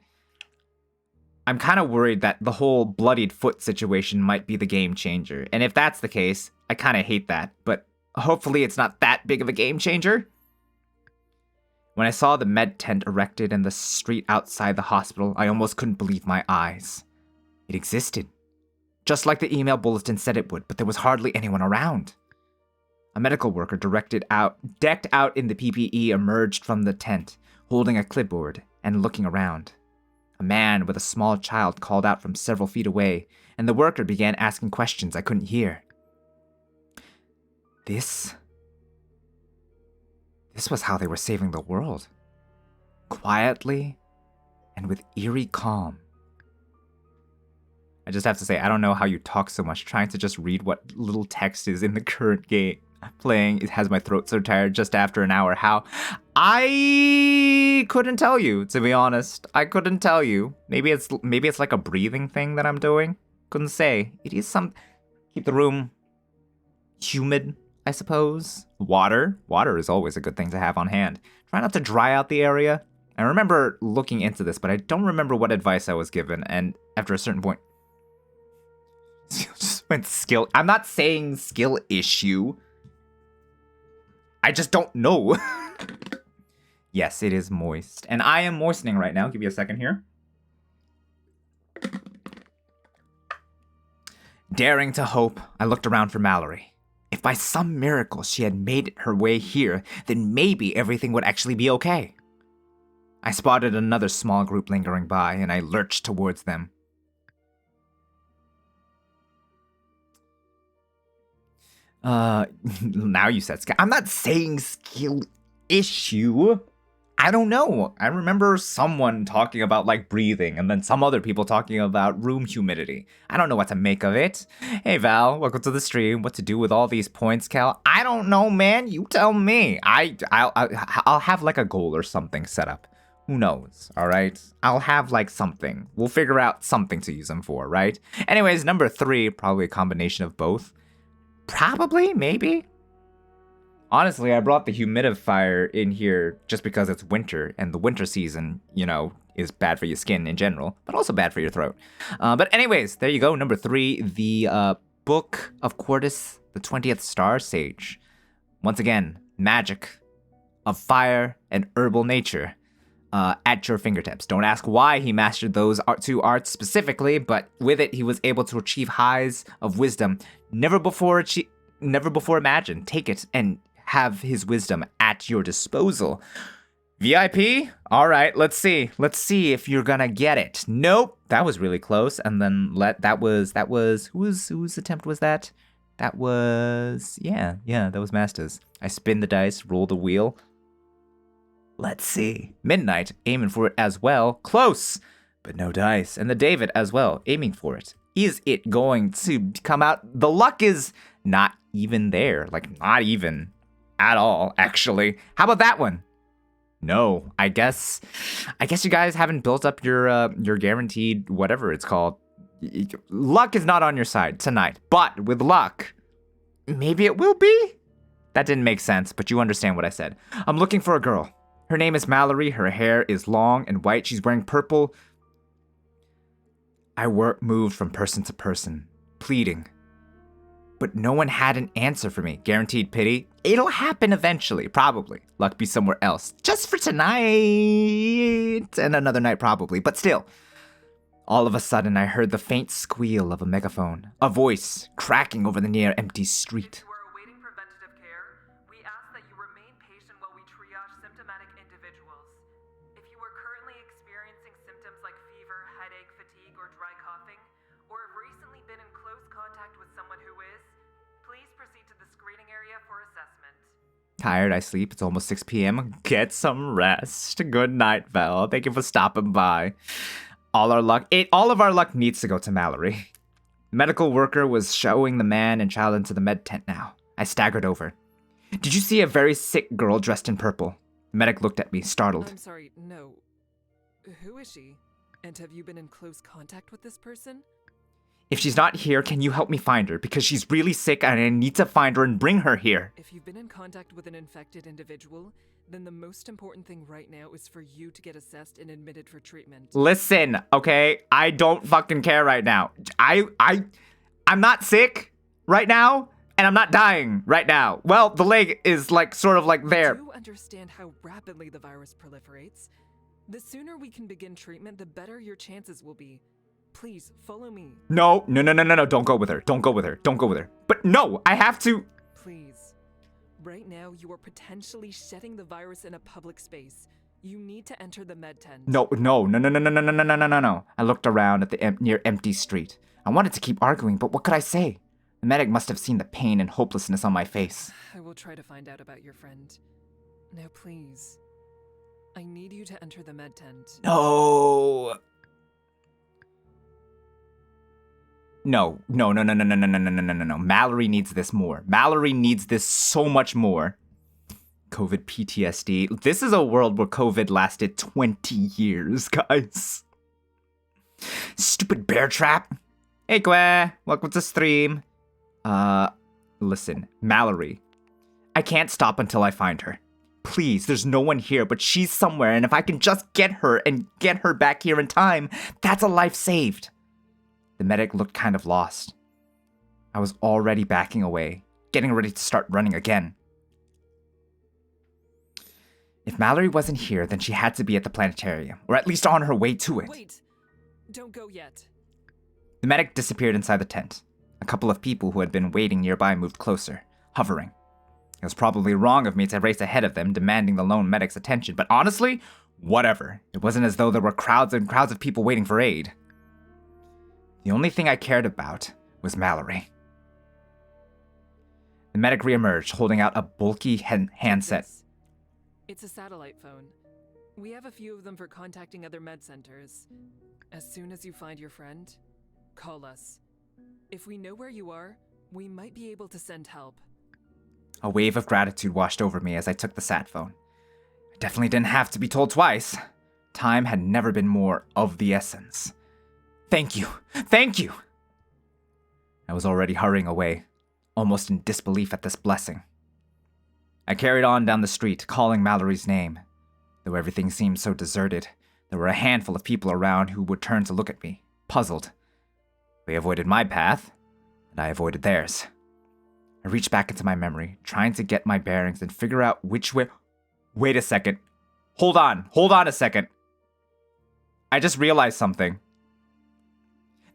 I'm kind of worried that the whole bloodied foot situation might be the game changer. And if that's the case, I kind of hate that. But hopefully it's not that big of a game changer. When I saw the med tent erected in the street outside the hospital, I almost couldn't believe my eyes. It existed. Just like the email bulletin said it would, but there was hardly anyone around. A medical worker decked out in the PPE emerged from the tent, holding a clipboard and looking around. A man with a small child called out from several feet away, and the worker began asking questions I couldn't hear. This was how they were saving the world. Quietly and with eerie calm. I just have to say, I don't know how you talk so much, trying to just read what little text is in the current game playing. It has my throat so tired just after an hour. How? I couldn't tell you, to be honest. I couldn't tell you. Maybe it's like a breathing thing that I'm doing. Couldn't say. It is some... Keep the room humid, I suppose. Water is always a good thing to have on hand. Try not to dry out the area. I remember looking into this, but I don't remember what advice I was given, and after a certain point... just went skill... I'm not saying skill issue. I just don't know. Yes, it is moist. And I am moistening right now. Give me a second here. Daring to hope, I looked around for Mallory. If by some miracle she had made her way here, then maybe everything would actually be okay. I spotted another small group lingering by, and I lurched towards them. Now you said skill. I'm not saying skill issue. I don't know. I remember someone talking about like breathing and then some other people talking about room humidity. I don't know what to make of it. Hey Val, welcome to the stream. What to do with all these points, Cal? I don't know, man. You tell me. I'll have like a goal or something set up. Who knows, all right? I'll have like something. We'll figure out something to use them for, right? Anyways, number 3, probably a combination of both. Probably, maybe. Honestly, I brought the humidifier in here just because it's winter, and the winter season, you know, is bad for your skin in general, but also bad for your throat. But anyways, there you go. Number 3, the Book of Quartus, the 20th Star Sage. Once again, magic of fire and herbal nature at your fingertips. Don't ask why he mastered those 2 arts specifically, but with it, he was able to achieve highs of wisdom never before imagined. Take it and have his wisdom at your disposal. VIP? All right, let's see. Let's see if you're gonna get it. Nope, that was really close. And then whose attempt was that? That was that was Master's. I spin the dice, roll the wheel. Let's see. Midnight, aiming for it as well. Close, but no dice. And the David as well, aiming for it. Is it going to come out? The luck is not even there. Like, not even at all, actually. How about that one? No, I guess you guys haven't built up your guaranteed whatever it's called. Luck is not on your side tonight, but with luck, maybe it will be? That didn't make sense, but you understand what I said. I'm looking for a girl. Her name is Mallory. Her hair is long and white. She's wearing purple. I moved from person to person, pleading. But no one had an answer for me. Guaranteed pity. It'll happen eventually, probably. Luck be somewhere else. Just for tonight. And another night, probably. But still. All of a sudden, I heard the faint squeal of a megaphone. A voice cracking over the near empty street. If you are awaiting preventative care, we ask that you remain patient while we triage symptomatic individuals. If you are currently experiencing symptoms like fever, headache, fatigue, or dry coughing, or have recently been in close contact with someone who is, please proceed to the screening area for assessment. Tired, I sleep. It's almost 6 p.m. Get some rest. Good night, Val. Thank you for stopping by. All of our luck needs to go to Mallory. The medical worker was showing the man and child into the med tent now. I staggered over. Did you see a very sick girl dressed in purple? The medic looked at me, startled. I'm sorry, no. Who is she? And have you been in close contact with this person? If she's not here, can you help me find her? Because she's really sick and I need to find her and bring her here. If you've been in contact with an infected individual, then the most important thing right now is for you to get assessed and admitted for treatment. Listen, okay? I don't fucking care right now. I'm not sick right now, and I'm not dying right now. Well, the leg is like sort of like there. Do you understand how rapidly the virus proliferates? The sooner we can begin treatment, the better your chances will be. Please, follow me. No. Don't go with her. Don't go with her. But no, I have to. Please. Right now, you are potentially shedding the virus in a public space. You need to enter the med tent. No. I looked around at the near empty street. I wanted to keep arguing, but what could I say? The medic must have seen the pain and hopelessness on my face. I will try to find out about your friend. Now, please. I need you to enter the med tent. No. No. Mallory needs this more. Mallory needs this so much more. COVID PTSD. This is a world where COVID lasted 20 years, guys. Stupid bear trap. Hey, Gwe. Welcome to stream. Listen, Mallory. I can't stop until I find her. Please, there's no one here, but she's somewhere, and if I can just get her and get her back here in time, that's a life saved. The medic looked kind of lost. I was already backing away, getting ready to start running again. If Mallory wasn't here, then she had to be at the planetarium, or at least on her way to it. Wait! Don't go yet. The medic disappeared inside the tent. A couple of people who had been waiting nearby moved closer, hovering. It was probably wrong of me to race ahead of them, demanding the lone medic's attention, but honestly, whatever. It wasn't as though there were crowds and crowds of people waiting for aid. The only thing I cared about was Mallory. The medic reemerged, holding out a bulky handset. It's a satellite phone. We have a few of them for contacting other med centers. As soon as you find your friend, call us. If we know where you are, we might be able to send help. A wave of gratitude washed over me as I took the sat phone. I definitely didn't have to be told twice. Time had never been more of the essence. Thank you. I was already hurrying away, almost in disbelief at this blessing. I carried on down the street, calling Mallory's name. Though everything seemed so deserted, there were a handful of people around who would turn to look at me, puzzled. They avoided my path, and I avoided theirs. I reached back into my memory, trying to get my bearings and figure out which way... Wait a second. Hold on a second. I just realized something.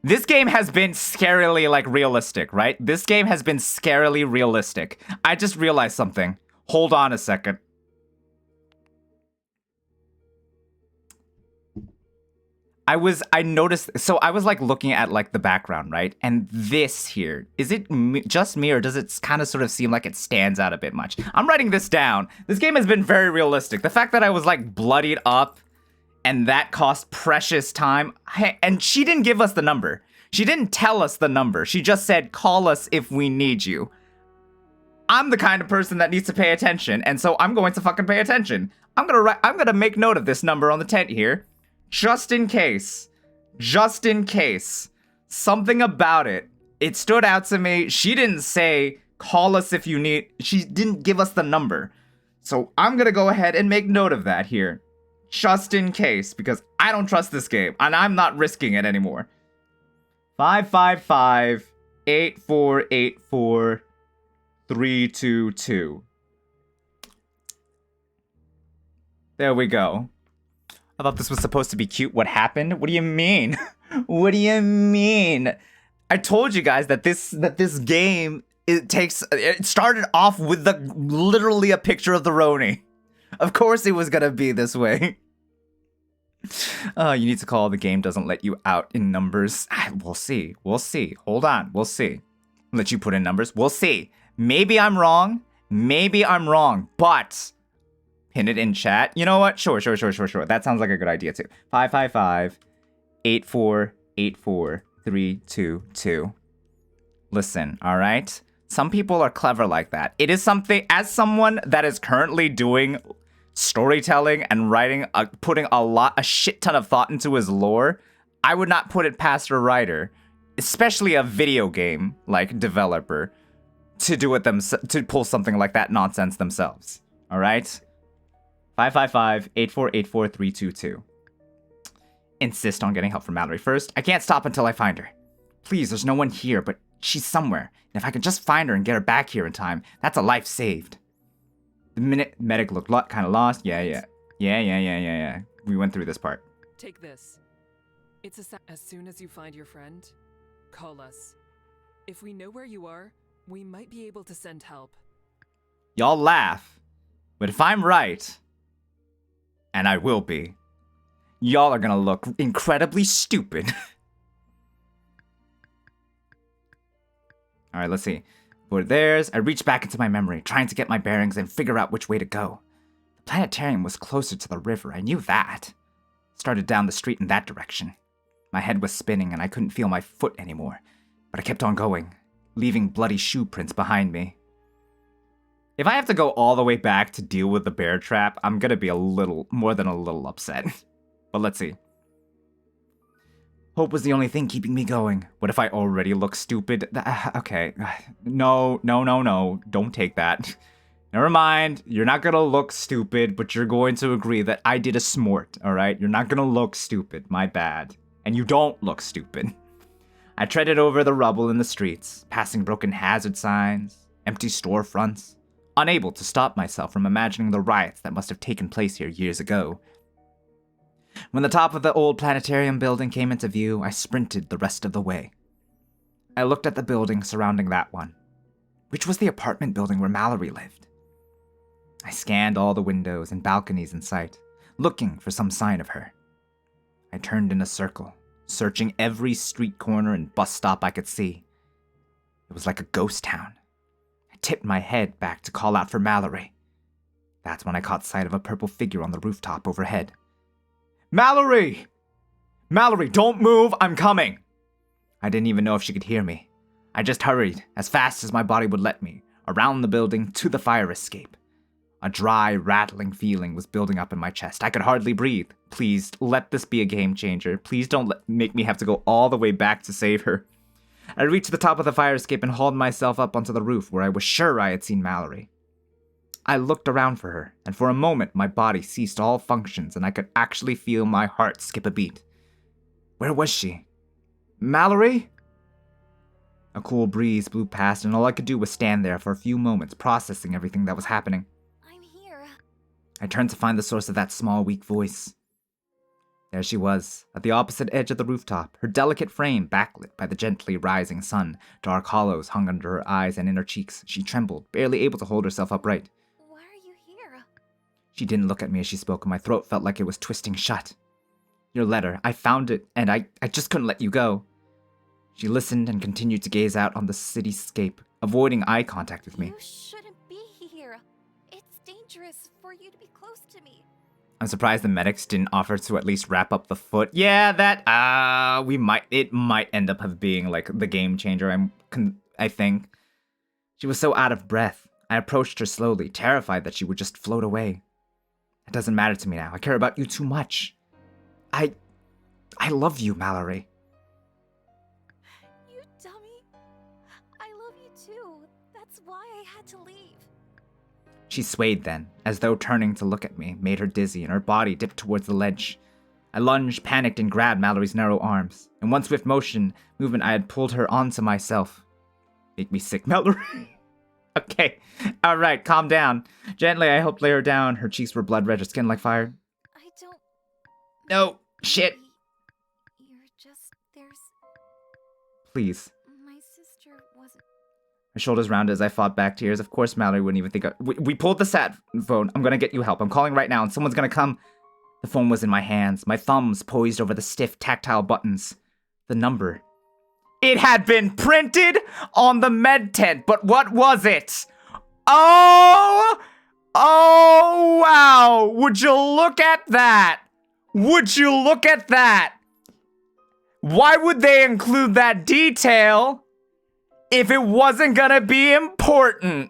This game has been scarily, realistic, right? This game has been scarily realistic. I just realized something. Hold on a second. I noticed, so I was like looking at like the background, right? And this here, is it just me or does it kind of sort of seem like it stands out a bit much? I'm writing this down. This game has been very realistic. The fact that I was like bloodied up and that cost precious time. And she didn't give us the number. She didn't tell us the number. She just said, call us if we need you. I'm the kind of person that needs to pay attention. And so I'm going to fucking pay attention. I'm gonna make note of this number on the tent here. Just in case. Just in case. Something about it. It stood out to me. She didn't say, call us if you need. She didn't give us the number. So I'm gonna go ahead and make note of that here. Just in case. Because I don't trust this game. And I'm not risking it anymore. 555-8484-322. There we go. I thought this was supposed to be cute. What happened? What do you mean? What do you mean? I told you guys that this game it started off with literally a picture of the Roni. Of course it was gonna be this way. You need to call. The game doesn't let you out in numbers. We'll see. We'll see. Hold on. We'll see. Let you put in numbers. We'll see. Maybe I'm wrong. Maybe I'm wrong. But pin it in chat. You know what? Sure. That sounds like a good idea too. 555-8484-322. Listen, all right? Some people are clever like that. It is something, as someone that is currently doing storytelling and writing, putting a shit ton of thought into his lore, I would not put it past a writer, especially a video game like developer, to do it to pull something like that nonsense themselves. All right? 555-8484-322. Insist on getting help from Mallory first. I can't stop until I find her. Please, there's no one here, but she's somewhere. And if I could just find her and get her back here in time, that's a life saved. The medic looked kind of lost. Yeah. We went through this part. Take this. It's as soon as you find your friend, call us. If we know where you are, we might be able to send help. Y'all laugh, but if I'm right, and I will be, y'all are gonna look incredibly stupid. Alright, let's see. For theirs, I reached back into my memory, trying to get my bearings and figure out which way to go. The planetarium was closer to the river, I knew that. Started down the street in that direction. My head was spinning and I couldn't feel my foot anymore, but I kept on going, leaving bloody shoe prints behind me. If I have to go all the way back to deal with the bear trap, I'm gonna be more than a little upset. But let's see. Hope was the only thing keeping me going. What if I already look stupid? Okay. No. Don't take that. Never mind. You're not gonna look stupid, but you're going to agree that I did a smort, alright? You're not gonna look stupid. My bad. And you don't look stupid. I treaded over the rubble in the streets, passing broken hazard signs, empty storefronts, unable to stop myself from imagining the riots that must have taken place here years ago. When the top of the old planetarium building came into view, I sprinted the rest of the way. I looked at the building surrounding that one, which was the apartment building where Mallory lived. I scanned all the windows and balconies in sight, looking for some sign of her. I turned in a circle, searching every street corner and bus stop I could see. It was like a ghost town. I tipped my head back to call out for Mallory. That's when I caught sight of a purple figure on the rooftop overhead. Mallory! Mallory, don't move! I'm coming! I didn't even know if she could hear me. I just hurried, as fast as my body would let me, around the building to the fire escape. A dry, rattling feeling was building up in my chest. I could hardly breathe. Please, let this be a game changer. Please don't make me have to go all the way back to save her. I reached the top of the fire escape and hauled myself up onto the roof where I was sure I had seen Mallory. I looked around for her, and for a moment my body ceased all functions and I could actually feel my heart skip a beat. Where was she? Mallory? A cool breeze blew past and all I could do was stand there for a few moments processing everything that was happening. I'm here. I turned to find the source of that small, weak voice. There she was, at the opposite edge of the rooftop, her delicate frame backlit by the gently rising sun. Dark hollows hung under her eyes and in her cheeks. She trembled, barely able to hold herself upright. Why are you here? She didn't look at me as she spoke, and my throat felt like it was twisting shut. Your letter. I found it, and I just couldn't let you go. She listened and continued to gaze out on the cityscape, avoiding eye contact with me. You shouldn't be here. It's dangerous for you to be close to me. I'm surprised the medics didn't offer to at least wrap up the foot. Yeah, that, it might end up as being, like, the game changer, I think. She was so out of breath. I approached her slowly, terrified that she would just float away. It doesn't matter to me now. I care about you too much. I love you, Mallory. You dummy. I love you too. That's why I had to leave. She swayed then, as though turning to look at me, made her dizzy and her body dipped towards the ledge. I lunged, panicked, and grabbed Mallory's narrow arms. In one swift movement, I had pulled her onto myself. Make me sick, Mallory. Okay, alright, calm down. Gently, I helped lay her down. Her cheeks were blood red, her skin like fire. I don't... No, shit. You're just... there's... Please. My sister wasn't... My shoulders rounded as I fought back tears. Of course, Mallory wouldn't even think we pulled the sat phone. I'm gonna get you help. I'm calling right now, and someone's gonna come. The phone was in my hands, my thumbs poised over the stiff, tactile buttons. The number. It had been printed on the med tent, but what was it? Oh, wow. Would you look at that? Would you look at that? Why would they include that detail if it wasn't gonna be important?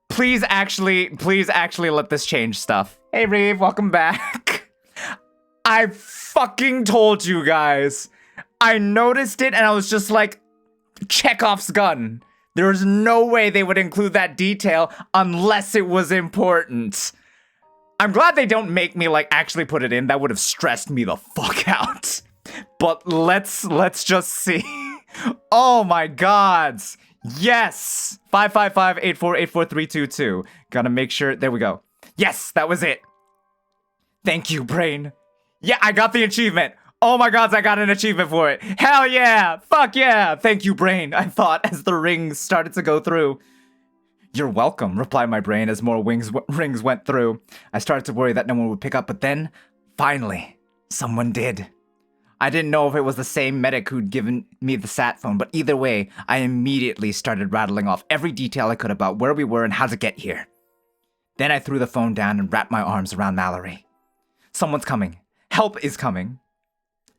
Please actually let this change stuff. Hey, Reeve, welcome back. I fucking told you guys. I noticed it and I was just like, Chekhov's gun. There was no way they would include that detail unless it was important. I'm glad they don't make me like actually put it in. That would have stressed me the fuck out. But let's just see. Oh my gods. Yes. 555-8484322. Gotta make sure. There we go. Yes, that was it. Thank you, Brain. Yeah, I got the achievement. Oh my gods, I got an achievement for it. Hell yeah. Fuck yeah. Thank you, Brain, I thought as the rings started to go through. You're welcome, replied my brain as more rings went through. I started to worry that no one would pick up, but then, finally, someone did. I didn't know if it was the same medic who'd given me the sat phone, but either way, I immediately started rattling off every detail I could about where we were and how to get here. Then I threw the phone down and wrapped my arms around Mallory. Someone's coming. Help is coming.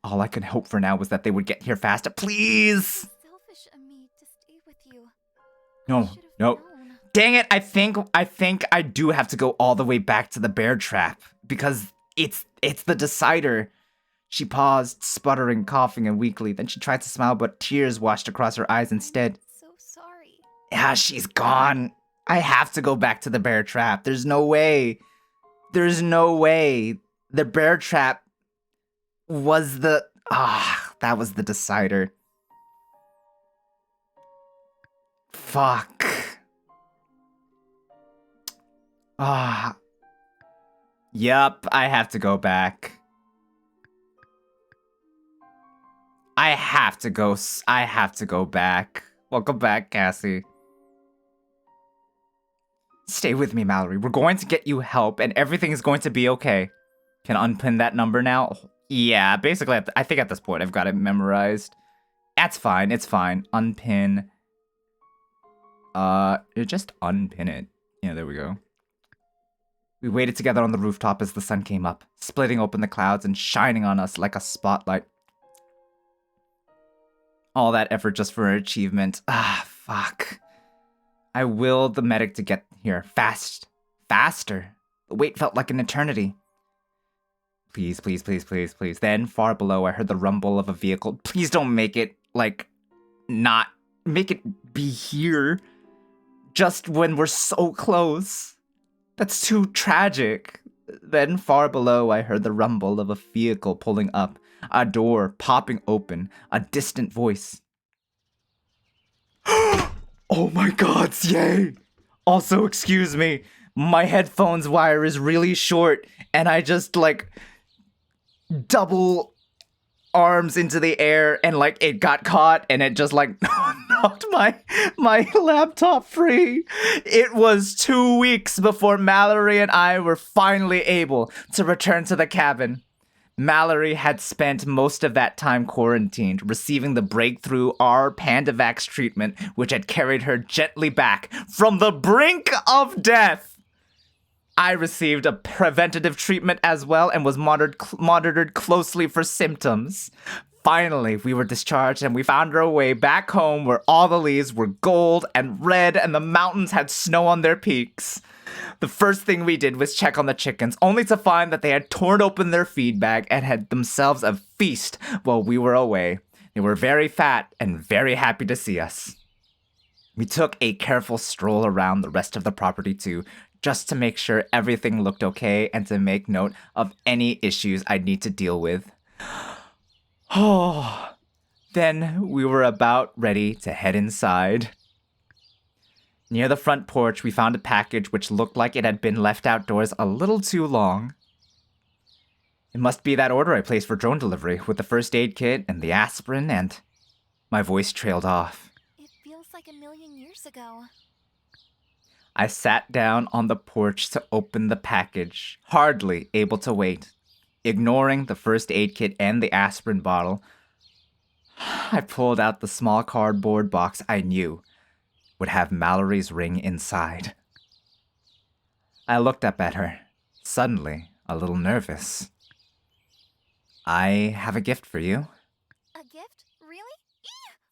All I could hope for now was that they would get here faster. Please! Selfish of me to stay with you. No. Dang it, I think I do have to go all the way back to the bear trap. Because it's the decider. She paused, sputtering, coughing, and weakly. Then she tried to smile, but tears washed across her eyes instead. I'm so sorry. Yeah, she's gone. I have to go back to the bear trap. There's no way. There's no way. The bear trap was that was the decider. Fuck. Yup, I have to go back. I have to go back. Welcome back, Cassie. Stay with me, Mallory. We're going to get you help, and everything is going to be okay. Can I unpin that number now? Yeah, basically, I think at this point I've got it memorized. That's fine, it's fine. Unpin. Just unpin it. Yeah, there we go. We waited together on the rooftop as the sun came up, splitting open the clouds and shining on us like a spotlight. All that effort just for an achievement. Fuck. I willed the medic to get here faster. The wait felt like an eternity. Please, please, please, please, please. Then, far below, I heard the rumble of a vehicle. Please don't make it, not... Make it be here. Just when we're so close. That's too tragic. Then, far below, I heard the rumble of a vehicle pulling up. A door popping open. A distant voice. Oh my god, yay! Also, excuse me. My headphones wire is really short. And I just, double arms into the air and it got caught and it just oh out my laptop free. It was 2 weeks before Mallory and I were finally able to return to the cabin. Mallory had spent most of that time quarantined, receiving the breakthrough Pandavax treatment, which had carried her gently back from the brink of death. I received a preventative treatment as well and was monitored closely for symptoms. Finally, we were discharged and we found our way back home where all the leaves were gold and red and the mountains had snow on their peaks. The first thing we did was check on the chickens, only to find that they had torn open their feed bag and had themselves a feast while we were away. They were very fat and very happy to see us. We took a careful stroll around the rest of the property too, just to make sure everything looked okay and to make note of any issues I'd need to deal with. Oh, then we were about ready to head inside. Near the front porch, we found a package which looked like it had been left outdoors a little too long. It must be that order I placed for drone delivery with the first aid kit and the aspirin and... My voice trailed off. It feels like 1,000,000 years ago. I sat down on the porch to open the package, hardly able to wait. Ignoring the first aid kit and the aspirin bottle, I pulled out the small cardboard box I knew would have Mallory's ring inside. I looked up at her, suddenly a little nervous. I have a gift for you. A gift? Really?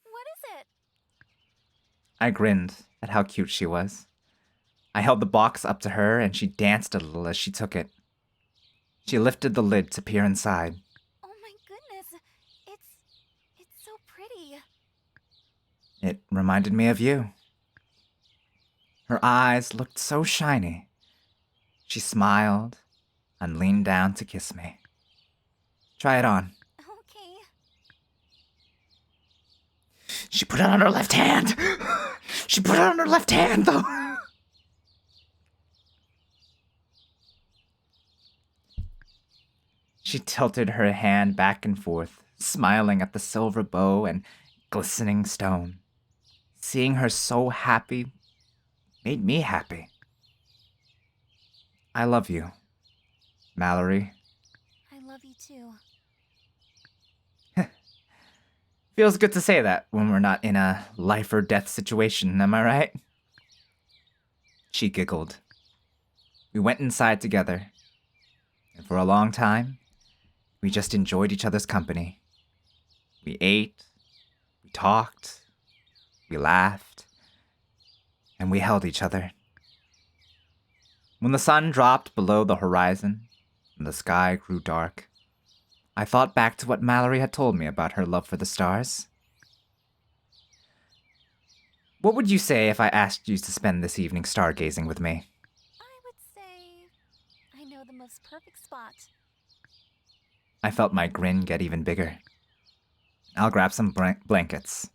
What is it? I grinned at how cute she was. I held the box up to her and she danced a little as she took it. She lifted the lid to peer inside. Oh my goodness. It's so pretty. It reminded me of you. Her eyes looked so shiny. She smiled and leaned down to kiss me. Try it on. Okay. She put it on her left hand. She put it on her left hand, though. She tilted her hand back and forth, smiling at the silver bow and glistening stone. Seeing her so happy made me happy. I love you, Mallory. I love you too. Feels good to say that when we're not in a life or death situation, am I right? She giggled. We went inside together, and for a long time, we just enjoyed each other's company. We ate, we talked, we laughed, and we held each other. When the sun dropped below the horizon and the sky grew dark, I thought back to what Mallory had told me about her love for the stars. What would you say if I asked you to spend this evening stargazing with me? I would say I know the most perfect spot. I felt my grin get even bigger. I'll grab some blankets.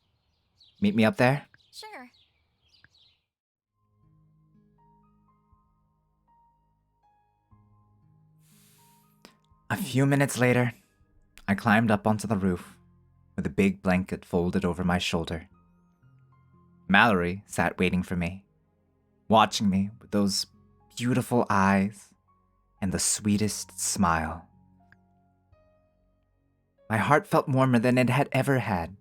Meet me up there? Sure. A few minutes later, I climbed up onto the roof with a big blanket folded over my shoulder. Mallory sat waiting for me, watching me with those beautiful eyes and the sweetest smile. My heart felt warmer than it had ever had.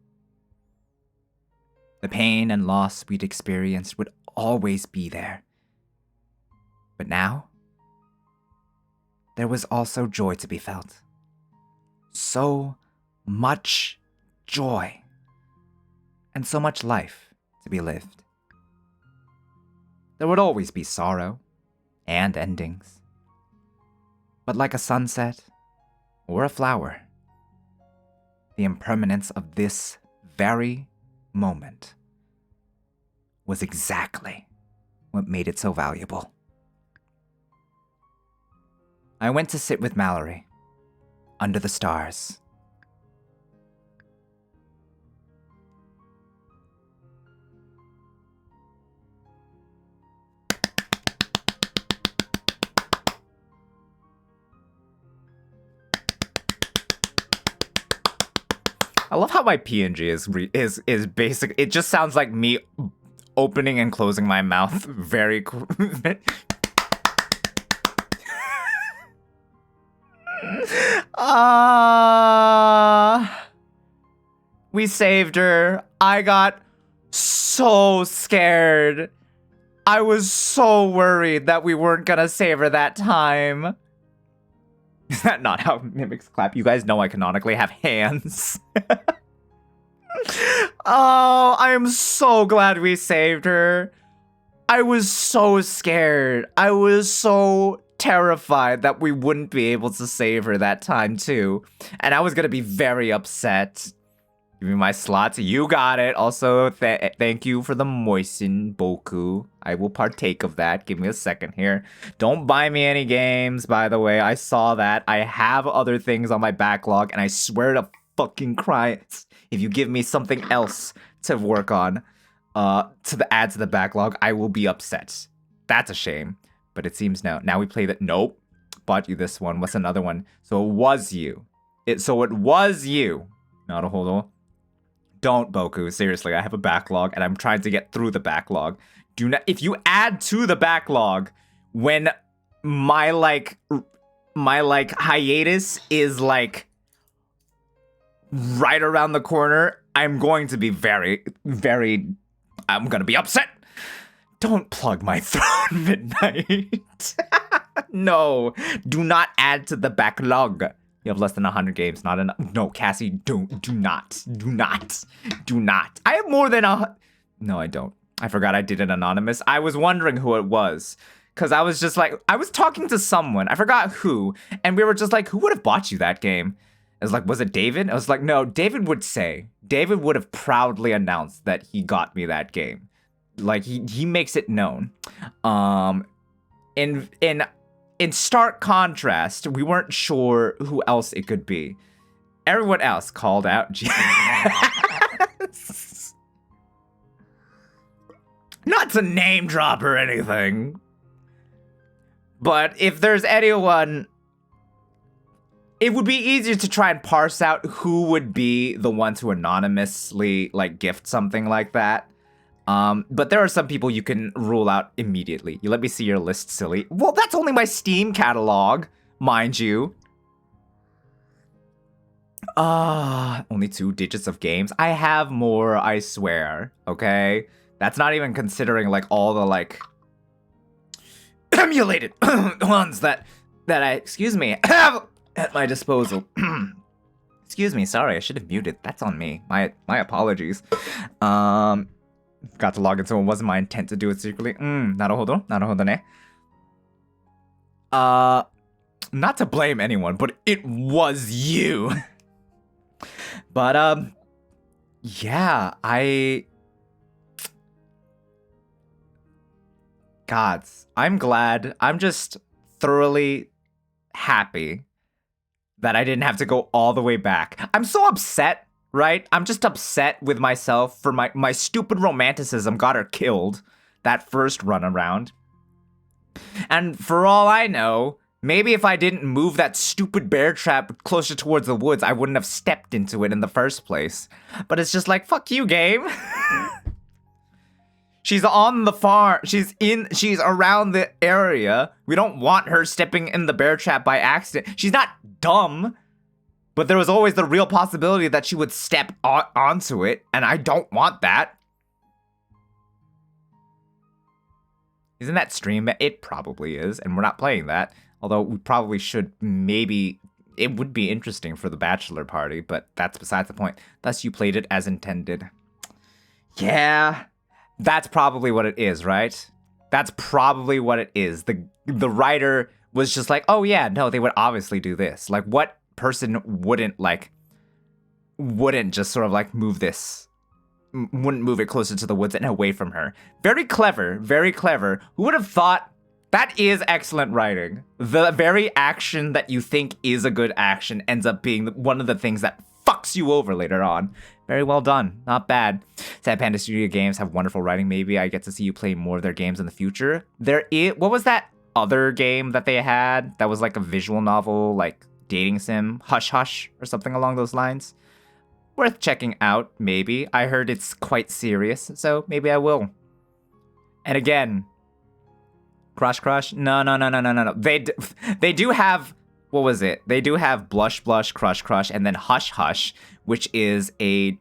The pain and loss we'd experienced would always be there. But now, there was also joy to be felt. So much joy. And so much life to be lived. There would always be sorrow and endings. But like a sunset or a flower, the impermanence of this very moment was exactly what made it so valuable. I went to sit with Mallory under the stars. I love how my PNG is basic. It just sounds like me opening and closing my mouth very we saved her. I got so scared. I was so worried that we weren't gonna save her that time. Is that not how mimics clap? You guys know I canonically have hands. Oh, I am so glad we saved her. I was so scared. I was so terrified that we wouldn't be able to save her that time too. And I was gonna be very upset. Give me my slots. You got it. Also, thank you for the moisten, Boku. I will partake of that. Give me a second here. Don't buy me any games, by the way. I saw that. I have other things on my backlog, and I swear to fucking Christ, if you give me something else to work on, to add to the backlog, I will be upset. That's a shame. But it seems now we play that. Nope. Bought you this one. What's another one? So it was you. It was you. Not a hold on. Don't, Boku. Seriously, I have a backlog and I'm trying to get through the backlog. Do not, if you add to the backlog when my hiatus is like right around the corner, I'm going to be very, very, I'm going to be upset. Don't plug my throat, Midnight. No, do not add to the backlog. You have less than 100 games, not enough. No, Cassie, do not. I have more than No, I don't. I forgot I did it anonymous. I was wondering who it was. Because I was just like, I was talking to someone. I forgot who. And we were just like, who would have bought you that game? I was like, was it David? I was like, no, David would have proudly announced that he got me that game. Like, he makes it known. In stark contrast, we weren't sure who else it could be. Everyone else called out. Yes. Not to name drop or anything, but if there's anyone, it would be easier to try and parse out who would be the one to anonymously like gift something like that. But there are some people you can rule out immediately. You let me see your list, silly. Well, that's only my Steam catalog, mind you. Only 2 digits of games. I have more, I swear, okay? That's not even considering, like, all the, like, emulated ones that I, excuse me, have at my disposal. Excuse me, sorry, I should have muted. That's on me. My apologies. Got to log into it. Wasn't my intent to do it secretly. Naruhodo. Not to blame anyone, but it was you. But, yeah, Gods, I'm glad. I'm just thoroughly happy that I didn't have to go all the way back. I'm so upset, right? I'm just upset with myself for my stupid romanticism got her killed that first run around. And for all I know, maybe if I didn't move that stupid bear trap closer towards the woods, I wouldn't have stepped into it in the first place. But it's just like, fuck you, game. She's on the farm. She's around the area. We don't want her stepping in the bear trap by accident. She's not dumb. But there was always the real possibility that she would step onto it, and I don't want that. Isn't that stream? It probably is, and we're not playing that. Although we probably should, maybe, it would be interesting for the bachelor party, but that's besides the point. Thus you played it as intended. Yeah, that's probably what it is, right? That's probably what it is. The writer was just like, oh yeah, no, they would obviously do this. Like, what person wouldn't just sort of like move this, wouldn't move it closer to the woods and away from her? Very clever, very clever. Who would have thought? That is excellent writing. The very action that you think is a good action ends up being one of the things that fucks you over later on. Very well done. Not bad. Sad Panda Studio games have wonderful writing. Maybe I get to see you play more of their games in the future. What was that other game that they had that was like a visual novel, like dating sim? Hush Hush or something along those lines? worth checking out, maybe. I heard it's quite serious, so maybe I will. And again, Crush Crush? No. They do have, what was it? They do have Blush Blush, Crush Crush, and then Hush Hush, which is a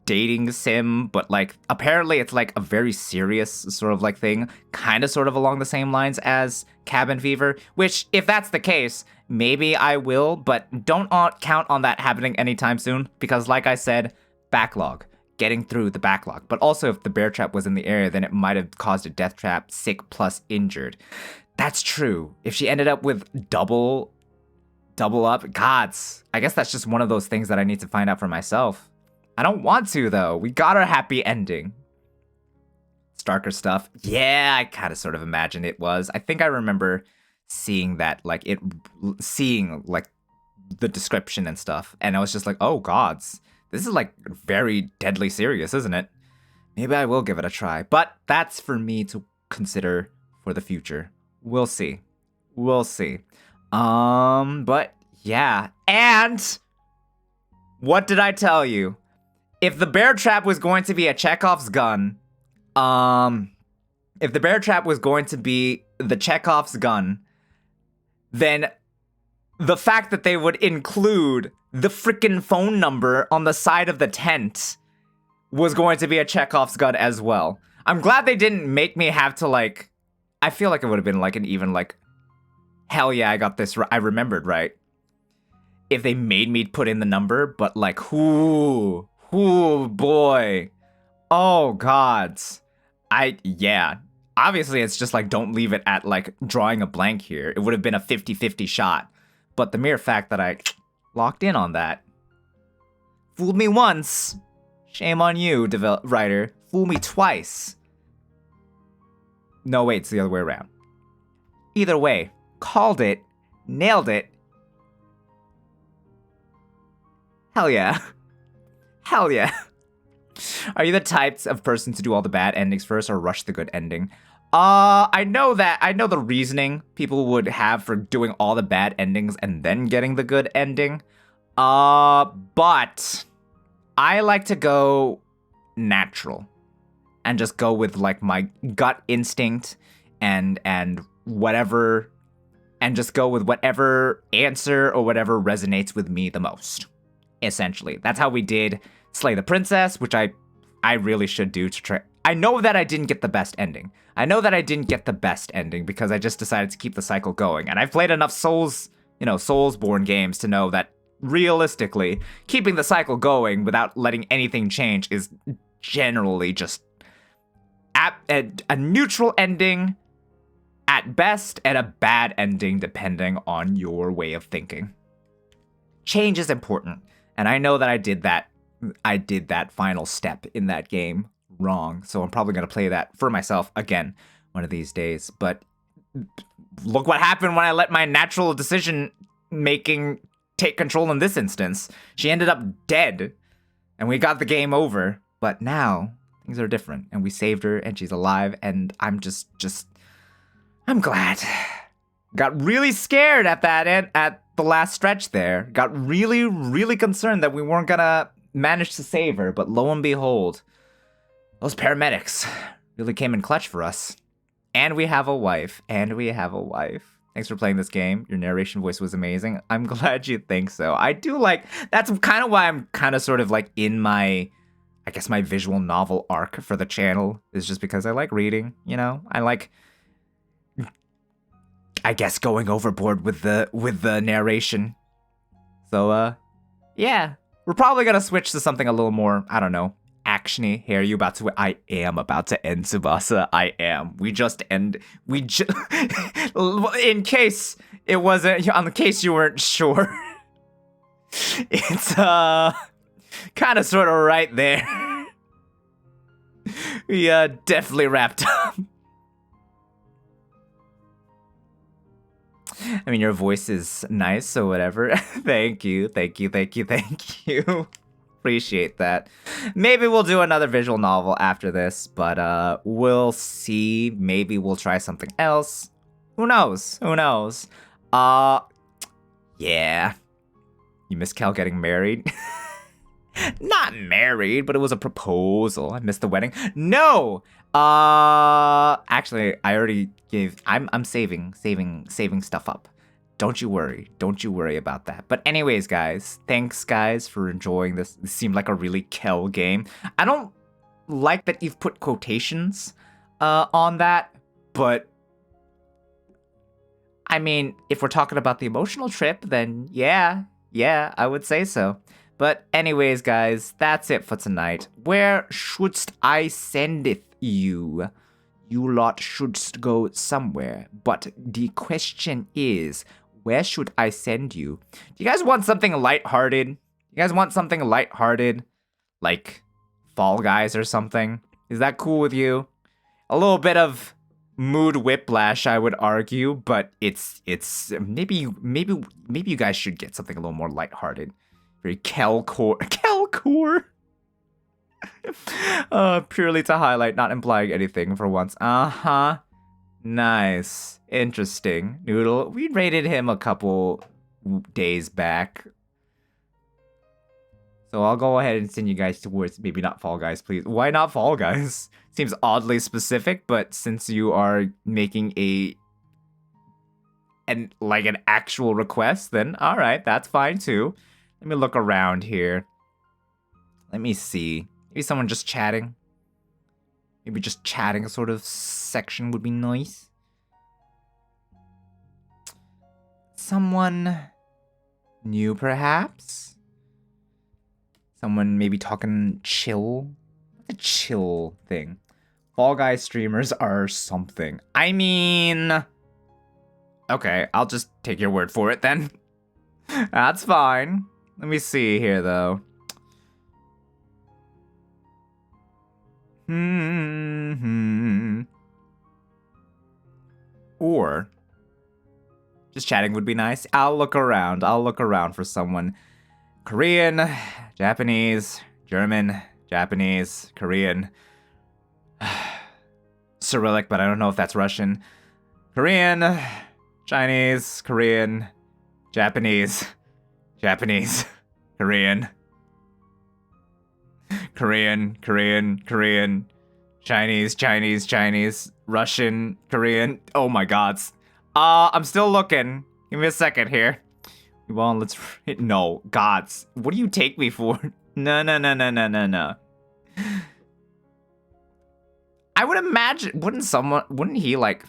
dating sim, but like apparently it's like a very serious sort of like thing, kind of sort of along the same lines as Cabin Fever, which if that's the case, maybe I will, but don't count on that happening anytime soon, because like I said, backlog, getting through the backlog. But also if the bear trap was in the area, then it might have caused a death trap, sick plus injured. That's true. If she ended up with double up, gods, I guess that's just one of those things that I need to find out for myself. I don't want to, though. We got our happy ending. Starker stuff. Yeah, I kind of sort of imagined it was. I think I remember seeing that, seeing the description and stuff. And I was just like, oh, gods. This is like very deadly serious, isn't it? Maybe I will give it a try. But that's for me to consider for the future. We'll see. We'll see. But yeah. And what did I tell you? If the bear trap was going to be a Chekhov's gun, if the bear trap was going to be the Chekhov's gun, then the fact that they would include the freaking phone number on the side of the tent was going to be a Chekhov's gun as well. I'm glad they didn't make me have to I feel like it would have been an even hell yeah, I got this right. I remembered right. If they made me put in the number, but ooh, boy. Oh, gods. Yeah. Obviously, it's just don't leave it at drawing a blank here. It would have been a 50-50 shot. But the mere fact that I locked in on that. Fooled me once. Shame on you, writer. Fool me twice. No, wait, it's the other way around. Either way, called it, nailed it. Hell yeah. Hell yeah. Are you the types of person to do all the bad endings first or rush the good ending? I know the reasoning people would have for doing all the bad endings and then getting the good ending. But I like to go natural and just go with my gut instinct and whatever, and just go with whatever answer or whatever resonates with me the most. Essentially, that's how we did Slay the Princess, which I really should do to try. I know that I didn't get the best ending. Because I just decided to keep the cycle going. And I've played enough Soulsborne games to know that realistically, keeping the cycle going without letting anything change is generally just a neutral ending at best and a bad ending depending on your way of thinking. Change is important. And I know that I did that final step in that game wrong. So I'm probably going to play that for myself again one of these days. But look what happened when I let my natural decision making take control in this instance. She ended up dead and we got the game over. But now things are different and we saved her and she's alive. And I'm I'm glad. Got really scared at that end, at the last stretch there. Got really, really concerned that we weren't gonna manage to save her, but lo and behold, those paramedics really came in clutch for us. And we have a wife. Thanks for playing this game. Your narration voice was amazing. I'm glad you think so. I do that's kind of why I'm kind of sort of in my, I guess my visual novel arc for the channel is just because I like reading, I guess going overboard with the narration. So yeah, we're probably gonna switch to something a little more, I don't know, actiony. Hey, are you about to? I am about to end, Tsubasa. I am. In case it wasn't, on the case you weren't sure, it's kind of sort of right there. We definitely wrapped up. I mean, your voice is nice, so whatever. Thank you. Appreciate that. Maybe we'll do another visual novel after this, but we'll see. Maybe we'll try something else. Who knows? Yeah. You miss Cal getting married? Not married, but it was a proposal. I missed the wedding. No. Actually, I already gave. I'm saving stuff up. Don't you worry. Don't you worry about that. But anyways, guys, thanks guys for enjoying this. This seemed like a really Kel game. I don't like that you've put quotations on that, but I mean, if we're talking about the emotional trip, then yeah, I would say so. But anyways, guys, that's it for tonight. Where shouldst I sendeth you? You lot shouldst go somewhere. But the question is, where should I send you? Do you guys want something lighthearted? You guys want something lighthearted? Like Fall Guys or something? Is that cool with you? A little bit of mood whiplash, I would argue, but it's maybe you guys should get something a little more lighthearted. Very Kelcore. Purely to highlight, not implying anything for once. Nice. Interesting. Noodle, we rated him a couple days back. So I'll go ahead and send you guys towards maybe not Fall Guys, please. Why not Fall Guys? Seems oddly specific, but since you are making an actual request, then all right, that's fine too. Let me look around here. Let me see. Maybe someone just chatting. Maybe just chatting sort of section would be nice. Someone new, perhaps? Someone maybe talking chill? What's a chill thing? Fall Guys streamers are something. I mean... Okay, I'll just take your word for it then. That's fine. Let me see here, though. Or just chatting would be nice. I'll look around for someone. Korean, Japanese, German, Japanese, Korean. Cyrillic, but I don't know if that's Russian. Korean, Chinese, Korean, Japanese, Korean. Korean, Chinese, Russian, Korean. Oh my god. I'm still looking. Give me a second here. Well, let's... No, gods. What do you take me for? No. I would imagine... Wouldn't he, like,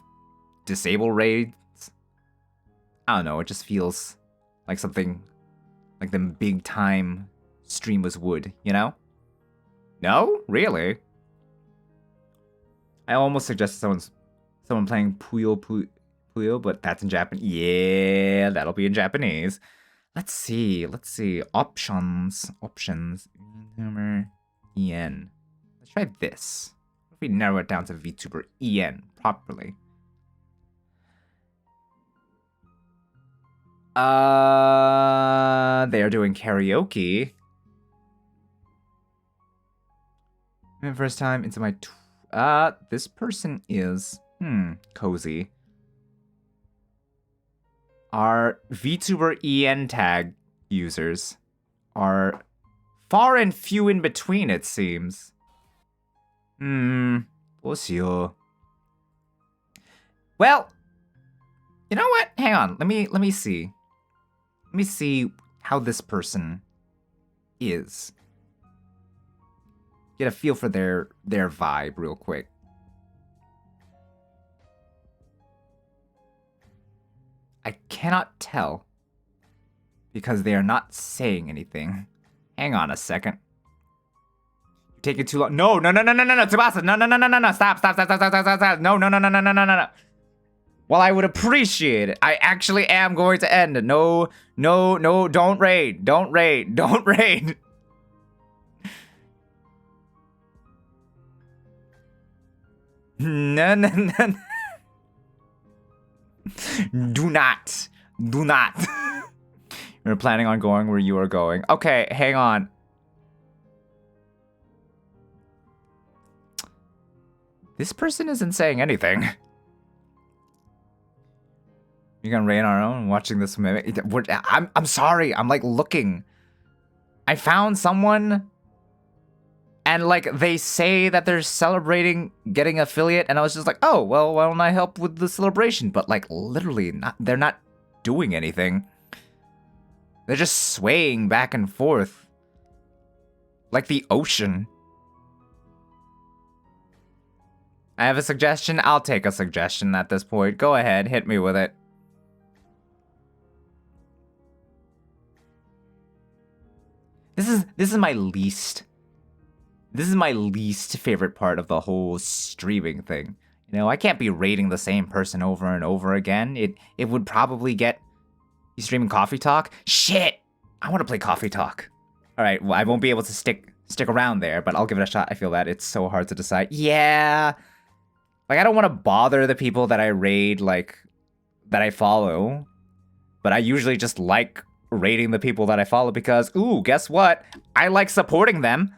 disable raids? I don't know, it just feels like something... Like them big time streamers would, you know? No? Really? I almost suggested someone playing Puyo, but that's in Japanese. Yeah, that'll be in Japanese. Let's see. Options. VTuber EN. Let's try this. What if we narrow it down to VTuber EN properly? They are doing karaoke. First time into my... this person is... cozy. Our VTuber EN tag users are far and few in between, it seems. We'll see. Well, you know what? Hang on. Let me see. Let me see how this person is. Get a feel for their vibe real quick. I cannot tell because they are not saying anything. Hang on a second. You're taking too long. No, Tsubasa, no. Stop. No. While I would appreciate it, I actually am going to end it. No, don't raid. No. Do not. You're planning on going where you are going. Okay, hang on. This person isn't saying anything. You're gonna raid on our own watching this. I'm sorry. I'm like looking. I found someone and like they say that they're celebrating getting affiliate, and I was just like, oh, well, why don't I help with the celebration? But like literally they're not doing anything. They're just swaying back and forth like the ocean. I have a suggestion. I'll take a suggestion at this point. Go ahead, hit me with it. This is my least favorite part of the whole streaming thing. You know, I can't be rating the same person over and over again. It would probably get you streaming Coffee Talk. Shit! I want to play Coffee Talk. All right, well, I won't be able to stick around there, but I'll give it a shot. I feel that it's so hard to decide. Yeah. Like, I don't want to bother the people that I raid, like, that I follow. But I usually just like rating the people that I follow because, ooh, guess what? I like supporting them.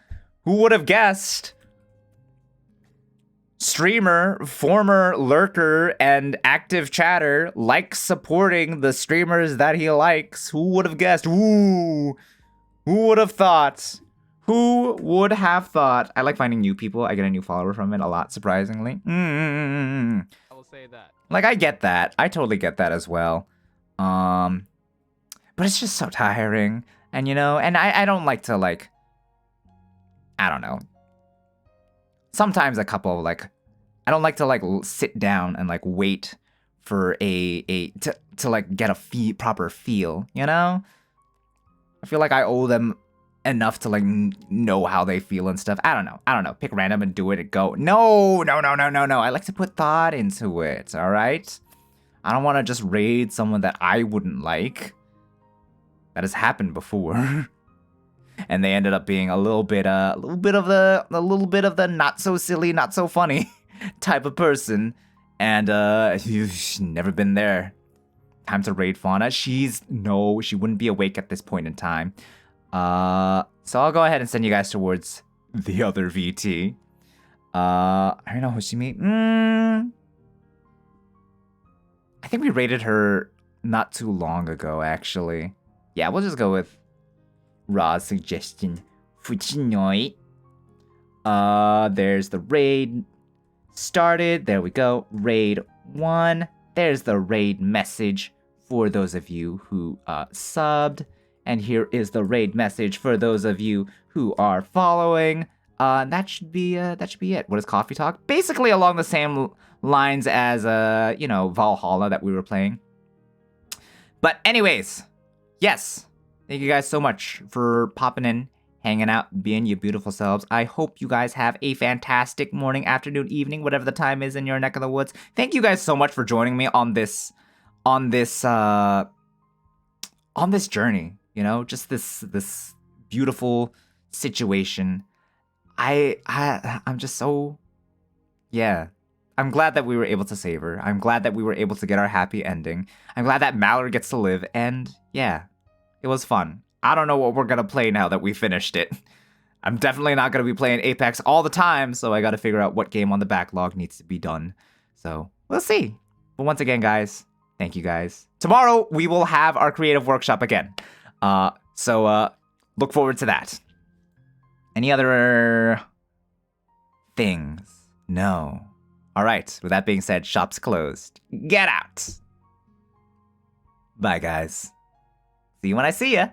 Who would have guessed? Streamer, former lurker, and active chatter likes supporting the streamers that he likes. Who would have guessed? Ooh. Who would have thought? Who would have thought? I like finding new people. I get a new follower from it a lot, surprisingly. I will say that. Like, I get that. I totally get that as well. But it's just so tiring. And, you know, and I don't like to, like, I don't know. Sometimes a couple, like, I don't like to, like, sit down and, like, wait for to like, get a proper feel, you know? I feel like I owe them enough to, like, know how they feel and stuff. I don't know. Pick random and do it and go. No. I like to put thought into it, all right? I don't want to just raid someone that I wouldn't like. That has happened before. And they ended up being a little bit of the not so silly, not so funny type of person. And you've never been there. Time to raid Fauna. She wouldn't be awake at this point in time. So I'll go ahead and send you guys towards the other VT. I don't know, Hoshimi. I think we raided her not too long ago, actually. Yeah, we'll just go with Ra's suggestion. Fujinoi. There's the raid started. There we go. Raid 1. There's the raid message for those of you who subbed. And here is the raid message for those of you who are following. That should be it. What is Coffee Talk? Basically along the same lines as Valhalla that we were playing. But anyways, yes. Thank you guys so much for popping in, hanging out, being your beautiful selves. I hope you guys have a fantastic morning, afternoon, evening, whatever the time is in your neck of the woods. Thank you guys so much for joining me on this journey. You know, just this beautiful situation. I'm just so, yeah. I'm glad that we were able to save her. I'm glad that we were able to get our happy ending. I'm glad that Mallory gets to live, and yeah, it was fun. I don't know what we're gonna play now that we finished it. I'm definitely not gonna be playing Apex all the time, so I gotta figure out what game on the backlog needs to be done. So, we'll see. But once again, guys, thank you guys. Tomorrow, we will have our creative workshop again. So look forward to that. Any other things? No. All right, with that being said, shop's closed. Get out. Bye, guys. See you when I see ya.